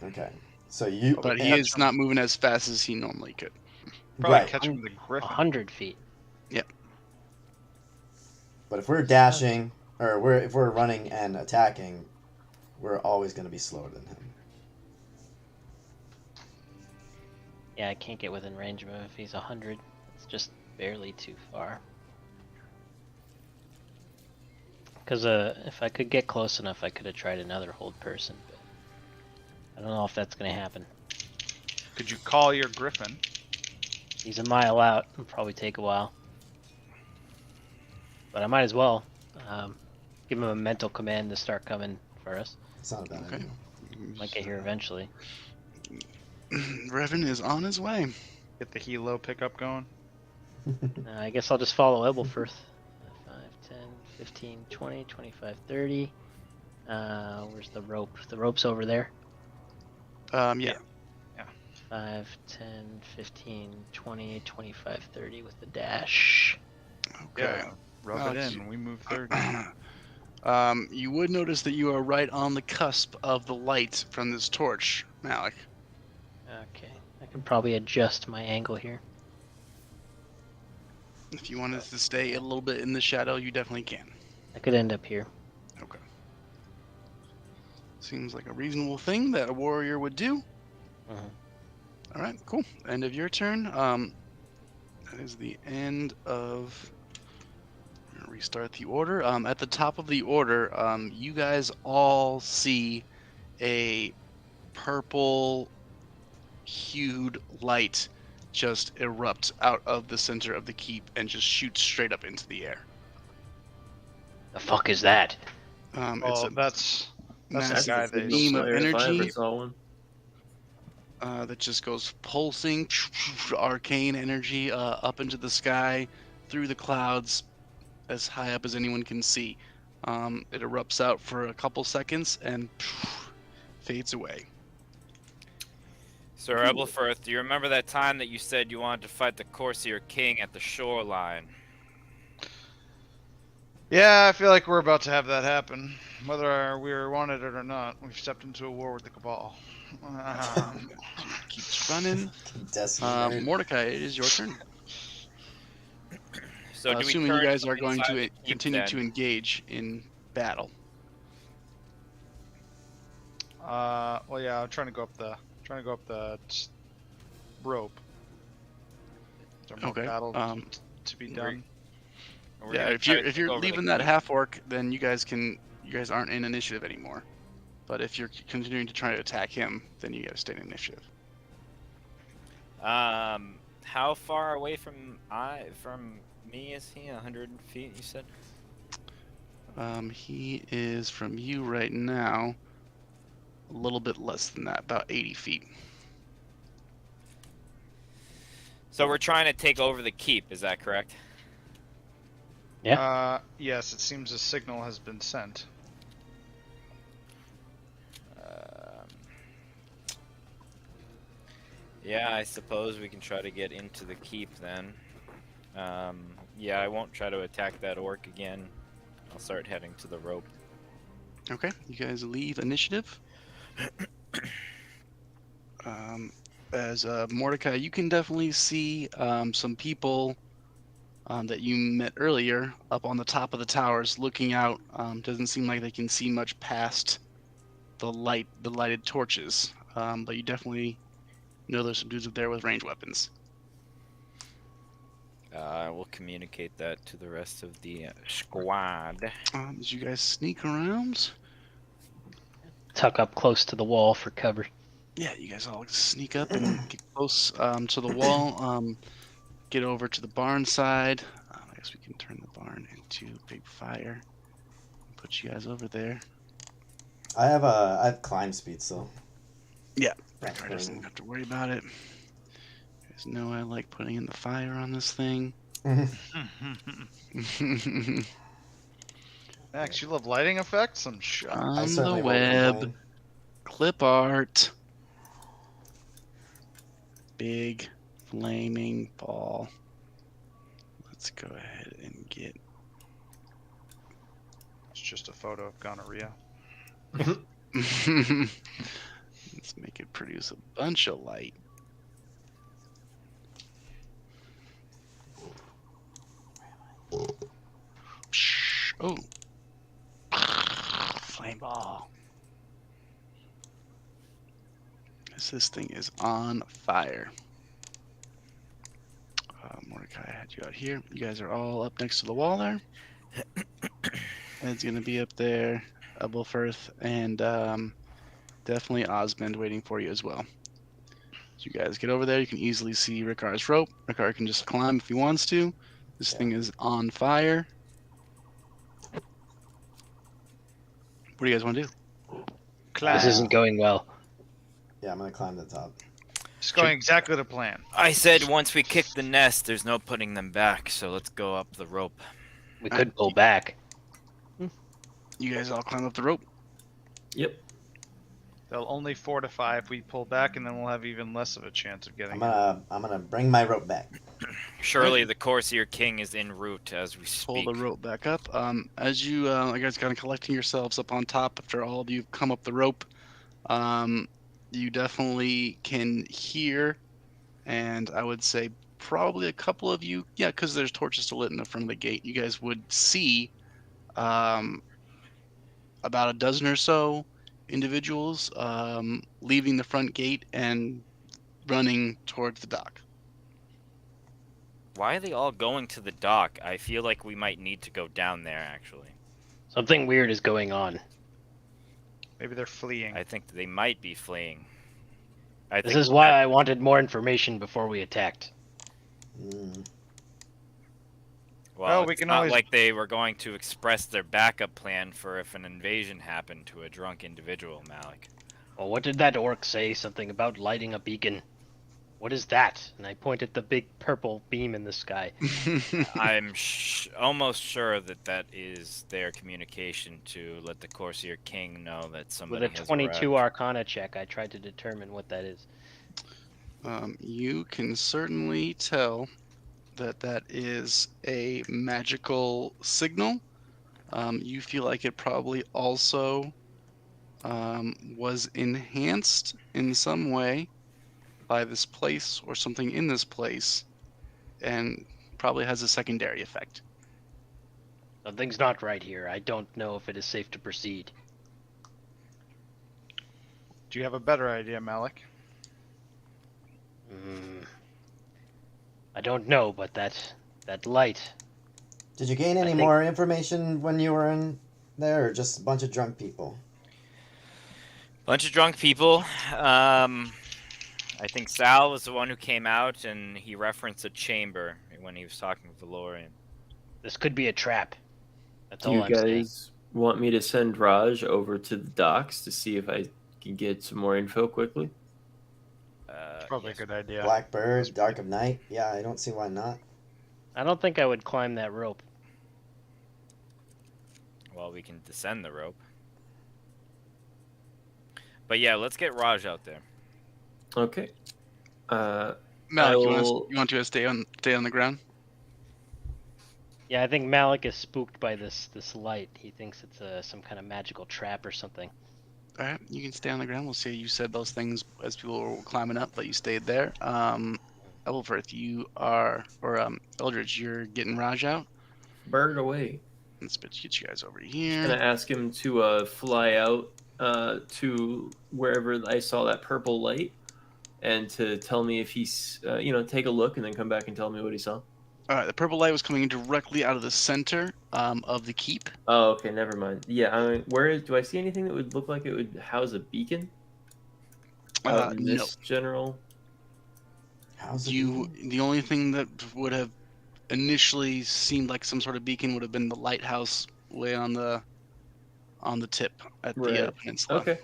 Okay. So you. But he is not moving as fast as he normally could. Probably Right. catch him with a griffin. 100 feet. But if we're dashing, or if we're running and attacking, we're always going to be slower than him. Yeah, I can't get within range of him if he's 100. It's just barely too far. Because if I could get close enough, I could have tried another hold person. But I don't know if that's going to happen. Could you call your griffin? He's a mile out. It'll probably take a while. But I might as well give him a mental command to start coming for us. It's not a bad Okay. idea. Might get here eventually. Revan is on his way. Get the helo pickup going. I guess I'll just follow Ebelfirth. 5, 10, 15, 20, 25, 30. Where's the rope? The rope's over there. Yeah. 5, 10, 15, 20, 25, 30 with the dash. Okay. Yeah. Rub it Alex, in. We move 30. You would notice that you are right on the cusp of the light from this torch, Malik. Okay. I can probably adjust my angle here. If you wanted to stay a little bit in the shadow, you definitely can. I could end up here. Okay. Seems like a reasonable thing that a warrior would do. Mhm. All right, cool. End of your turn. That is the end of. I'm gonna restart the order. At the top of the order, you guys all see a purple-hued light just erupt out of the center of the keep and just shoot straight up into the air. The fuck is that? It's Oh, a that's the massive guy they beam of Slayer if I ever energy saw one. that just goes pulsing, arcane energy up into the sky, through the clouds, as high up as anyone can see. It erupts out for a couple seconds and fades away. Sir Ebelfirth, do you remember that time that you said you wanted to fight the Corsair King at the shoreline? Yeah, I feel like we're about to have that happen. Whether we wanted it or not, we've stepped into a war with the Cabal. Keeps running. Destiny. Mordecai, it is your turn. So do we Assuming you turn guys are going inside to the keep continue then? to engage in battle. Well, yeah, I'm trying to go up the rope. Is there more Okay, battle to be done? Or we're Yeah, gonna if try you're to if take you're over the leaving that keep? half orc, then you guys aren't in initiative anymore. But if you're continuing to try to attack him, then you gotta stay in initiative. How far away from me is he? 100 feet, you said? He is from you right now. A little bit less than that, about 80 feet. So we're trying to take over the keep, is that correct? Yeah. Yes, it seems a signal has been sent. Yeah, I suppose we can try to get into the keep then. Yeah, I won't try to attack that orc again. I'll start heading to the rope. Okay, you guys leave initiative. As Mordecai, you can definitely see some people that you met earlier up on the top of the towers looking out. Doesn't seem like they can see much past the lighted torches, but you definitely know there's some dudes up there with ranged weapons. I will communicate that to the rest of the squad. As you guys sneak around, Tuck up close to the wall for cover. yeah, you guys all sneak up and get close to the wall. get over to the barn side. I guess we can turn the barn into a big fire. Put you guys over there. I have climb speed still. Yeah, That's Rickard doesn't burning. have to worry about it. You guys know I like putting in the fire on this thing. Max, you love lighting effects? I'm shocked. I On the certainly won't web, complain. clip art. Big flaming ball. Let's go ahead and get. It's just a photo of gonorrhea. Let's make it produce a bunch of light. Oh. Flame ball. This thing is on fire. Mordecai, I had you out here. You guys are all up next to the wall there. Ed's gonna be up there. Ubblefirth and definitely Osmond waiting for you as well. So you guys get over there. You can easily see Ricard's rope. Ricard can just climb if he wants to. This thing is on fire. What do you guys want to do? This isn't going well. Yeah, I'm gonna climb the top. It's going exactly to plan. I said once we kick the nest, there's no putting them back, so let's go up the rope. We could pull back. You guys all climb up the rope. Yep. They'll only fortify if we pull back, and then we'll have even less of a chance of getting I'm gonna bring my rope back. Surely the Corsair King is en route as we Pull speak. the rope back up. As you guys kind of collecting yourselves up on top after all of you come up the rope, you definitely can hear, and I would say probably a couple of you, yeah, because there's torches still lit in the front of the gate. You guys would see about a dozen or so individuals leaving the front gate and running towards the dock. Why are they all going to the dock? I feel like we might need to go down there, actually. Something weird is going on. Maybe they're fleeing. I think they might be fleeing. This is why I wanted more information before we attacked. Well, we it's can not always- like they were going to express their backup plan for if an invasion happened to a drunk individual, Malik. Well, what did that orc say? Something about lighting a beacon. What is that? And I pointed the big purple beam in the sky. I'm almost sure that that is their communication to let the Corsair King know that somebody With a has 22 arrived. Arcana check, I tried to determine what that is. You can certainly tell that that is a magical signal. You feel like it probably also was enhanced in some way by this place or something in this place, and probably has a secondary effect. Something's not right here. I don't know if it is safe to proceed. Do you have a better idea, Malik? I don't know, but that light. Did you gain any think- more information when you were in there, or just a bunch of drunk people? Bunch of drunk people. I think Sal was the one who came out, and he referenced a chamber when he was talking with Valorian. This could be a trap. That's Do all you I'm saying. guys want me to send Raj over to the docks to see if I can get some more info quickly? Probably a good idea. Blackbird, Dark of Night. Yeah, I don't see why not. I don't think I would climb that rope. Well, we can descend the rope. But yeah, let's get Raj out there. Okay. Malik, will- you want to stay on the ground? Yeah, I think Malik is spooked by this light. He thinks it's some kind of magical trap or something. All right, you can stay on the ground. We'll see. You said those things as people were climbing up, but you stayed there. Elverth, you are, or Eldridge, you're getting Raj out. Bird away. Let's get you guys over Gonna here. ask him to fly out to wherever I saw that purple light, and to tell me if he's, take a look and then come back and tell me what he saw. All right, the purple light was coming directly out of the center of the keep. Oh, okay, never mind. Yeah, do I see anything that would look like it would house a beacon? In No. this general. How's it The only thing that would have initially seemed like some sort of beacon would have been the lighthouse way on the tip at the Right. peninsula. Okay.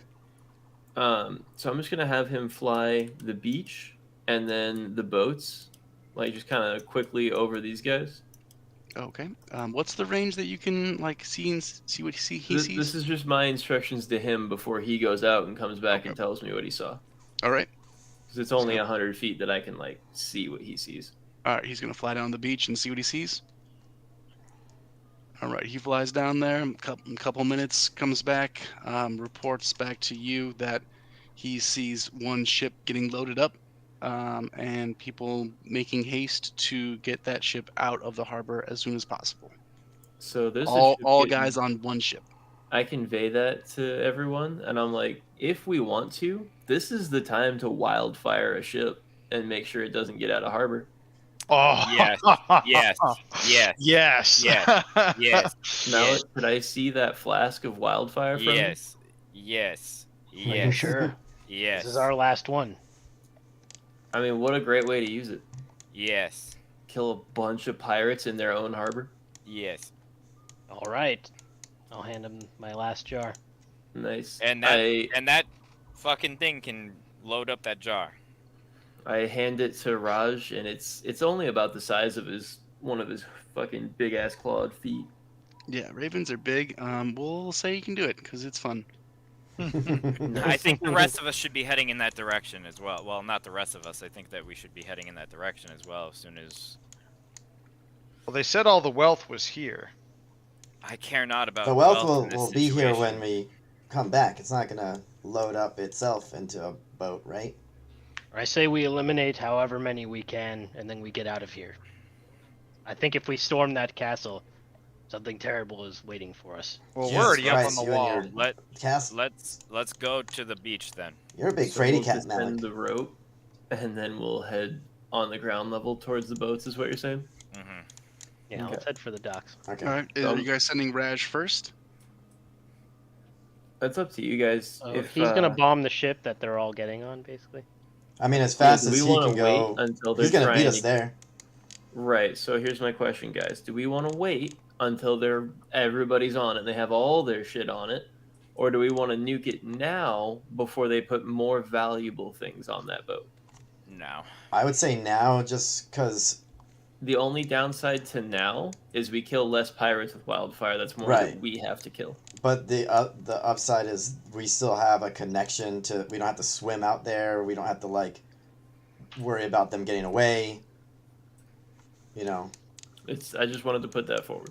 So I'm just gonna have him fly the beach and then the boats, like just kind of quickly over these guys. Okay. What's the range that you can like see and see what he This sees? is just my instructions to him before he goes out and comes back Okay. and tells me what he saw. All right. Because it's only 100 feet that I can like see what he sees. All right. He's gonna fly down the beach and see what he sees. All right. He flies down there. Couple minutes, comes back, reports back to you that he sees one ship getting loaded up, and people making haste to get that ship out of the harbor as soon as possible. So this All guys on one ship. I convey that to everyone, and I'm like, if we want to, this is the time to wildfire a ship and make sure it doesn't get out of harbor. Oh Yes, yes, yes, yes, yes, yes, Now, yes, could I see that flask of wildfire from him? yes, yes, Are you yes, sure? yes, This is our last one. I mean, what a great way to use it. yes, Kill a bunch of pirates in their own harbor. yes. All right. I'll hand him my last jar. Nice. And that fucking thing can load up that jar. I hand it to Raj, and it's only about the size of one of his fucking big ass clawed feet. Yeah, ravens are big. We'll say you can do it because it's fun. I think the rest of us should be heading in that direction as well. Well, not the rest of us. I think that we should be heading in that direction as well as soon as... Well, they said all the wealth was here. I care not about The wealth in this will be here situation. when we come back. It's not gonna load up itself into a boat, right? I say we eliminate however many we can, and then we get out of here. I think if we storm that castle, something terrible is waiting for us. Well, Jesus we're already up on Christ, the you and wall. your- Let's Let's go to the beach then. You're a big So fraidy we'll cat, descend Malik. the rope, and then we'll head on the ground level towards the boats. Is what you're saying? Hmm. Yeah, Okay. let's head for the docks. Okay. All right. Are you guys sending Raj first? That's up to you guys. If he's gonna bomb the ship that they're all getting on, basically. I mean, as fast do as we he want can to go, wait until they're he's gonna trying beat us to... there. Right. So here's my question, guys. Do we want to wait until everybody's on it, they have all their shit on it, or do we want to nuke it now before they put more valuable things on that boat? No. I would say now, just because. The only downside to now is we kill less pirates with wildfire. That's more Right. that we have to kill. But the upside is we still have a connection to. We don't have to swim out there. We don't have to like worry about them getting away. You know, I just wanted to put that forward.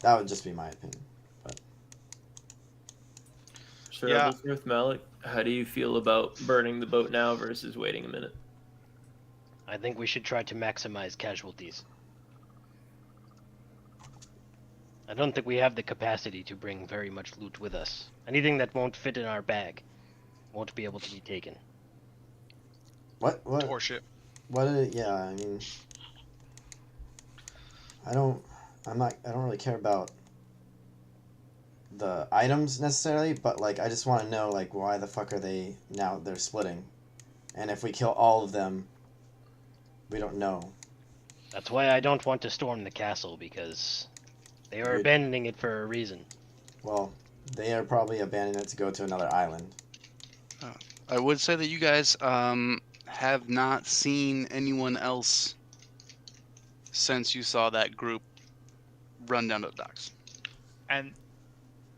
that would just be my opinion. Sir Yeah. Ellsworth, Malik, how do you feel about burning the boat now versus waiting a minute? I think we should try to maximize casualties. I don't think we have the capacity to bring very much loot with us. Anything that won't fit in our bag won't be able to be taken. What? Horseshit. Yeah, I mean, I don't really care about the items necessarily, but like I just want to know like why the fuck are they're splitting, and if we kill all of them, we don't know. That's why I don't want to storm the castle, because they are Good. abandoning it for a reason. Well, they are probably abandoning it to go to another island. I would say that you guys have not seen anyone else since you saw that group run down to the docks. And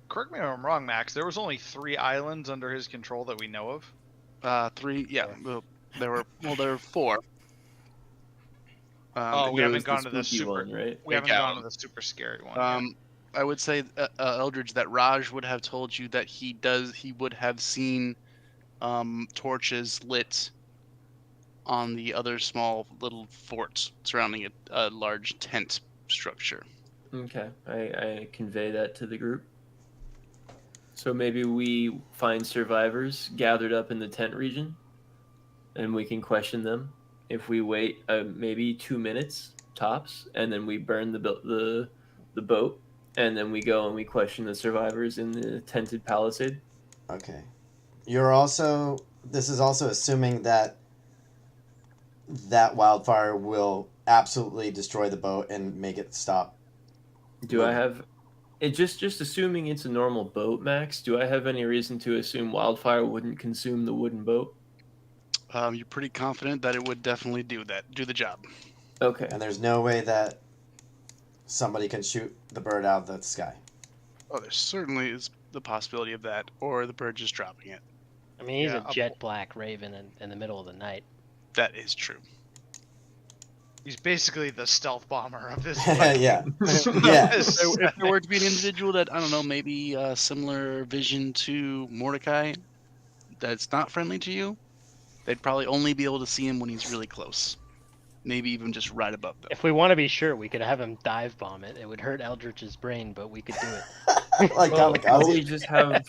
correct me if I'm wrong, Max. There was only 3 islands under his control that we know of. 3, yeah. Well, there were 4. Oh, we There haven't was the gone to the spooky super. one, right? We haven't Yeah. gone to the super scary one. yet. I would say, Eldridge, that Raj would have told you that he would have seen torches lit on the other small little forts surrounding a large tent structure. Okay, I convey that to the group. So maybe we find survivors gathered up in the tent region, and we can question them. If we wait maybe 2 minutes tops, and then we burn the boat, and then we go and we question the survivors in the tented palisade. Okay. This is also assuming that that wildfire will absolutely destroy the boat and make it stop. Do I have it just assuming it's a normal boat, Max? Do I have any reason to assume wildfire wouldn't consume the wooden boat? You're pretty confident that it would definitely do the job. Okay. And there's no way that somebody can shoot the bird out of the sky. Oh, there certainly is the possibility of that, or the bird just dropping it. I mean, he's Yeah, a jet black raven in the middle of the night. That is true. He's basically the stealth bomber of this. yeah. Yeah. If there were to be an individual that, I don't know, maybe a similar vision to Mordecai that's not friendly to you, they'd probably only be able to see him when he's really close. Maybe even just right above them. If we want to be sure, we could have him dive bomb it. It would hurt Eldritch's brain, but we could do it. Like Well, kamikaze. we just have.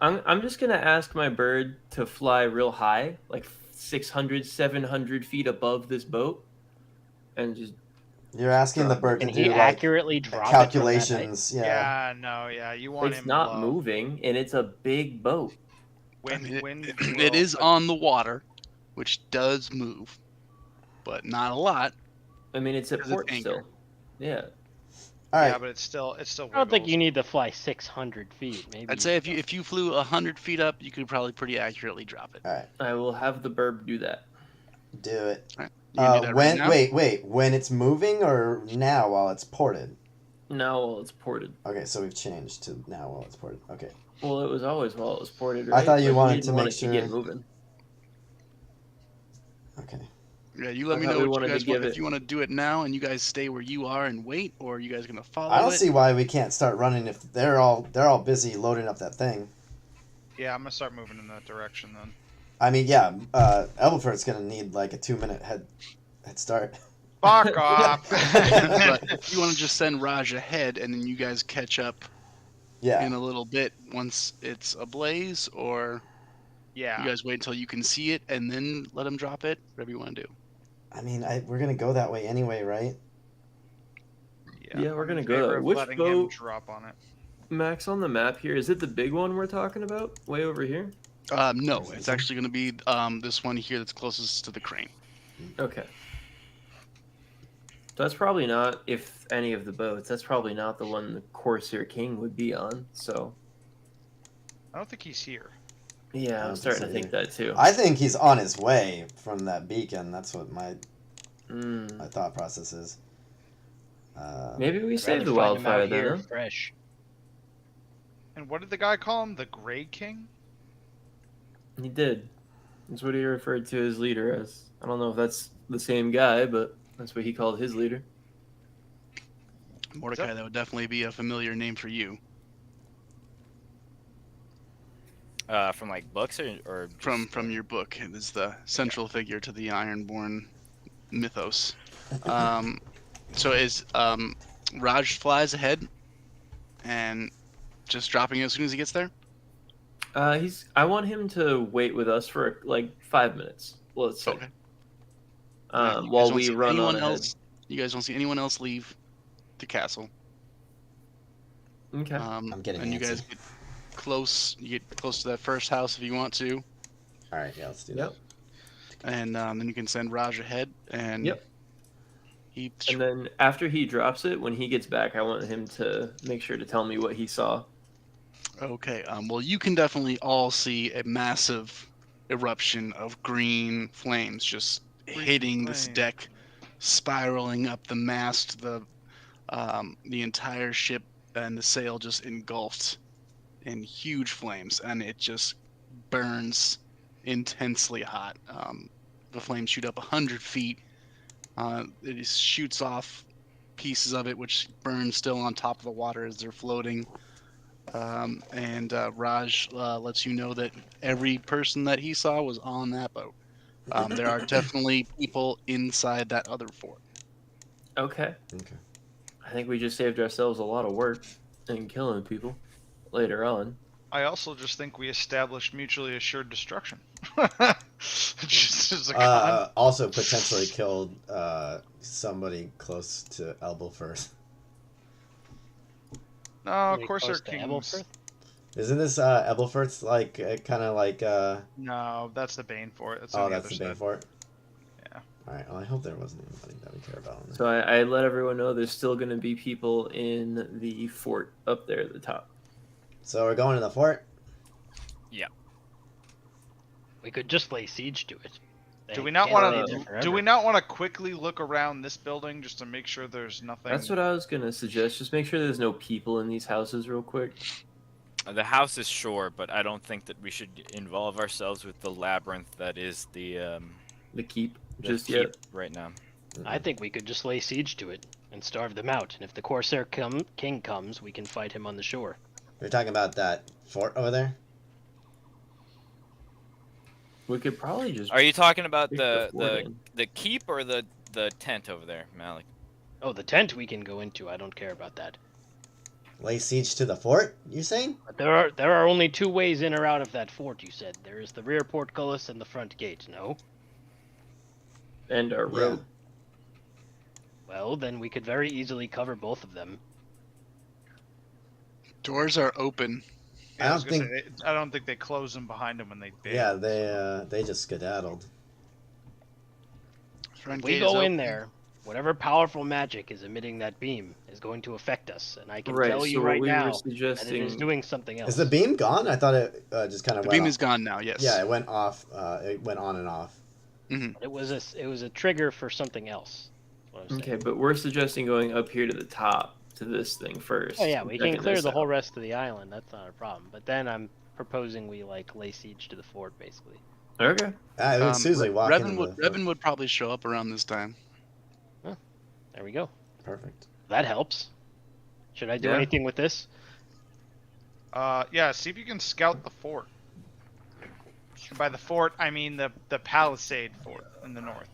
I'm just gonna ask my bird to fly real high, like 600, 700 feet above this boat, and just. You're asking the bird to Can he do like accurately drop calculations. it Yeah. Yeah, you want It's him not low. moving, and it's a big boat. Wind, I mean, wind it is on the water, which does move, but not a lot. I mean, it's at 'Cause it's port still. anchored. Yeah. All right. Yeah, but it's still. I don't think wiggles. you need to fly 600 feet. Maybe. I'd say if you flew 100 feet up, you could probably pretty accurately drop it. All right. I will have the bird do that. Do it. You can do that When? right now? Wait. When it's moving or now while it's ported? Now while it's ported. Okay, so we've changed to now while it's ported. Okay. Well, it was always while it was ported, I right? thought you Like, we wanted didn't to want make it to get sure- moving. Okay. Yeah, you let I me thought know we what wanted you to guys want. give If it- you want to do it now and you guys stay where you are and wait, or are you guys gonna follow I don't it? see why we can't start running if they're all busy loading up that thing. Yeah, I'm gonna start moving in that direction then. I mean, yeah, Elberford's gonna need like a 2-minute head start. Fuck off. But if you want to just send Raj ahead and then you guys catch up Yeah. in a little bit once it's ablaze, or Yeah. you guys wait until you can see it and then let him drop it, whatever you want to do. I mean, we're gonna go that way anyway, right? Yeah, we're I'm gonna in go favor there. of Which letting him boat- drop on it. Max, on the map here, is it the big one we're talking about? Way over here? No, it's actually going to be this one here that's closest to the crane. Okay. So that's probably not, if any of the boats, that's probably not the one the Corsair King would be on, so. I don't think he's here. Yeah, I'm don't starting to think think so that too. I think he's on his way from that beacon. That's what my Mm. thought process is. Maybe we I'd save the rather find him wildfire out then, here huh? fresh. And what did the guy call him? The Grey King? He did. That's what he referred to his leader as. I don't know if that's the same guy, but that's what he called his leader. Mordecai, that would definitely be a familiar name for you. From like books or just, From your book. It is the central figure to the Ironborn mythos. So is Raj flies ahead and just dropping it as soon as he gets there? I want him to wait with us for like 5 minutes. Let's say. Okay. While we run on ahead. You guys don't see anyone else leave the castle. Okay. I'm getting and you guys antsy. get close. You get close to that first house if you want to, All right, yeah, let's do Yep. and then you can send Raj ahead. And Yep. he And then after he drops it, when he gets back, I want him to make sure to tell me what he saw. Okay. Well, you can definitely all see a massive eruption of green flames just hitting this flame. deck, spiraling up the mast, the entire ship and the sail just engulfed in huge flames, and it just burns intensely hot. The flames shoot up 100 feet. It just shoots off pieces of it, which burn still on top of the water as they're floating. And Raj lets you know that every person that he saw was on that boat. There are definitely people inside that other fort. Okay. Okay. I think we just saved ourselves a lot of work in killing people later on. I also just think we established mutually assured destruction. Just as a Also potentially killed somebody close to Elbelfirth. No, of Really course close our to kings. Ebelfirth? Isn't this Elbelfirth's like kind of like No, that's the Bane for it. That's oh, on the that's other the Bane side. fort? Yeah. All right. Well, I hope there wasn't anybody that we care about on there. So I let everyone know there's still going to be people in the fort up there at the top. So we're going to the fort. We could just lay siege to it. Do They we not can't want stay to? there Do we forever. not want to quickly look around this building just to make sure there's nothing? That's what I was going to suggest. Just make sure there's no people in these houses real quick. The house is sure, but I don't think that we should involve ourselves with the labyrinth that is The keep the just keep yet. right now. I think we could just lay siege to it and starve them out. And if the Corsair King comes, we can fight him on the shore. You're talking about that fort over there? We could probably just. Are you talking about kick the fort in. the keep or the tent over there, Malik? Oh, the tent we can go into. I don't care about that. Lay siege to the fort? You saying? But there are only 2 ways in or out of that fort. You said there is the rear portcullis and the front gate. No. And our Yeah. road. Well, then we could very easily cover both of them. Doors are open. I was don't gonna say, I don't think they close them behind them when they bail. Yeah, they just skedaddled. Front If we gate is go in open. there, whatever powerful magic is emitting that beam is going to affect us, and I can Right. tell So you what right we now were that it is suggesting. doing something else. Is the beam gone? I thought it just kind of The went beam off. is gone now. Yes. Yeah, it went off. It went on and off. It was a trigger for something else. That's what I'm saying. Okay, but we're suggesting going up here to the top to this thing first. Oh yeah, and we can checking clear this the whole out. rest of the island. That's not a problem. But then I'm proposing we lay siege to the fort, basically. Okay. It would Susie walk Revan into would the Revan would probably show up around this time. There we go. Perfect. That helps. Should I do Yeah. anything with this? Yeah. See if you can scout the fort. And by the fort, I mean the palisade fort in the north.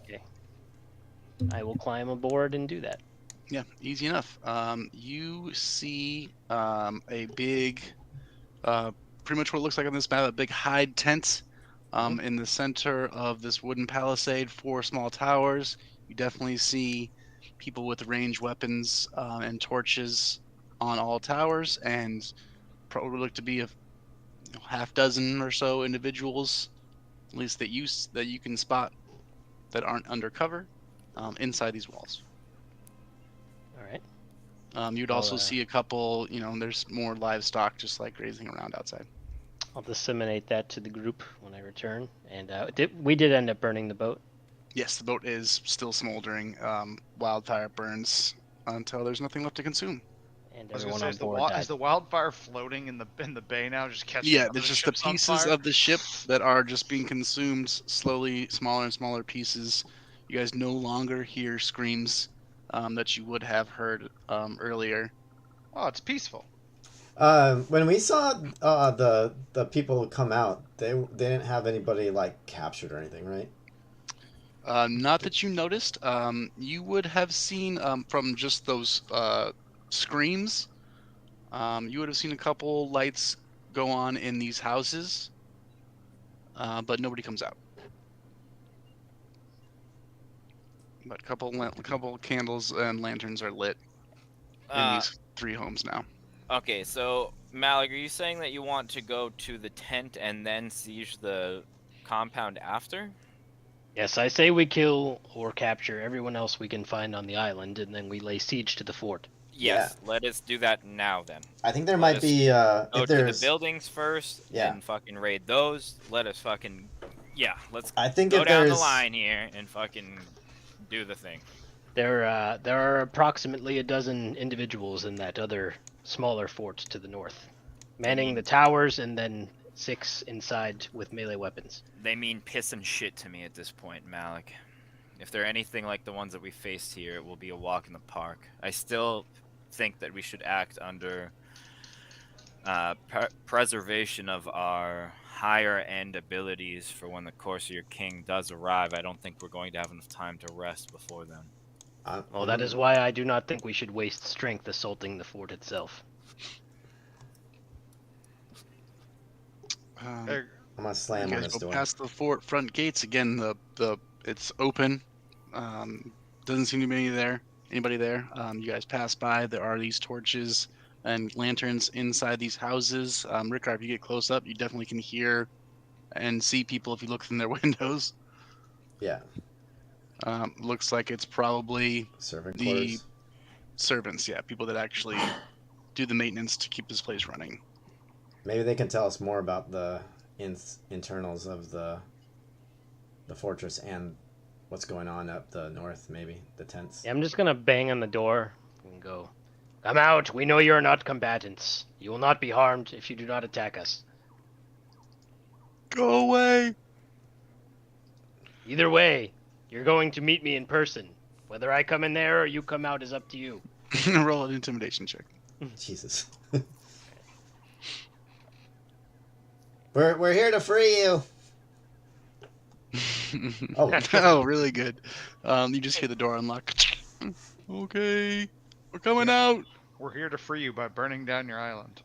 I will climb aboard and do that. Yeah, easy enough. You see a big, pretty much what it looks like on this map, a big hide tent in the center of this wooden palisade, 4 small towers. You definitely see people with ranged weapons and torches on all towers, and probably look to be a half dozen or so individuals, at least that you can spot that aren't undercover inside these walls. All right. You'd I'll, also see a couple, there's more livestock just like grazing around outside. I'll disseminate that to the group when I return. And we did end up burning the boat. Yes, the boat is still smoldering. Wildfire burns until there's nothing left to consume. And I was gonna everyone say, on is board died. the wildfire floating in the bay now, just catching? Yeah, other there's just the ships on pieces fire? of the ship that are just being consumed slowly, smaller and smaller pieces. You guys no longer hear screams that you would have heard earlier. Oh, it's peaceful. When we saw the people come out, they didn't have anybody like captured or anything, right? Not that you noticed. You would have seen from just those screams. You would have seen a couple lights go on in these houses, but nobody comes out. But a couple candles and lanterns are lit in these 3 homes now. Okay, so Malik, are you saying that you want to go to the tent and then siege the compound after? Yes, I say we kill or capture everyone else we can find on the island, and then we lay siege to the fort. Yes, let us do that now then. I think there Let might us be Go if to the there's. buildings first Yeah. and fucking raid those. Let us fucking let's I think go if down there's. the line here and fucking do the thing. There are approximately a dozen individuals in that other smaller fort to the north, manning the towers, and then 6 inside with melee weapons. They mean piss and shit to me at this point, Malik. If they're anything like the ones that we faced here, it will be a walk in the park. I still think that we should act under preservation of our higher end abilities for when the Corsair King does arrive. I don't think we're going to have enough time to rest before then. Well, that is why I do not think we should waste strength assaulting the fort itself. There- I'm gonna You slam on guys this go door. past the fort front gates again. It's open. Doesn't seem to be anybody there. You guys pass by. There are these torches and lanterns inside these houses. Rickard, if you get close up, you definitely can hear and see people if you look from their windows. Yeah. Looks like it's probably Servant the quarters. servants, yeah, people that actually do the maintenance to keep this place running. Maybe they can tell us more about the internals of the fortress and what's going on up the north. Maybe the tents. Yeah, I'm just gonna bang on the door and go, "Come out! We know you are not combatants. You will not be harmed if you do not attack us. Go away! Either way, you're going to meet me in person. Whether I come in there or you come out is up to you." Roll an intimidation check. Jesus. We're here to free you. Oh. Oh, really good. You just hear the door unlock. Okay, we're coming out. We're here to free you by burning down your island.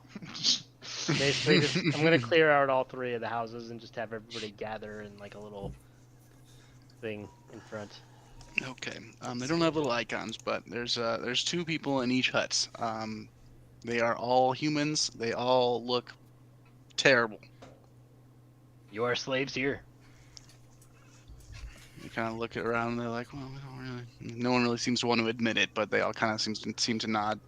Basically, I'm gonna clear out all 3 of the houses and just have everybody gather in like a little thing in front. Okay. They don't have little icons, but there's 2 people in each hut. They are all humans. They all look terrible. You are slaves here. You kind of look around and they're like, well, we don't really. No one really seems to want to admit it, but they all kind of seem to nod.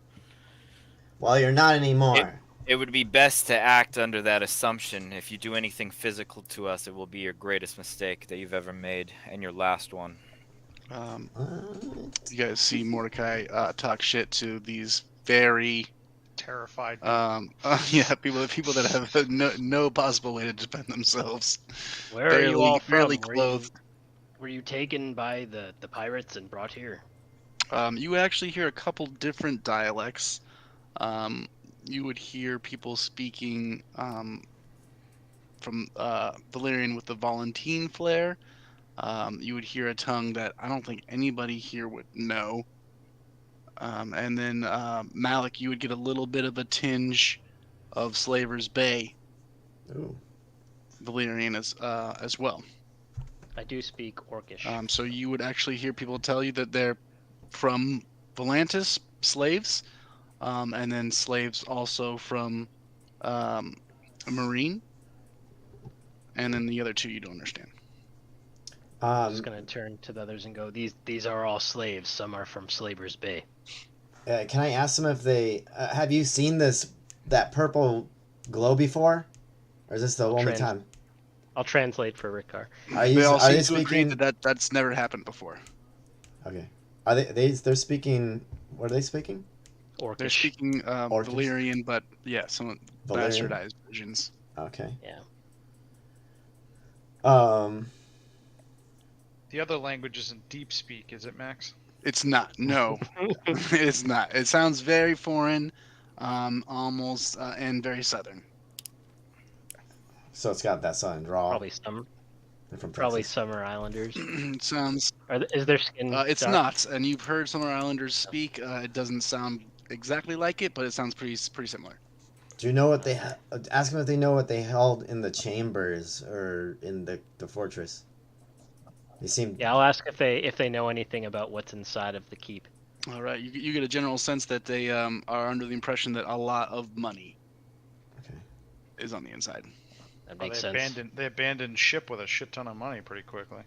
Well, you're not anymore. It would be best to act under that assumption. If you do anything physical to us, it will be your greatest mistake that you've ever made, and your last one. You guys see Mordecai talk shit to these very Terrified. yeah, people that have no possible way to defend themselves. Where are you all from? Barely clothed. Were you taken by the pirates and brought here? You actually hear a couple different dialects. You would hear people speaking from Valyrian with the Volantine flair. You would hear a tongue that I don't think anybody here would know. And then Malik, you would get a little bit of a tinge of Slaver's Bay. Ooh. Valyrian as well. I do speak Orcish. So you would actually hear people tell you that they're from Volantis, slaves, and then slaves also from a Marine, and then the other 2 you don't understand. I'm just gonna turn to the others and go, these are all slaves. Some are from Slaver's Bay. Can I ask them if they have you seen that purple glow before, or is this the only time? I'll translate for Rickar. They all seem to speaking? agree that's never happened before. Okay. Are they're speaking? What are they speaking? Orcish. They're speaking Valyrian, but yeah, some Valyrian? bastardized versions. Okay. Yeah. The other language isn't deep speak, is it, Max? It's not. No, it's not. It sounds very foreign, almost, and very southern. So it's got that southern drawl. Probably some. They're from Probably Texas. Summer Islanders. It sounds. Is their skin? It's dark? not, and you've heard Summer Islanders speak. It doesn't sound exactly like it, but it sounds pretty similar. Do you know what they ask them if they know what they held in the chambers or in the fortress? They seem. Yeah, I'll ask if they know anything about what's inside of the keep. All right, you get a general sense that they are under the impression that a lot of money is on the inside. That Well, makes sense. They abandoned ship with a shit ton of money pretty quickly.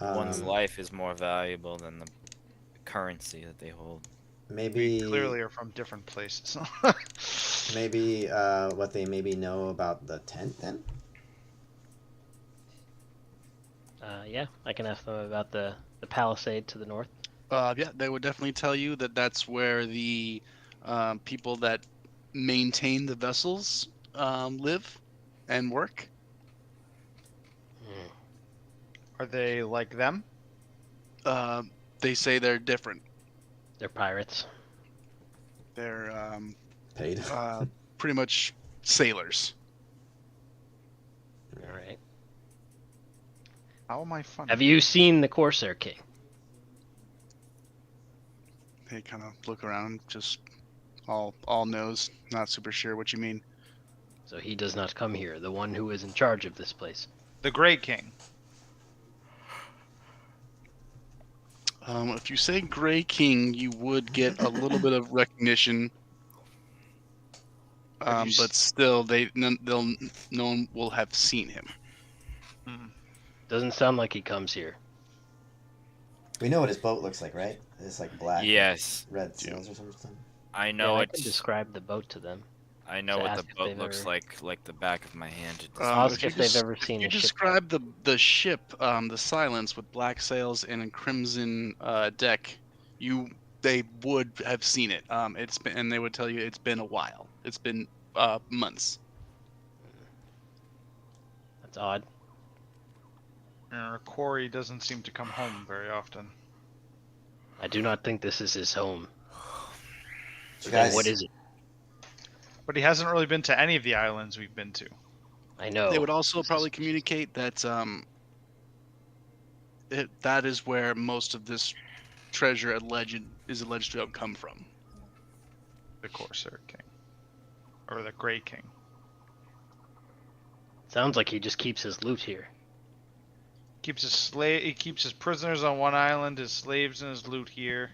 One's life is more valuable than the currency that they hold. Maybe We clearly are from different places. maybe what they maybe know about the tent then. Yeah, I can ask them about the palisade to the north. Yeah, they would definitely tell you that that's where the people that maintain the vessels live and work. Are they like them? They say they're different. They're pirates. They're Paid. pretty much sailors. All right. How am I funny? Have you seen the Corsair King? They kind of look around, just all nose, not super sure what you mean. So he does not come here, the one who is in charge of this place. The Grey King. If you say Grey King, you would get a little bit of recognition, but still, no one will have seen him. Doesn't sound like he comes here. We know what his boat looks like, right? It's like black, with Yes, red sails or something. I Yeah, know I can it's. describe the boat to them. I know to what the ask if boat they've looks ever- like the back of my hand. It does Ask you if they've des- ever seen you a ship. describe the ship, the Silence, with black sails and a crimson deck, they would have seen it. It's been, and they would tell you it's been a while. It's been months. That's odd. Our quarry doesn't seem to come home very often. I do not think this is his home. You Then guys, what is it? But he hasn't really been to any of the islands we've been to. I know. They would also This probably is- communicate that that is where most of this treasure is alleged to have come from. The Corsair King. Or the Grey King. Sounds like he just keeps his loot here. He keeps his prisoners on one island, his slaves and his loot here.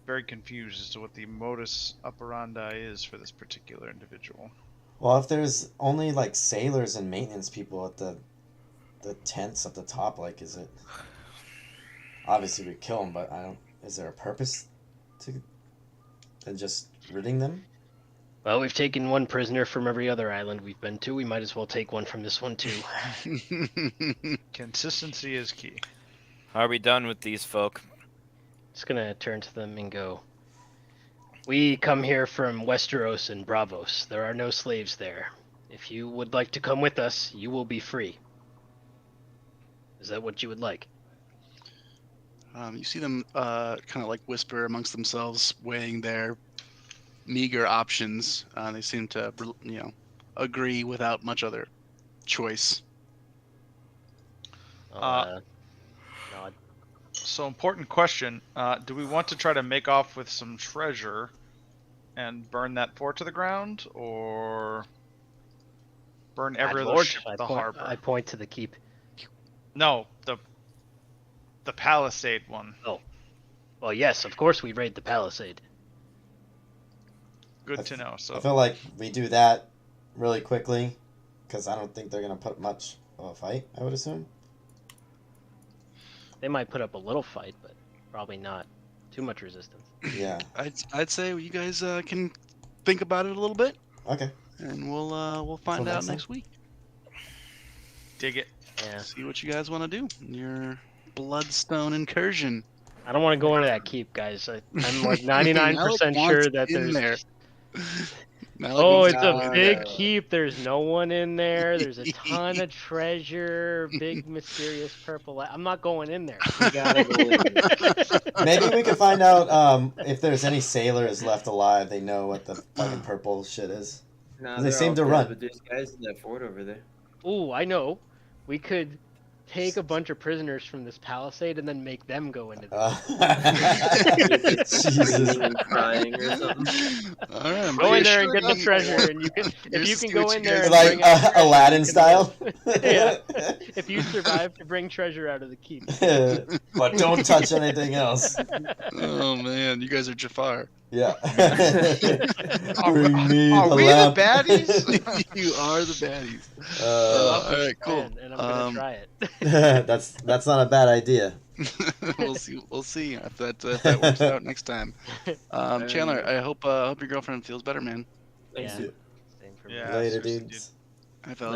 Very confused as to what the modus operandi is for this particular individual. well, if there's only like sailors and maintenance people at the tents at the top, like, is it? Obviously, we kill them, but I don't. Is there a purpose to than just ridding them? Well, we've taken one prisoner from every other island we've been to. We might as well take one from this one too. Consistency is key. Are we done with these folk? Just gonna turn to them and go. We come here from Westeros and Bravos. There are no slaves there. If you would like to come with us, you will be free. Is that what you would like? You see them kind of like whisper amongst themselves, weighing their meager options. They seem to, agree without much other choice. Nod. So important question. Do we want to try to make off with some treasure and burn that fort to the ground, or burn every Bad other Lord, ship I at the point, harbor? I point to the keep. No, the palisade one. Well, yes, of course we raid the palisade. Good to know. So I feel like we do that really quickly, because I don't think they're gonna put much of a fight. I would assume. They might put up a little fight, but probably not too much resistance. Yeah. I'd say you guys can think about it a little bit, Okay. and we'll find Till out next next week. dig it. Yeah. See what you guys want to do in your Bloodstone incursion. I don't want to go into that keep, guys. I'm like 99% sure that in there's. there. Oh, it's No, a big no. keep. There's no one in there. There's a ton of treasure. Big mysterious purple light. I'm not going in there. You gotta go in there. Maybe we could find out if there's any sailors left alive. They know what the fucking purple shit is. Nah, They they're seem all to dead, run. But there's guys in that fort over there. Ooh, I know. We could take a bunch of prisoners from this palisade and then make them go into the. Jesus. Screaming and crying or something. All right, I'm Go in there and pretty get the sure treasure, and you can. If Here's you to can see go what in you there guys and Like bring out treasure, Aladdin you can style. Yeah. If you survive to bring treasure out of the keep. But don't touch anything else. Oh man, you guys are Jafar. Yeah. Are Bring me Are the we lamp. the baddies? You are the baddies. Uh, All right, cool. And I'm gonna try it. that's not a bad idea. We'll see. We'll see if that works out next time. Chandler, I hope your girlfriend feels better, man. Thanks, Yeah. dude. Same for me. Yeah, Later, seriously, dude. dudes. I felt